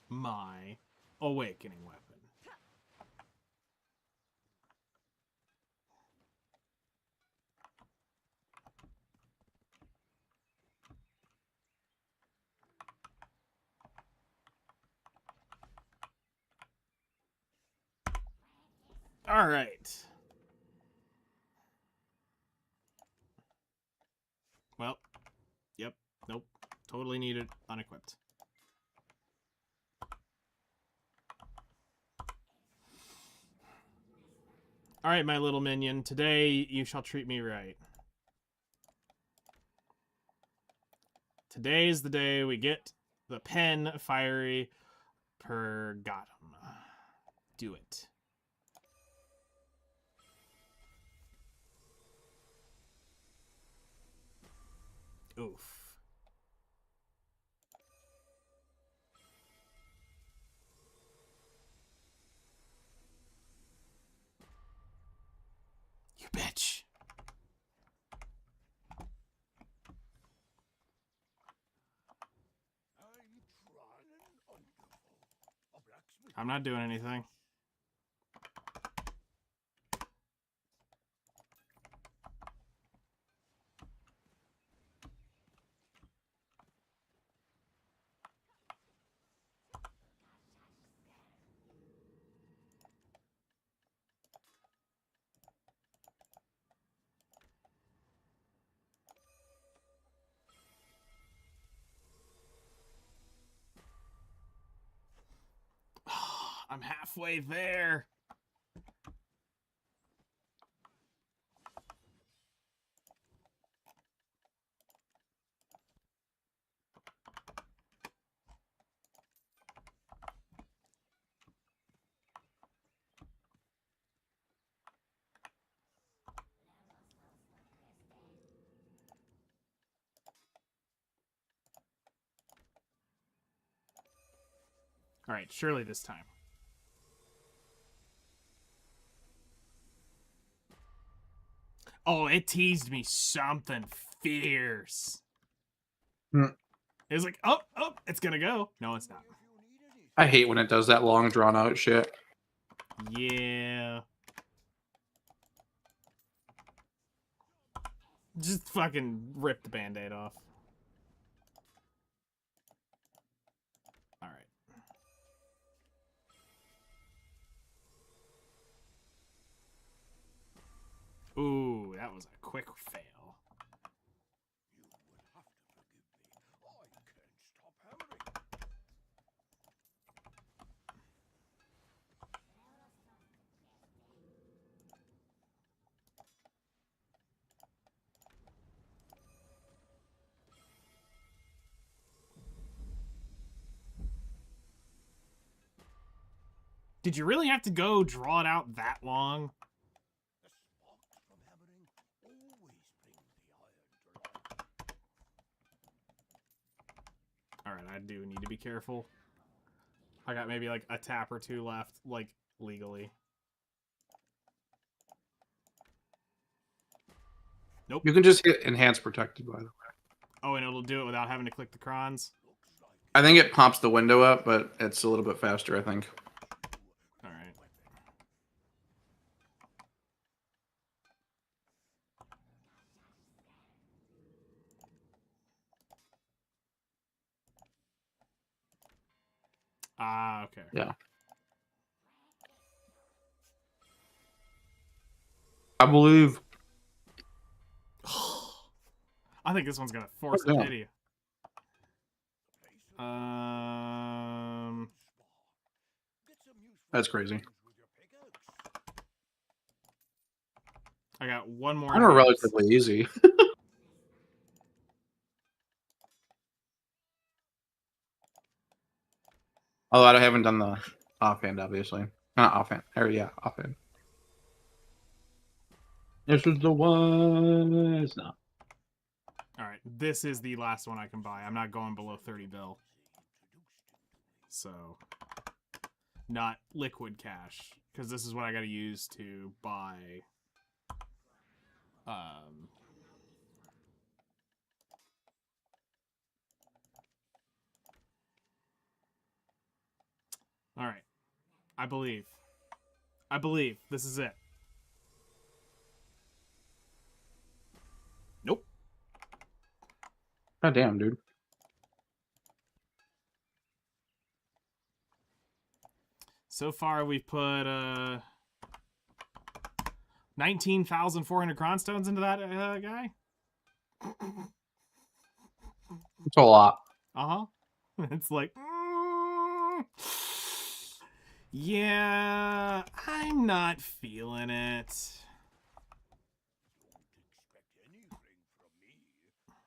my awakening weapon. All right. Well, yep, nope. Totally needed, unequipped. All right, my little minion. Today you shall treat me right. Today is the day we get the pen fiery pergatum. Do it. Oof. You bitch. I'm not doing anything. I'm halfway there. All right, surely this time. Oh, it teased me something fierce. Hmm. It was like, oh, it's gonna go. No, it's not. I hate when it does that long, drawn out shit. Yeah. Just fucking rip the band-aid off. All right. Ooh, that was a quick fail. Did you really have to go draw it out that long? Alright, I do need to be careful. I got maybe like a tap or two left, like, legally. Nope. You can just hit enhance protected, by the way. Oh, and it'll do it without having to click the crons? I think it pops the window up, but it's a little bit faster, I think. Alright. Ah, okay. Yeah. I believe. I think this one's gonna force Oh, a damn. pity. That's crazy. I got one more. Kind of relatively easy. Although I haven't done the offhand, obviously. Not offhand. Or yeah, offhand. This is the one. It's not. Alright, this is the last one I can buy. I'm not going below 30 bill. So, not liquid cash. Because this is what I gotta use to buy... All right. I believe. I believe this is it. Nope. God damn, dude. So far, we've put 19,400 cronstones into that guy. It's a lot. Uh-huh. It's like, yeah, I'm not feeling it. Expect anything from me.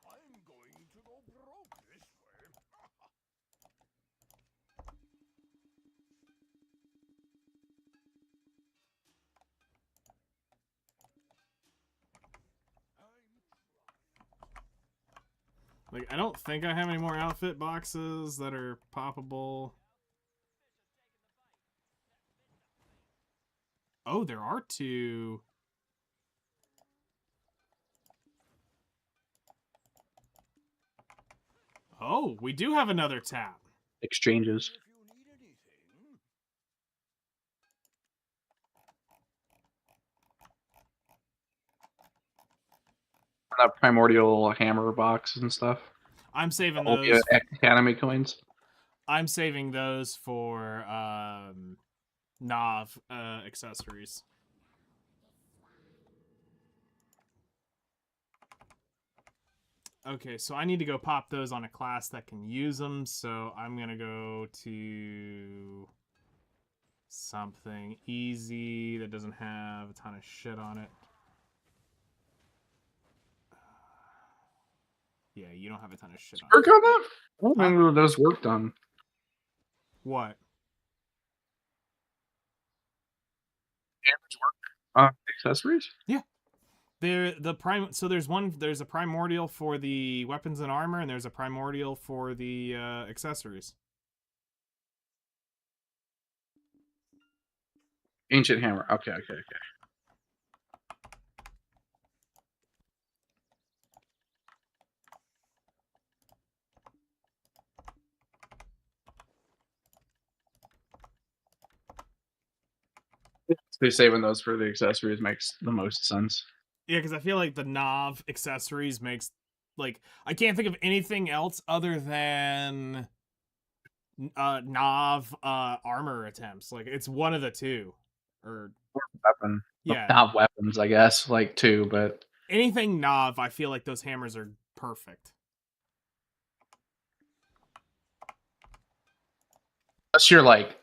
I'm going to go broke this way. Like, I don't think I have any more outfit boxes that are poppable. Oh, there are 2. Oh, we do have another tap. Exchanges. If you need anything, That primordial hammer box and stuff. I'm saving Olvia those. Academy coins. I'm saving those for Nav accessories. Okay, so I need to go pop those on a class that can use them, so I'm going to go to something easy that doesn't have a ton of shit on it. Yeah, you don't have a ton of shit on Work it. on that? I don't remember those work done. What? Accessories? Yeah. There's a primordial for the weapons and armor, and there's a primordial for the accessories. Ancient hammer. Okay. So saving those for the accessories makes the most sense. Yeah, because I feel like the Nav accessories makes, like, I can't think of anything else other than Nav armor attempts. Like, it's one of the two. Or Weapon. yeah, Not weapons, I guess, like two, but anything Nav, I feel like those hammers are perfect. unless you're like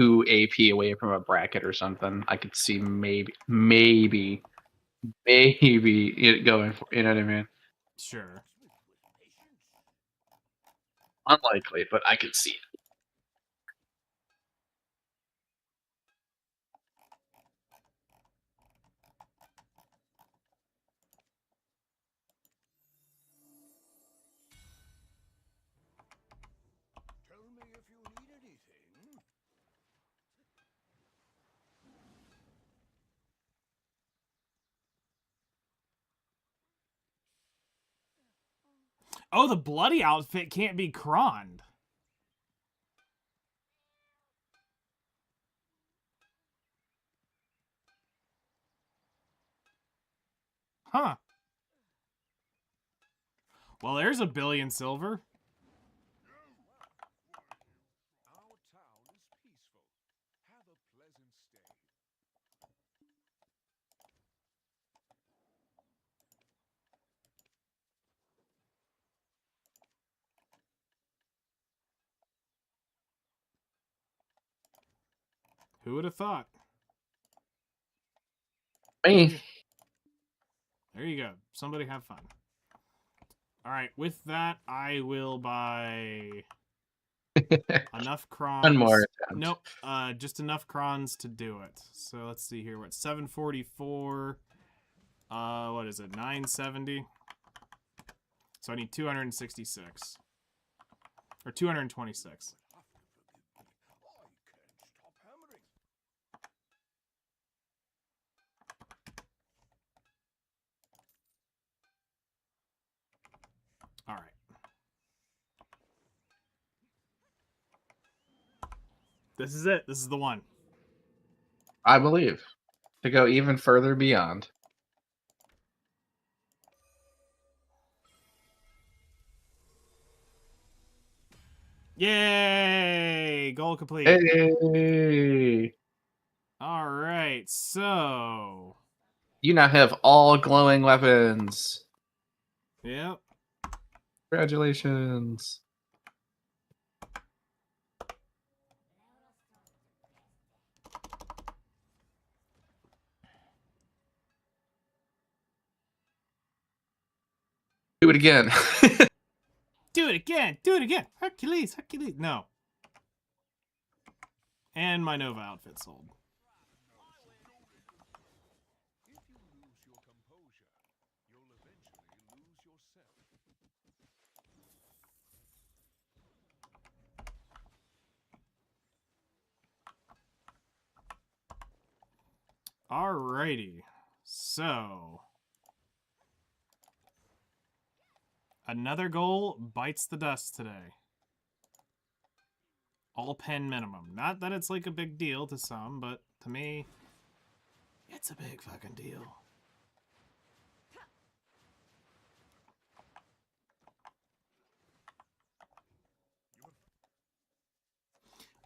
2 AP away from a bracket or something, I could see maybe it going for, you know what I mean? Sure. Unlikely, but I could see it. tell me if you need anything. Oh, the bloody outfit can't be croned. Huh. Well, there's a billion silver. Our town is peaceful. Have a pleasant stay. Who would have thought? Me. There you go. Somebody have fun. All right, with that, I will buy enough crons. One more attempt. Nope, just enough crons to do it. So let's see here. We're at 744. What is it? 970. So I need 266 or 226. Have to forgive me. I can't stop hammering. All right. This is it. This is the one. I believe. To go even further beyond. Yay! Goal complete. Hey! All right, so You now have all glowing weapons. yep. Congratulations. Do it again. Do it again. Do it again. Hercules. Hercules. No. And my Nova outfit sold. If you lose your composure, you'll eventually lose yourself. Alrighty. So another goal bites the dust today. All pen minimum. Not that it's like a big deal to some, but to me, it's a big fucking deal.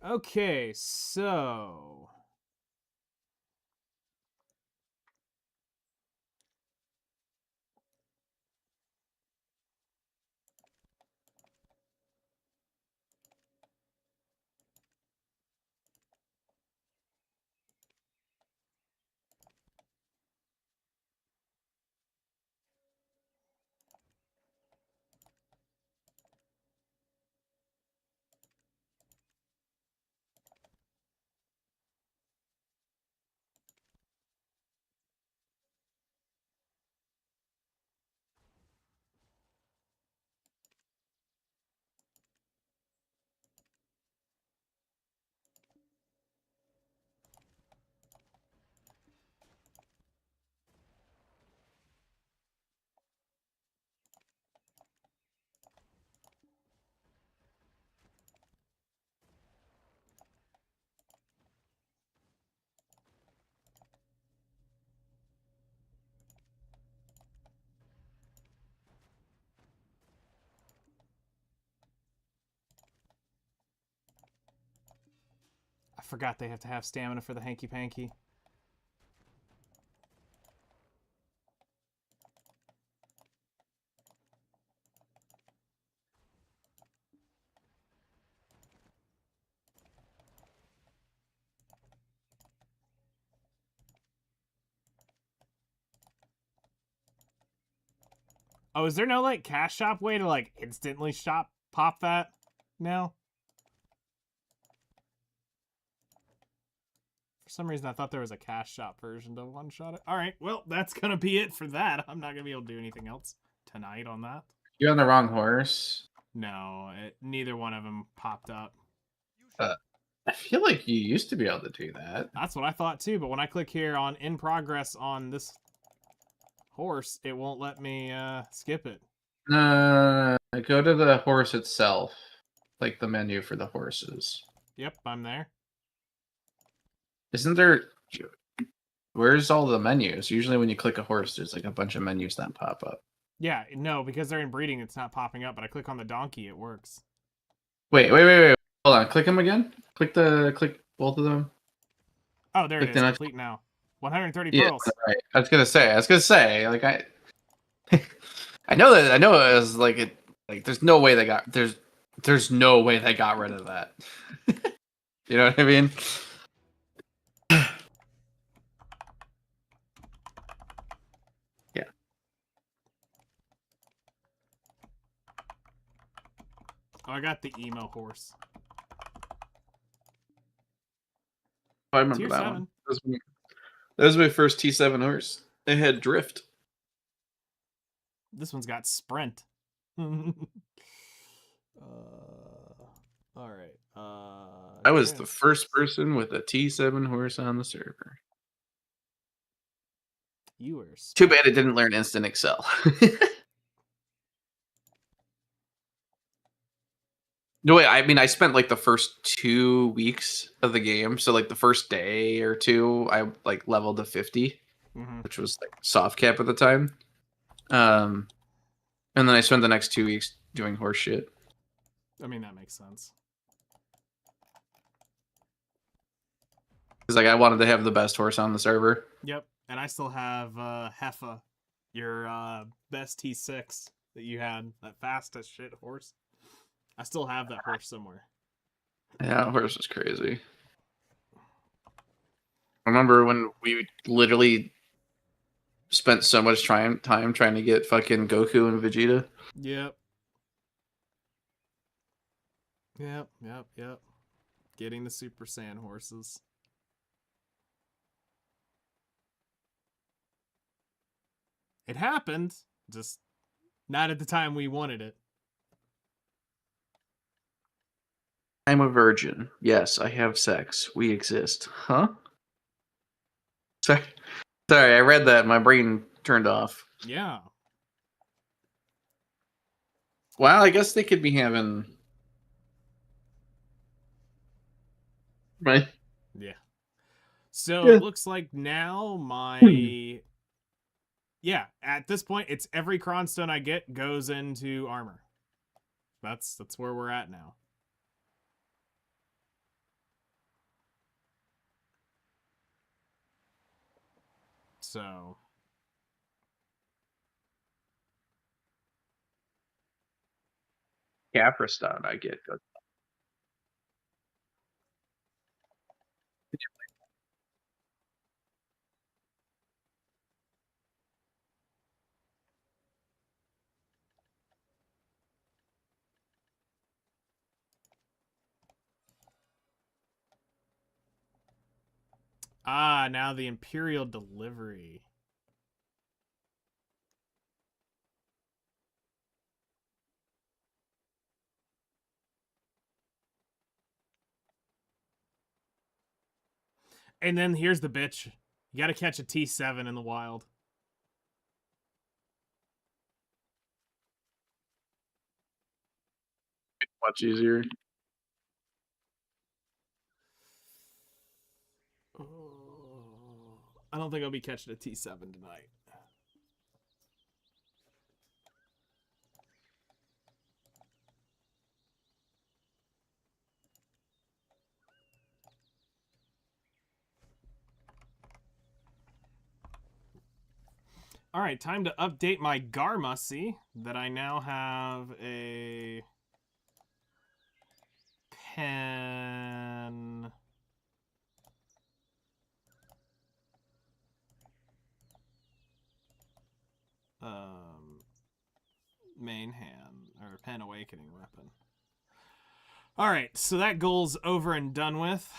Okay, so I forgot they have to have stamina for the hanky panky. Oh, is there no like cash shop way to like instantly pop that now? For some reason, I thought there was a cash shop version to one shot it. All right, well, that's gonna be it for that. I'm not gonna be able to do anything else tonight on that. You're on the wrong horse. No, neither one of them popped up. I feel like you used to be able to do that. That's what I thought too. But when I click here on in progress on this horse, it won't let me skip it. Go to the horse itself, like the menu for the horses. Yep, I'm there. Isn't there? Where's all the menus? Usually, when you click a horse, there's like a bunch of menus that pop up. Yeah, no, because they're in breeding, it's not popping up. But I click on the donkey, it works. Wait. Hold on. Click them again. Click both of them. Oh, there Click it the is. next- Complete now. 130 Yeah, pearls. right. I was gonna say, like I know that. I know it was like it. Like, there's no way they got. There's no way they got rid of that. You know what I mean? Yeah. Oh, I got the emo horse. I remember Tier that 7. one. That was my first T7 horse. It had drift. This one's got sprint. All right. I was the first person with a T7 horse on the server. You were Too bad it didn't learn Instant Excel. No, wait, I mean, I spent like the first 2 weeks of the game. So like the first day or two, I like leveled to 50, Mm-hmm. which was like soft cap at the time. Um, and then I spent the next 2 weeks doing horse shit. I mean, that makes sense. Because like I wanted to have the best horse on the server. Yep, and I still have Heffa, your best T6 that you had, that fast as shit horse. I still have that horse somewhere. Yeah, horse was crazy. I remember when we literally spent so much time trying to get fucking Goku and Vegeta. Yep. Yep. Getting the Super Saiyan horses. It happened, just not at the time we wanted it. I'm a virgin. Yes, I have sex. We exist. Huh? Sorry, I read that. My brain turned off. Yeah. Well, I guess they could be having. Right. Yeah. So Yeah. it looks like now my yeah, at this point it's every cronstone I get goes into armor. That's where we're at now. So Capriston, I get. now the Imperial delivery. And then here's the bitch. You got to catch a T7 in the wild. Much easier. I don't think I'll be catching a T7 tonight. All right, time to update my Garmussy that I now have a pen. Main hand or pen awakening weapon. All right, so that goal's over and done with.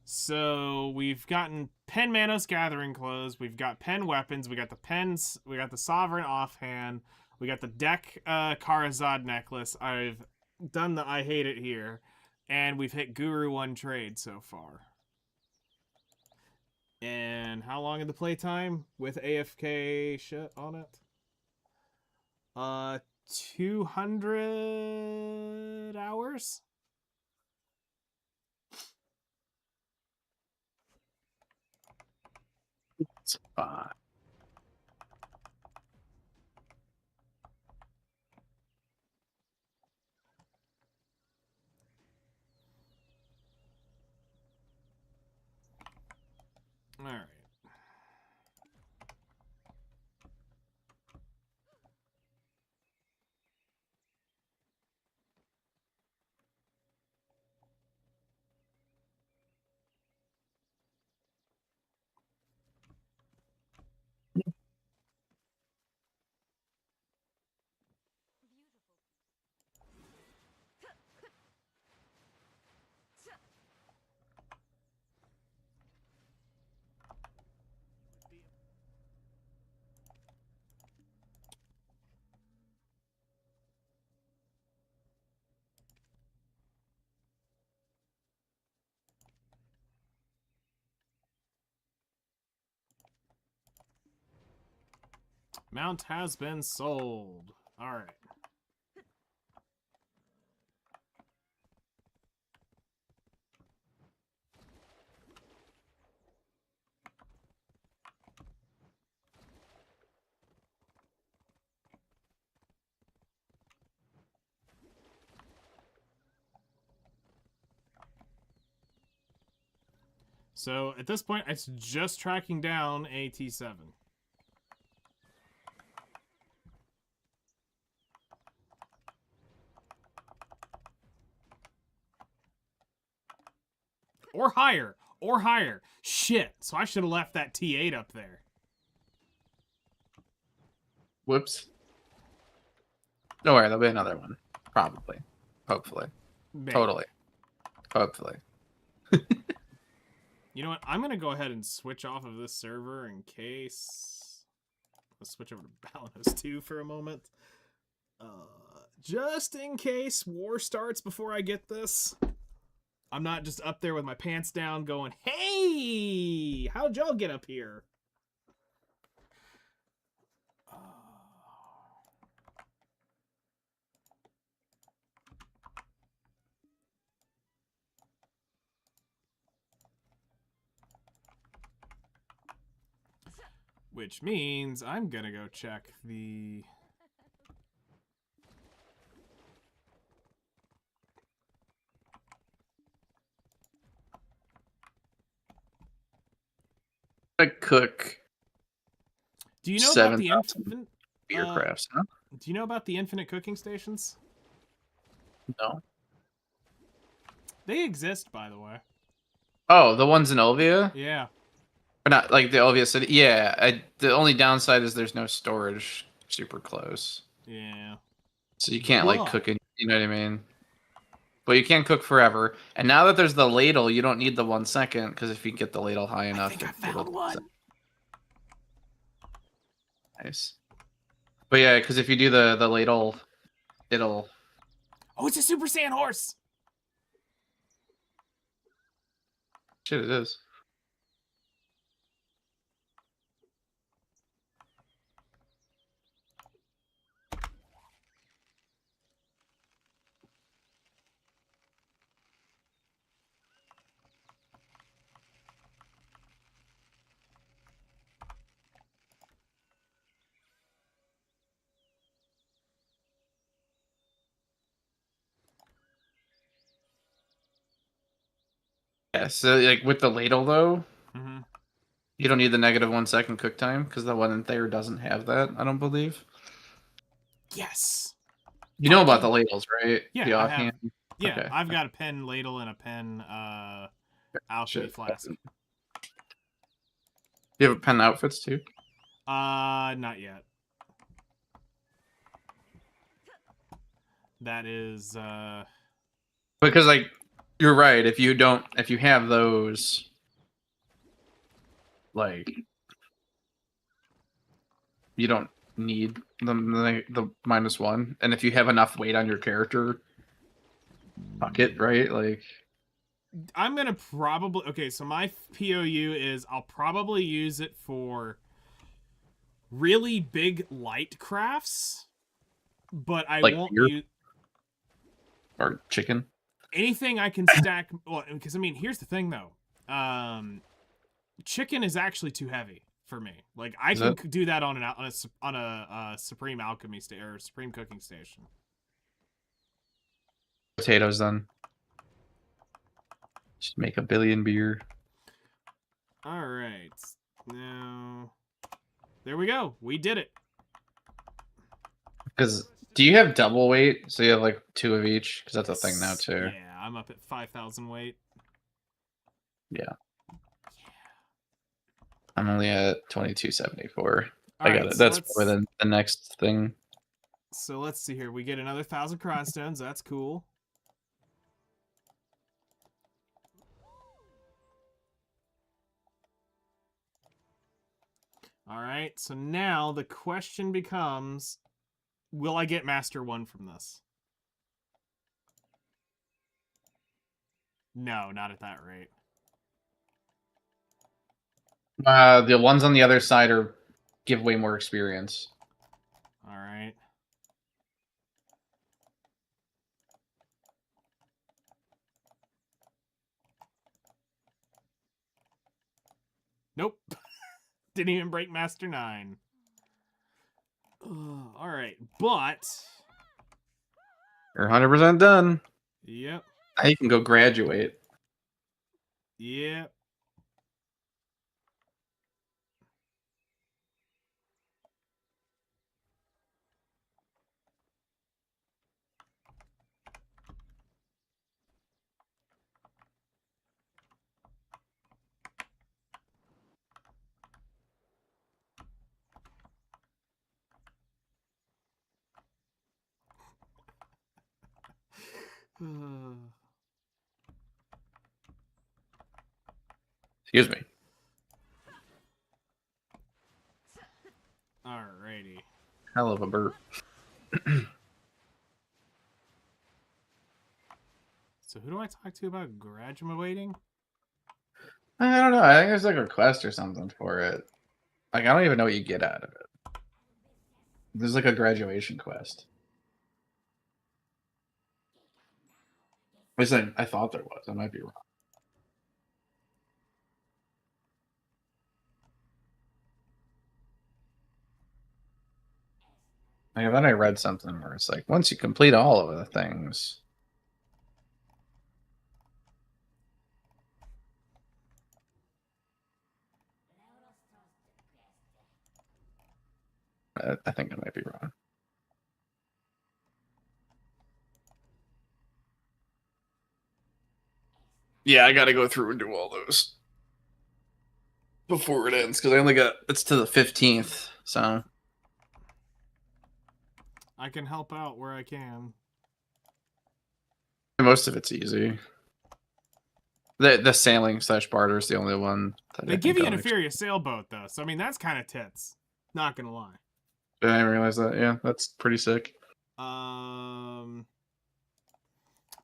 So we've gotten Pen Manos Gathering Clothes, we've got Pen Weapons, we got the Pens, we got the Sovereign Offhand, we got the Deck Karazad Necklace, I've done the I Hate It Here, and we've hit Guru 1 trade so far. And how long in the playtime with AFK shit on it? 200 hours? It's fine. All right. Mount has been sold. All right. So at this point, it's just tracking down a T7. Or higher. Or higher. Shit. So I should have left that T8 up there. Whoops. Don't worry, there'll be another one. Probably. Hopefully. Maybe. Totally. Hopefully. You know what? I'm going to go ahead and switch off of this server in case... Let's switch over to Balanos 2 for a moment. Just in case war starts before I get this. I'm not just up there with my pants down going, hey, how'd y'all get up here? Which means I'm gonna go check the... A cook. Do you know about the 7,000 infinite... beer crafts, huh? Do you know about the infinite cooking stations? No. They exist, by the way. Oh, the ones in Olvia? Yeah. Or not like the Olvia city? Yeah. The only downside is there's no storage super close. Yeah. So you can't like Whoa. cook it, you know what I mean? But you can cook forever. And now that there's the ladle, you don't need the 1 second, because if you get the ladle high enough, I think I it'll- found one. Nice. But yeah, because if you do the ladle, it'll... Oh, it's a Super Saiyan horse! Shit, it is. Yeah, so like with the ladle though, Mm-hmm. you don't need the negative 1 second cook time, because the one in there doesn't have that, I don't believe. Yes! You know about the ladles, right? Yeah, The I have. offhand. Yeah, Okay. I've got a pen ladle and a pen alchemy Shit. flask. You have pen outfits too? Not yet. That is Because like you're right, if you have those, like you don't need the -1, and if you have enough weight on your character, fuck it, right? Like I'm gonna probably so my POU is I'll probably use it for really big light crafts, but I Like won't beer? use or chicken. anything I can stack. Well, because I mean, here's the thing though. Chicken is actually too heavy for me. Like I Is can it? do that on a supreme alchemy or supreme cooking station. Potatoes then. Just make a billion beer. All right, now there we go. We did it. Because do you have double weight? So you have like 2 of each? Because that's a thing now too. Yeah, I'm up at 5,000 weight. Yeah. I'm only at 2274. All I got right, it. so That's let's- probably the next thing. So let's see here. We get another 1,000 cronstones. That's cool. All right. So now the question becomes, will I get Master 1 from this? No, not at that rate. The ones on the other side give way more experience. All right. Nope. Didn't even break Master 9. All right, but You're 100% done. yep. Now you can go graduate. Yep. Excuse me. Alrighty. Hell of a burp. So who do I talk to about graduating? I don't know. I think there's like a quest or something for it. Like, I don't even know what you get out of it. There's like a graduation quest. At least I thought there was. I might be wrong. Like, then I read something where it's like, once you complete all of the things. I think I might be wrong. Yeah, I gotta go through and do all those before it ends, because I only got, it's to the 15th, so. I can help out where I can. Most of it's easy. The sailing / barter is the only one. That They give you an inferior sailboat though, so I mean that's kind of tits. Not gonna lie. I didn't realize that. Yeah, that's pretty sick. All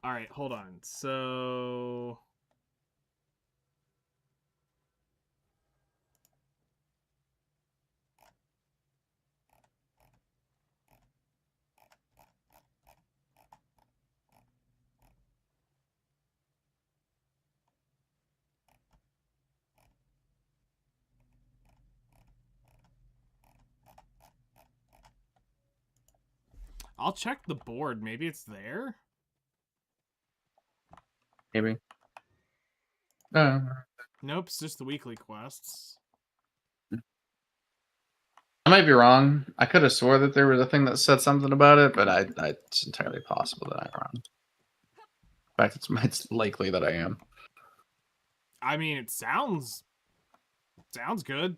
right, hold on. So I'll check the board. Maybe it's there. Maybe. Nope, it's just the weekly quests. I might be wrong. I could have swore that there was a thing that said something about it, but it's entirely possible that I'm wrong. In fact, it's likely that I am. I mean, it sounds good.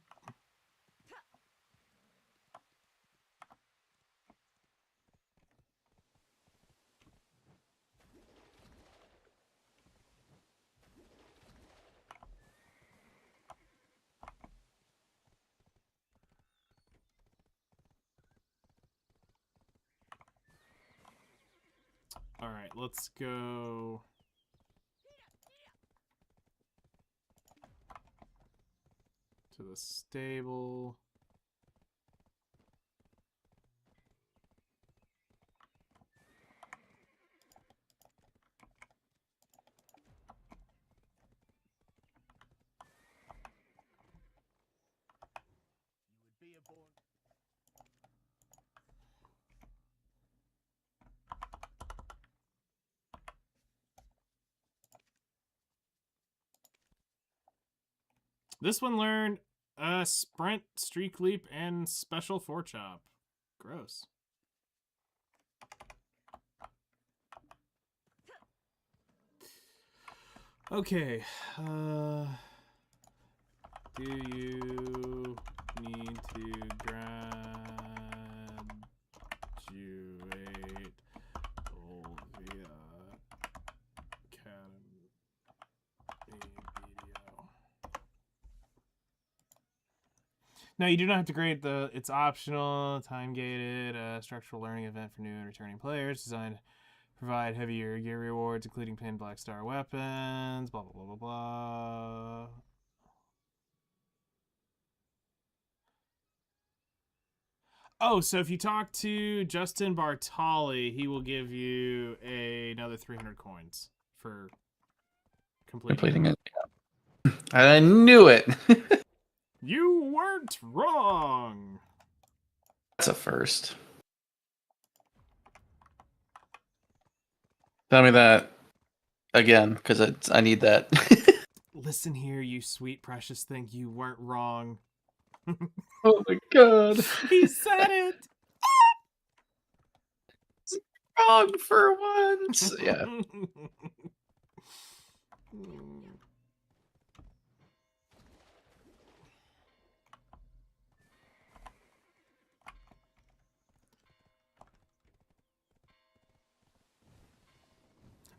All right, let's go. To the stable. You would be aboard. This one learned sprint, streak leap, and special forechop. Gross. Okay. Do you need to graduate Olvia Academy video? No, you do not have to grade the. It's optional, time gated, structural learning event for new and returning players designed to provide heavier gear rewards, including pinned black star weapons. Blah blah blah blah blah. Oh, so if you talk to Justin Bartali, he will give you another 300 coins for completing Completing it. I knew it. You weren't wrong. That's a first. Tell me that again, because I need that. Listen here, you sweet precious thing. You weren't wrong. Oh my god. He said it. Wrong for once. Yeah.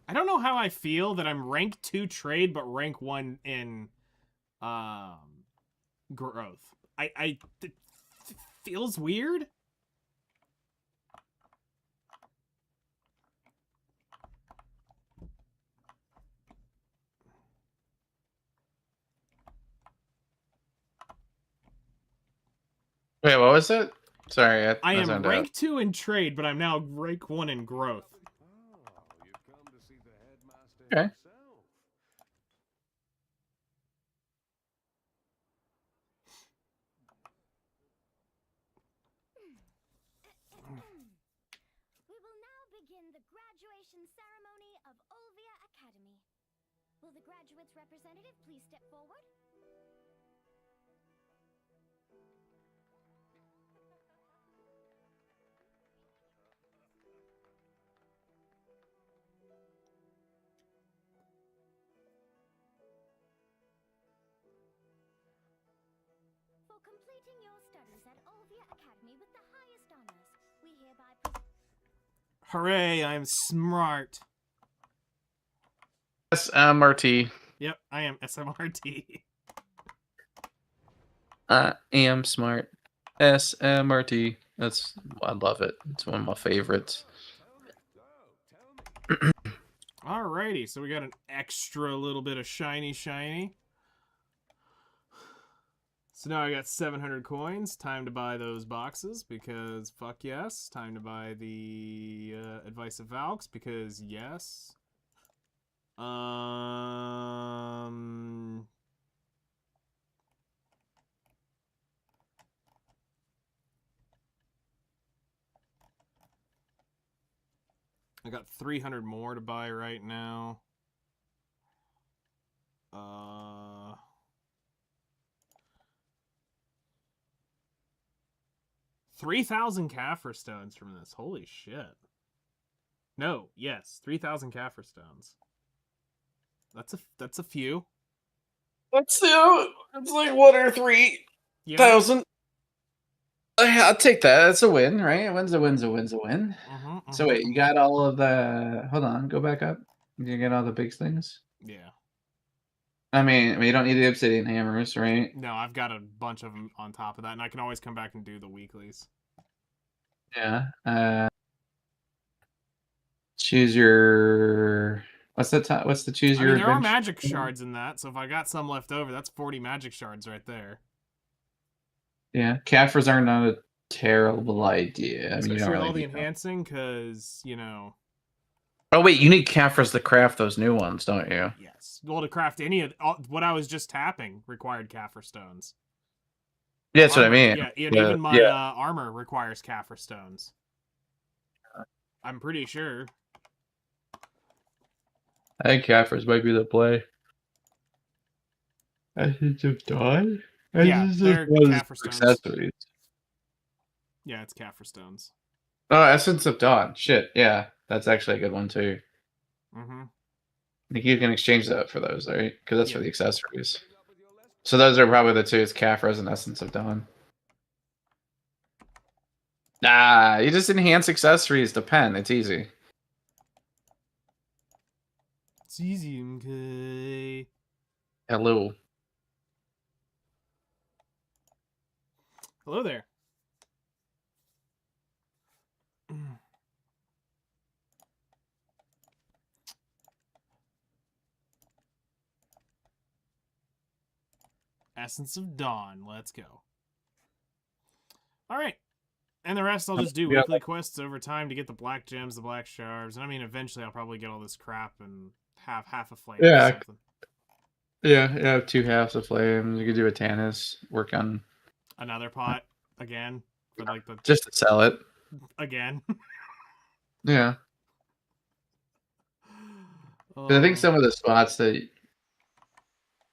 I don't know how I feel that I'm rank 2 trade but rank 1 in growth. It feels weird. Wait, what was it? Sorry, I am zoned rank out. 2 in trade, but I'm now rank 1 in growth. Oh, you've come to see the headmaster Okay. himself. We will now begin the graduation ceremony of Olvia Academy. Will the graduates' representative please step forward? For completing your studies at Olvia Academy with the highest honors, we hereby Hooray, I'm smart. SMRT. Yep, I am SMRT. I am smart. SMRT. I love it. It's one of my favorites. Tell me. Alrighty, so we got an extra little bit of shiny. So now I got 700 coins. Time to buy those boxes because fuck yes. Time to buy the Advice of Valks because yes. I got 300 more to buy right now. 3,000 Kaffir stones from this. Holy shit. No, yes, 3,000 Kaffir stones. That's a few. It's like 1 or 3,000. Yeah. I'll take that. That's a win, right? A win's a win. So wait, you Mm-hmm. got all of the. Hold on, go back up. You get all the big things. Yeah. I mean, you don't need the obsidian hammers, right? No, I've got a bunch of them on top of that, and I can always come back and do the weeklies. Yeah. Choose your. What's the top? What's the choose I your mean, there are adventure? magic shards in that, so if I got some left over, that's 40 magic shards right there. Yeah, Caffers are not a terrible idea. I mean, you don't Especially with really all the need them. enhancing, because, you know... Oh wait, you need Caffers to craft those new ones, don't you? Yes. Well, to craft any of... what I was just tapping required Kaffir stones. Yeah, that's what I Armor, mean. yeah, and even my Yeah. armor requires Kaffir stones. I'm pretty sure. I think Caffers might be the play. Essence of Dawn? Yeah, they're Kaffir stones. Accessories. Yeah, it's Kaffir stones. Oh, Essence of Dawn. Shit, yeah. That's actually a good one, too. Mm-hmm. I think you can exchange that for those, right? Because that's Yeah. for the accessories. So those are probably the two. It's Caffres and Essence of Dawn. Nah, you just enhance accessories to pen. It's easy. It's easy, okay. Hello. Hello there. Essence of Dawn. Let's go. All right. And the rest I'll just do Yeah. weekly quests over time to get the black gems, the black shards. And I mean, eventually I'll probably get all this crap and have half a flame or Yeah. something. Yeah, 2 halves of flames. You could do a Tannis, work on Another pot again for like the just to sell it. again. Yeah. 'Cause I think some of the spots that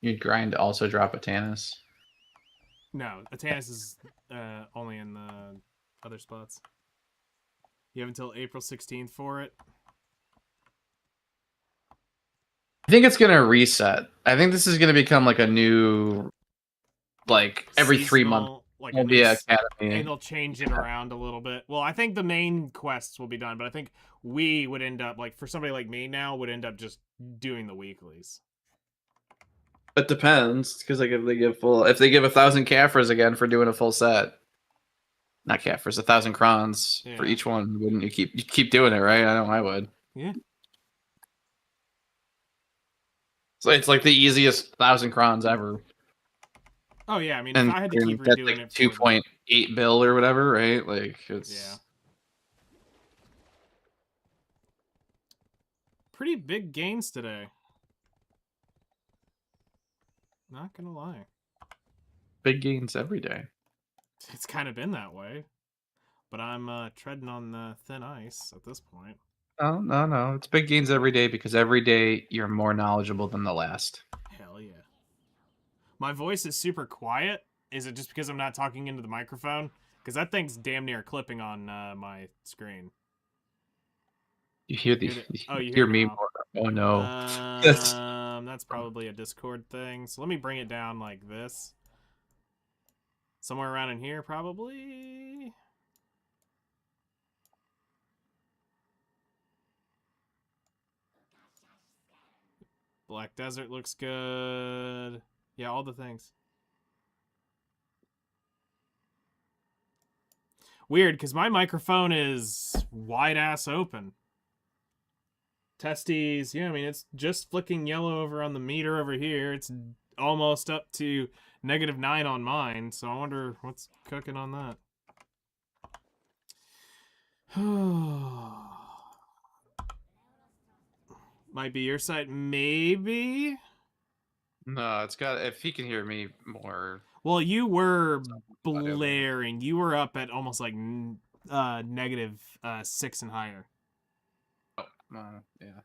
you'd grind to also drop a Tannis. No, Atanis is only in the other spots. You have until April 16th for it. I think it's gonna reset. I think this is gonna become like a new, like every 3 months. Seasonal, like Will a be new a academy. and they'll change it around a little bit. Well, I think the main quests will be done, but I think we would end up, like, for somebody like me now, would end up just doing the weeklies. It depends, because like if they give 1,000 Caphras again for doing a full set, not Caphras, 1,000 crons for Yeah. each one, wouldn't you keep doing it, right? I know I would. Yeah. So it's like the easiest 1,000 crons ever, Oh yeah, I mean, and if I had to keep that's redoing like it, 2.8 bill or whatever, right? Like it's Yeah. Pretty big gains today. Not gonna lie, big gains every day. it's kind of been that way, but I'm treading on the thin ice at this point. Oh no, it's big gains every day because every day you're more knowledgeable than the last. Hell yeah. My voice is super quiet. Is it just because I'm not talking into the microphone? Because that thing's damn near clipping on my screen. You hear the Oh, you hear hear me now. more. Oh no. That's probably a Discord thing. So let me bring it down like this. Somewhere around in here, probably. Black Desert looks good. Yeah, all the things. Weird, because my microphone is wide ass open. Testes, yeah, I mean, it's just flicking yellow over on the meter over here. It's almost up to -9 on mine, so I wonder what's cooking on that. Might be your side, maybe? No, it's got. If he can hear me more. Well, you were Whatever. blaring. You were up at almost like -6 and higher. Oh, yeah.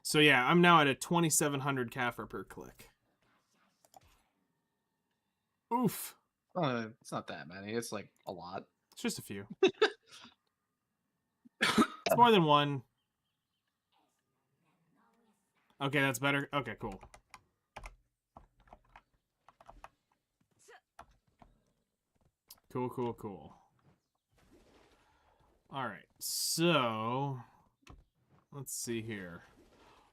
So yeah, I'm now at a 2,700 Caphra per click. Oof. It's not that many. It's like a lot. It's just a few. It's more than one. Okay, that's better. Okay, cool. Cool. Alright, so let's see here.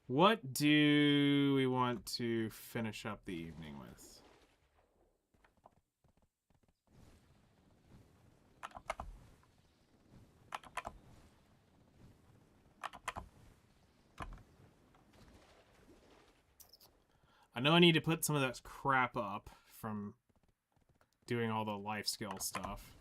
What do we want to finish up the evening with? I know I need to put some of that crap up from doing all the life skill stuff.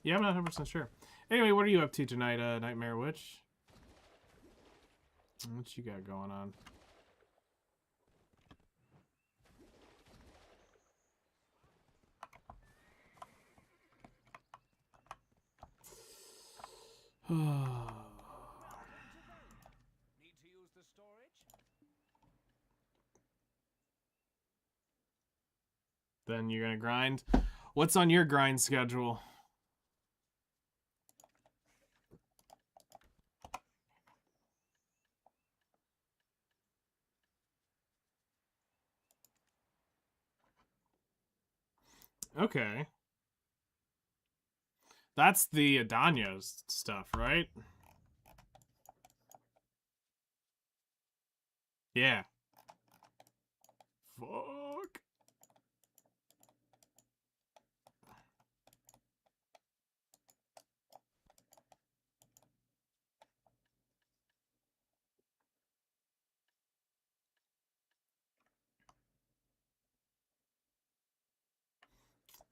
Yeah, I'm not 100% sure. Anyway, what are you up to tonight, Nightmare Witch? What you got going on? Need to use the storage? Then you're gonna grind. What's on your grind schedule? Okay. That's the Edana stuff, right? Yeah. Fuck.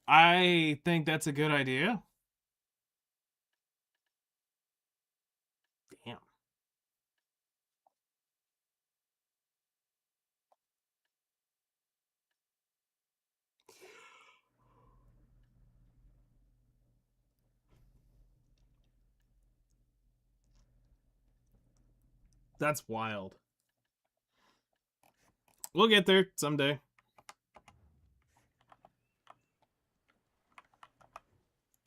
I think that's a good idea. Damn. That's wild. We'll get there someday.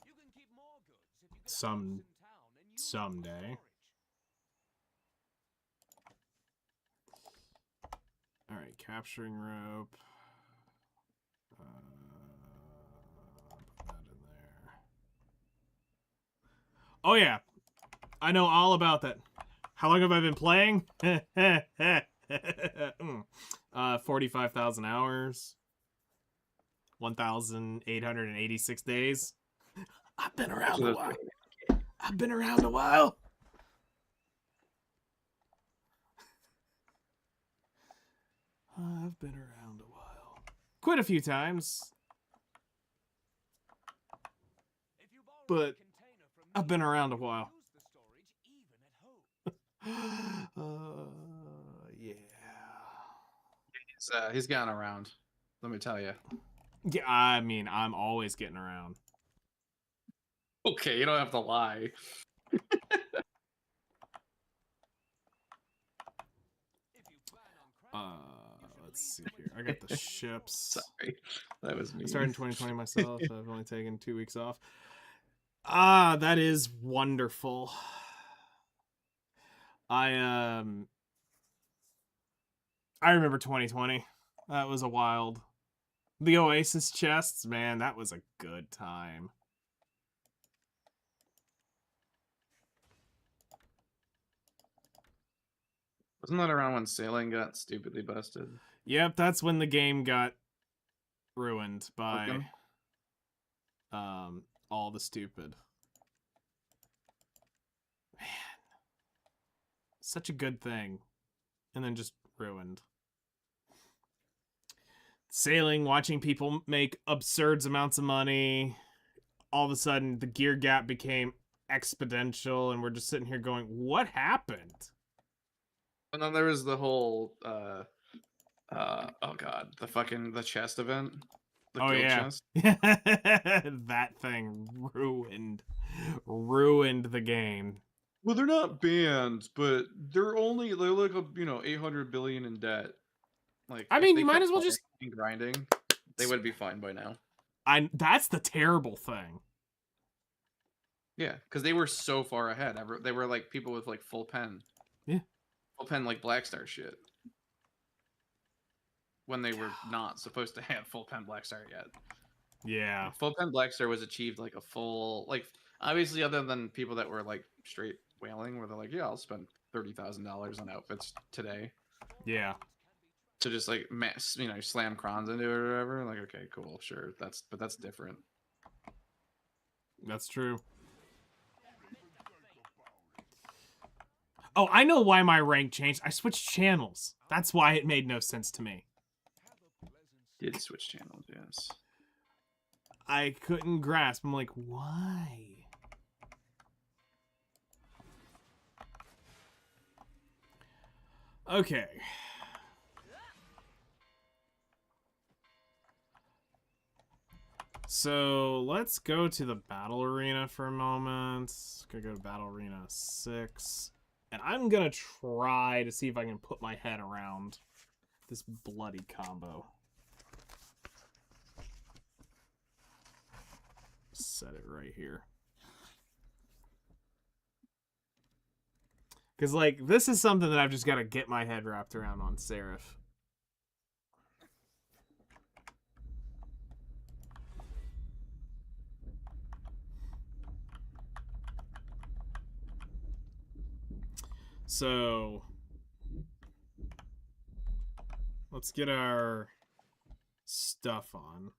You can keep more goods if you get a Some- house in town and use it for someday. storage. All right, capturing rope. Put that in there. Oh yeah, I know all about that. How long have I been playing? 45,000 hours. 1,886 days. I've been around a while. I've been around a while. I've been around a while. Quite a few times. If you borrow a But container from I've me, been around a you can while. use the storage even at home. Yeah. He's gotten around. Let me tell you. Yeah, I mean, I'm always getting around. Okay, you don't have to lie. If you plan on crashing, Let's see here. I got the ships. Sorry, that was me. I started in 2020 myself. I've only taken 2 weeks off. Ah, that is wonderful. I remember 2020. That was a wild. The Oasis chests, man, that was a good time. Wasn't that around when sailing got stupidly busted? Yep, that's when the game got ruined by Okay. all the stupid. Man. Such a good thing. And then just ruined. Sailing, watching people make absurd amounts of money. All of a sudden, the gear gap became exponential, and we're just sitting here going, what happened? And then there was the whole oh god, the chest event. The Oh, guild yeah. chest. That thing ruined the game. Well, they're not banned, but they're like 800 billion in debt. Like, I if mean, they you might kept as well just... playing and grinding, they would be fine by now. That's the terrible thing. Yeah, because they were so far ahead. They were like people with like full pen. Yeah. Full pen like Black Star shit. When they were not supposed to have full pen Black Star yet. Yeah. Full pen Black Star was achieved like a full, like, obviously other than people that were like straight whaling, where they're like, yeah, I'll spend $30,000 on outfits today. Yeah. To just like slam crons into it or whatever. Like, okay, cool, sure, but that's different. That's true. Oh, I know why my rank changed. I switched channels. That's why it made no sense to me. Did switch channels, yes. I couldn't grasp. I'm like, why? Okay. So let's go to the battle arena for a moment. Gonna go to battle arena 6. And I'm gonna try to see if I can put my head around this bloody combo. Set it right here. Because, like, this is something that I've just got to get my head wrapped around on Seraph. So, let's get our stuff on.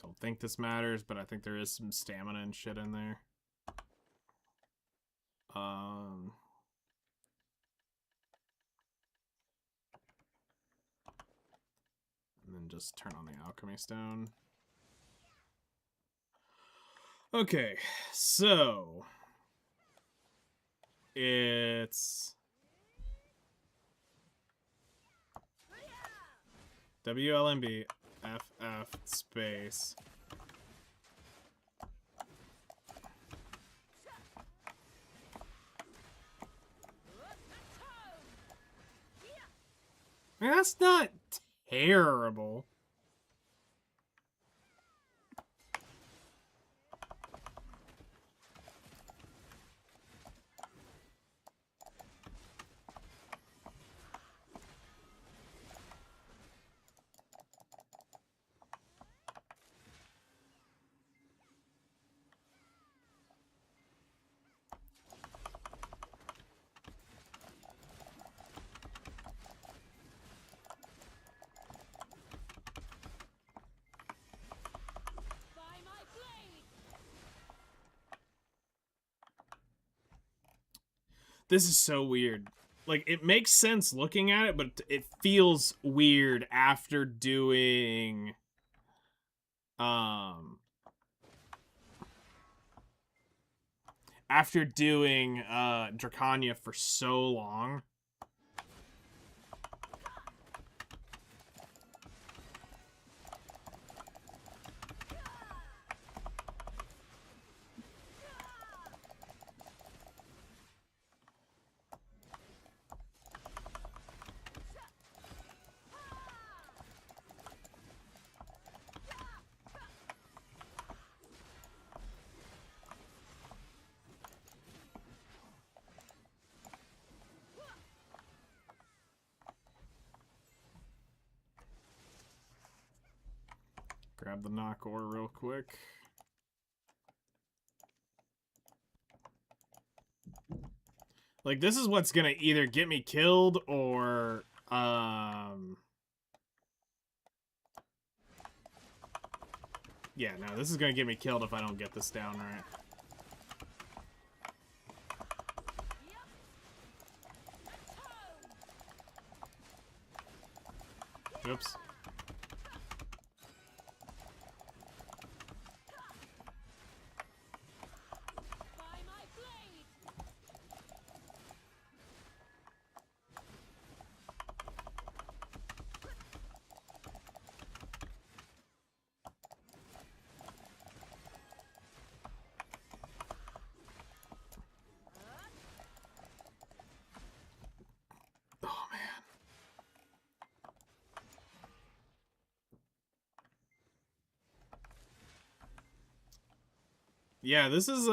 Don't think this matters, but I think there is some stamina and shit in there. Um, and then just turn on the alchemy stone. Okay, so it's WLMB FF space. I mean, that's not terrible. By my blade! This is so weird. Like, it makes sense looking at it, but it feels weird after doing... After doing, Dracania for so long. Grab the knock ore real quick. Like, this is what's gonna either get me killed or, yeah, no, this is gonna get me killed if I don't get this down right. Oops. By my blade! Oh, man. Yeah, this is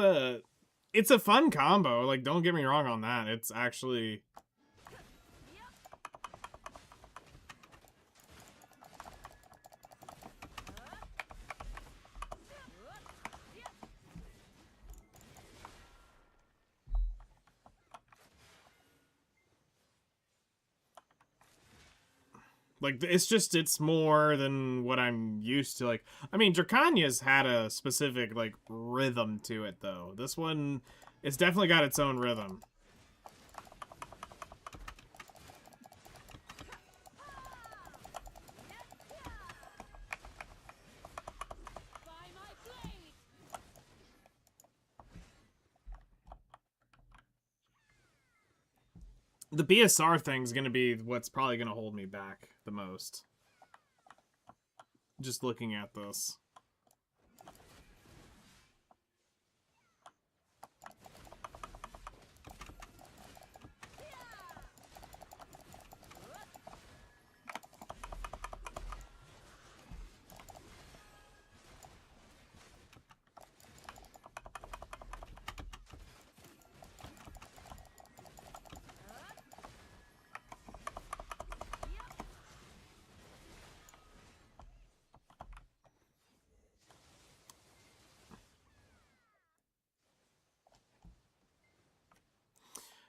it's a fun combo. Like, don't get me wrong on that. It's actually... Like, it's more than what I'm used to. Like, I mean, Dracania's had a specific, like, rhythm to it, though. This one, it's definitely got its own rhythm. By my blade! The BSR thing's gonna be what's probably gonna hold me back the most. Just looking at this.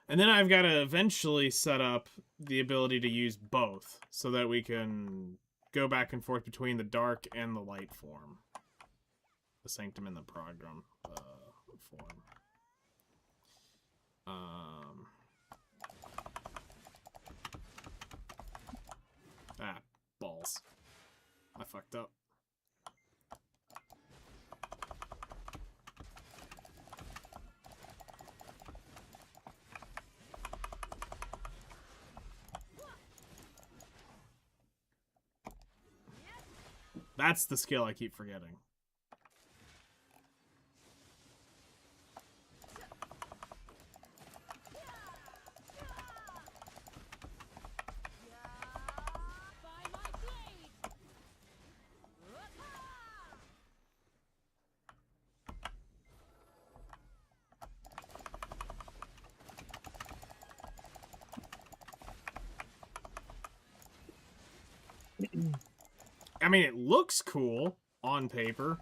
And then I've got to eventually set up the ability to use both so that we can go back and forth between the dark and the light form. The sanctum and the program form. fucked up. That's the skill I keep forgetting. By my blade! I mean, it looks cool on paper.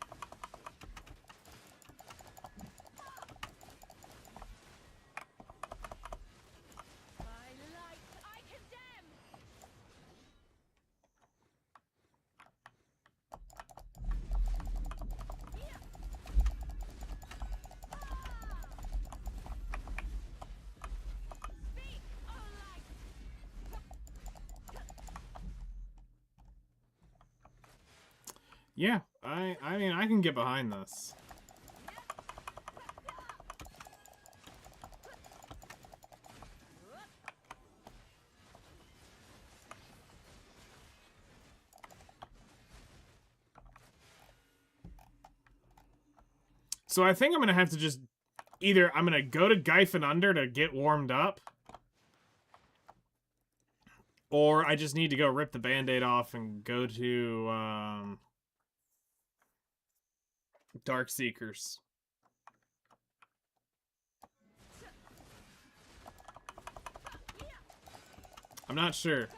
By light, I condemn! Speak, O light! Yeah, I mean, I can get behind this. So I think I'm gonna have to just either I'm gonna go to Gyphon Under to get warmed up, or I just need to go rip the band-aid off and go to Dark Seekers. I'm not sure.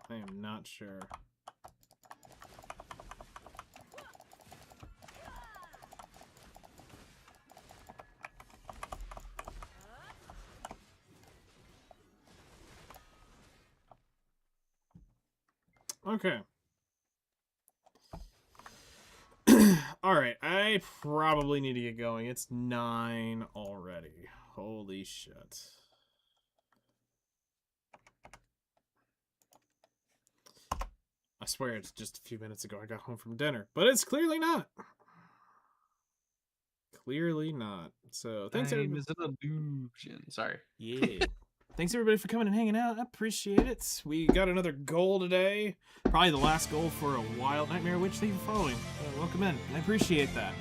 I am not sure. Okay. Alright, I probably need to get going. It's 9 already. Holy shit. I swear it's just a few minutes ago I got home from dinner. But it's clearly not. Clearly not. So, thanks everybody. Is it an illusion? Sorry. Yeah. Thanks everybody for coming and hanging out. I appreciate it. We got another goal today. Probably the last goal for a while. Nightmare Witch, thank you for following. Welcome in. I appreciate that.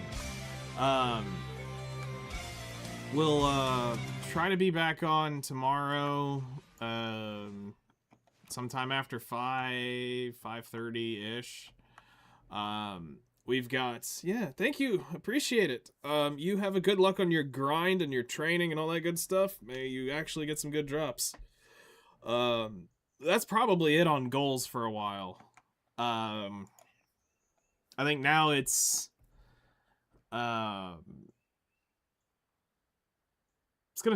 We'll try to be back on tomorrow. Sometime after 5:30-ish. We've got, yeah, thank you. Appreciate it. You have a good luck on your grind and your training and all that good stuff. May you actually get some good drops. That's probably it on goals for a while. I think now it's gonna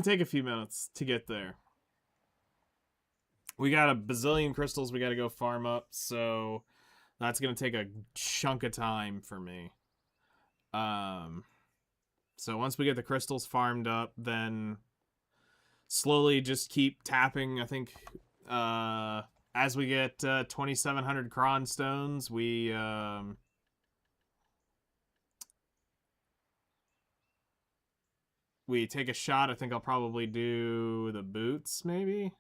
take a few minutes to get there. We got a bazillion crystals we gotta go farm up, so that's going to take a chunk of time for me. So once we get the crystals farmed up, then slowly just keep tapping. I think as we get 2,700 cron stones, we take a shot. I think I'll probably do the boots, maybe,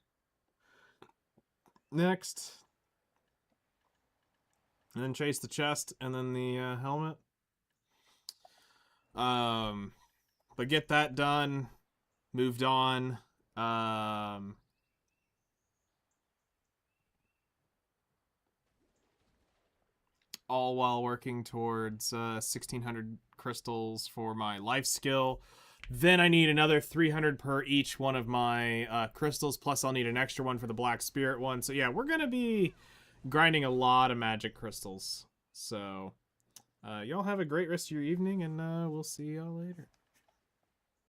next. And then chase the chest, and then the helmet. But get that done. Moved on. All while working towards 1,600 crystals for my life skill. Then I need another 300 per each one of my crystals, plus I'll need an extra one for the Black Spirit one. So yeah, we're going to be grinding a lot of magic crystals. So y'all have a great rest of your evening, and we'll see y'all later.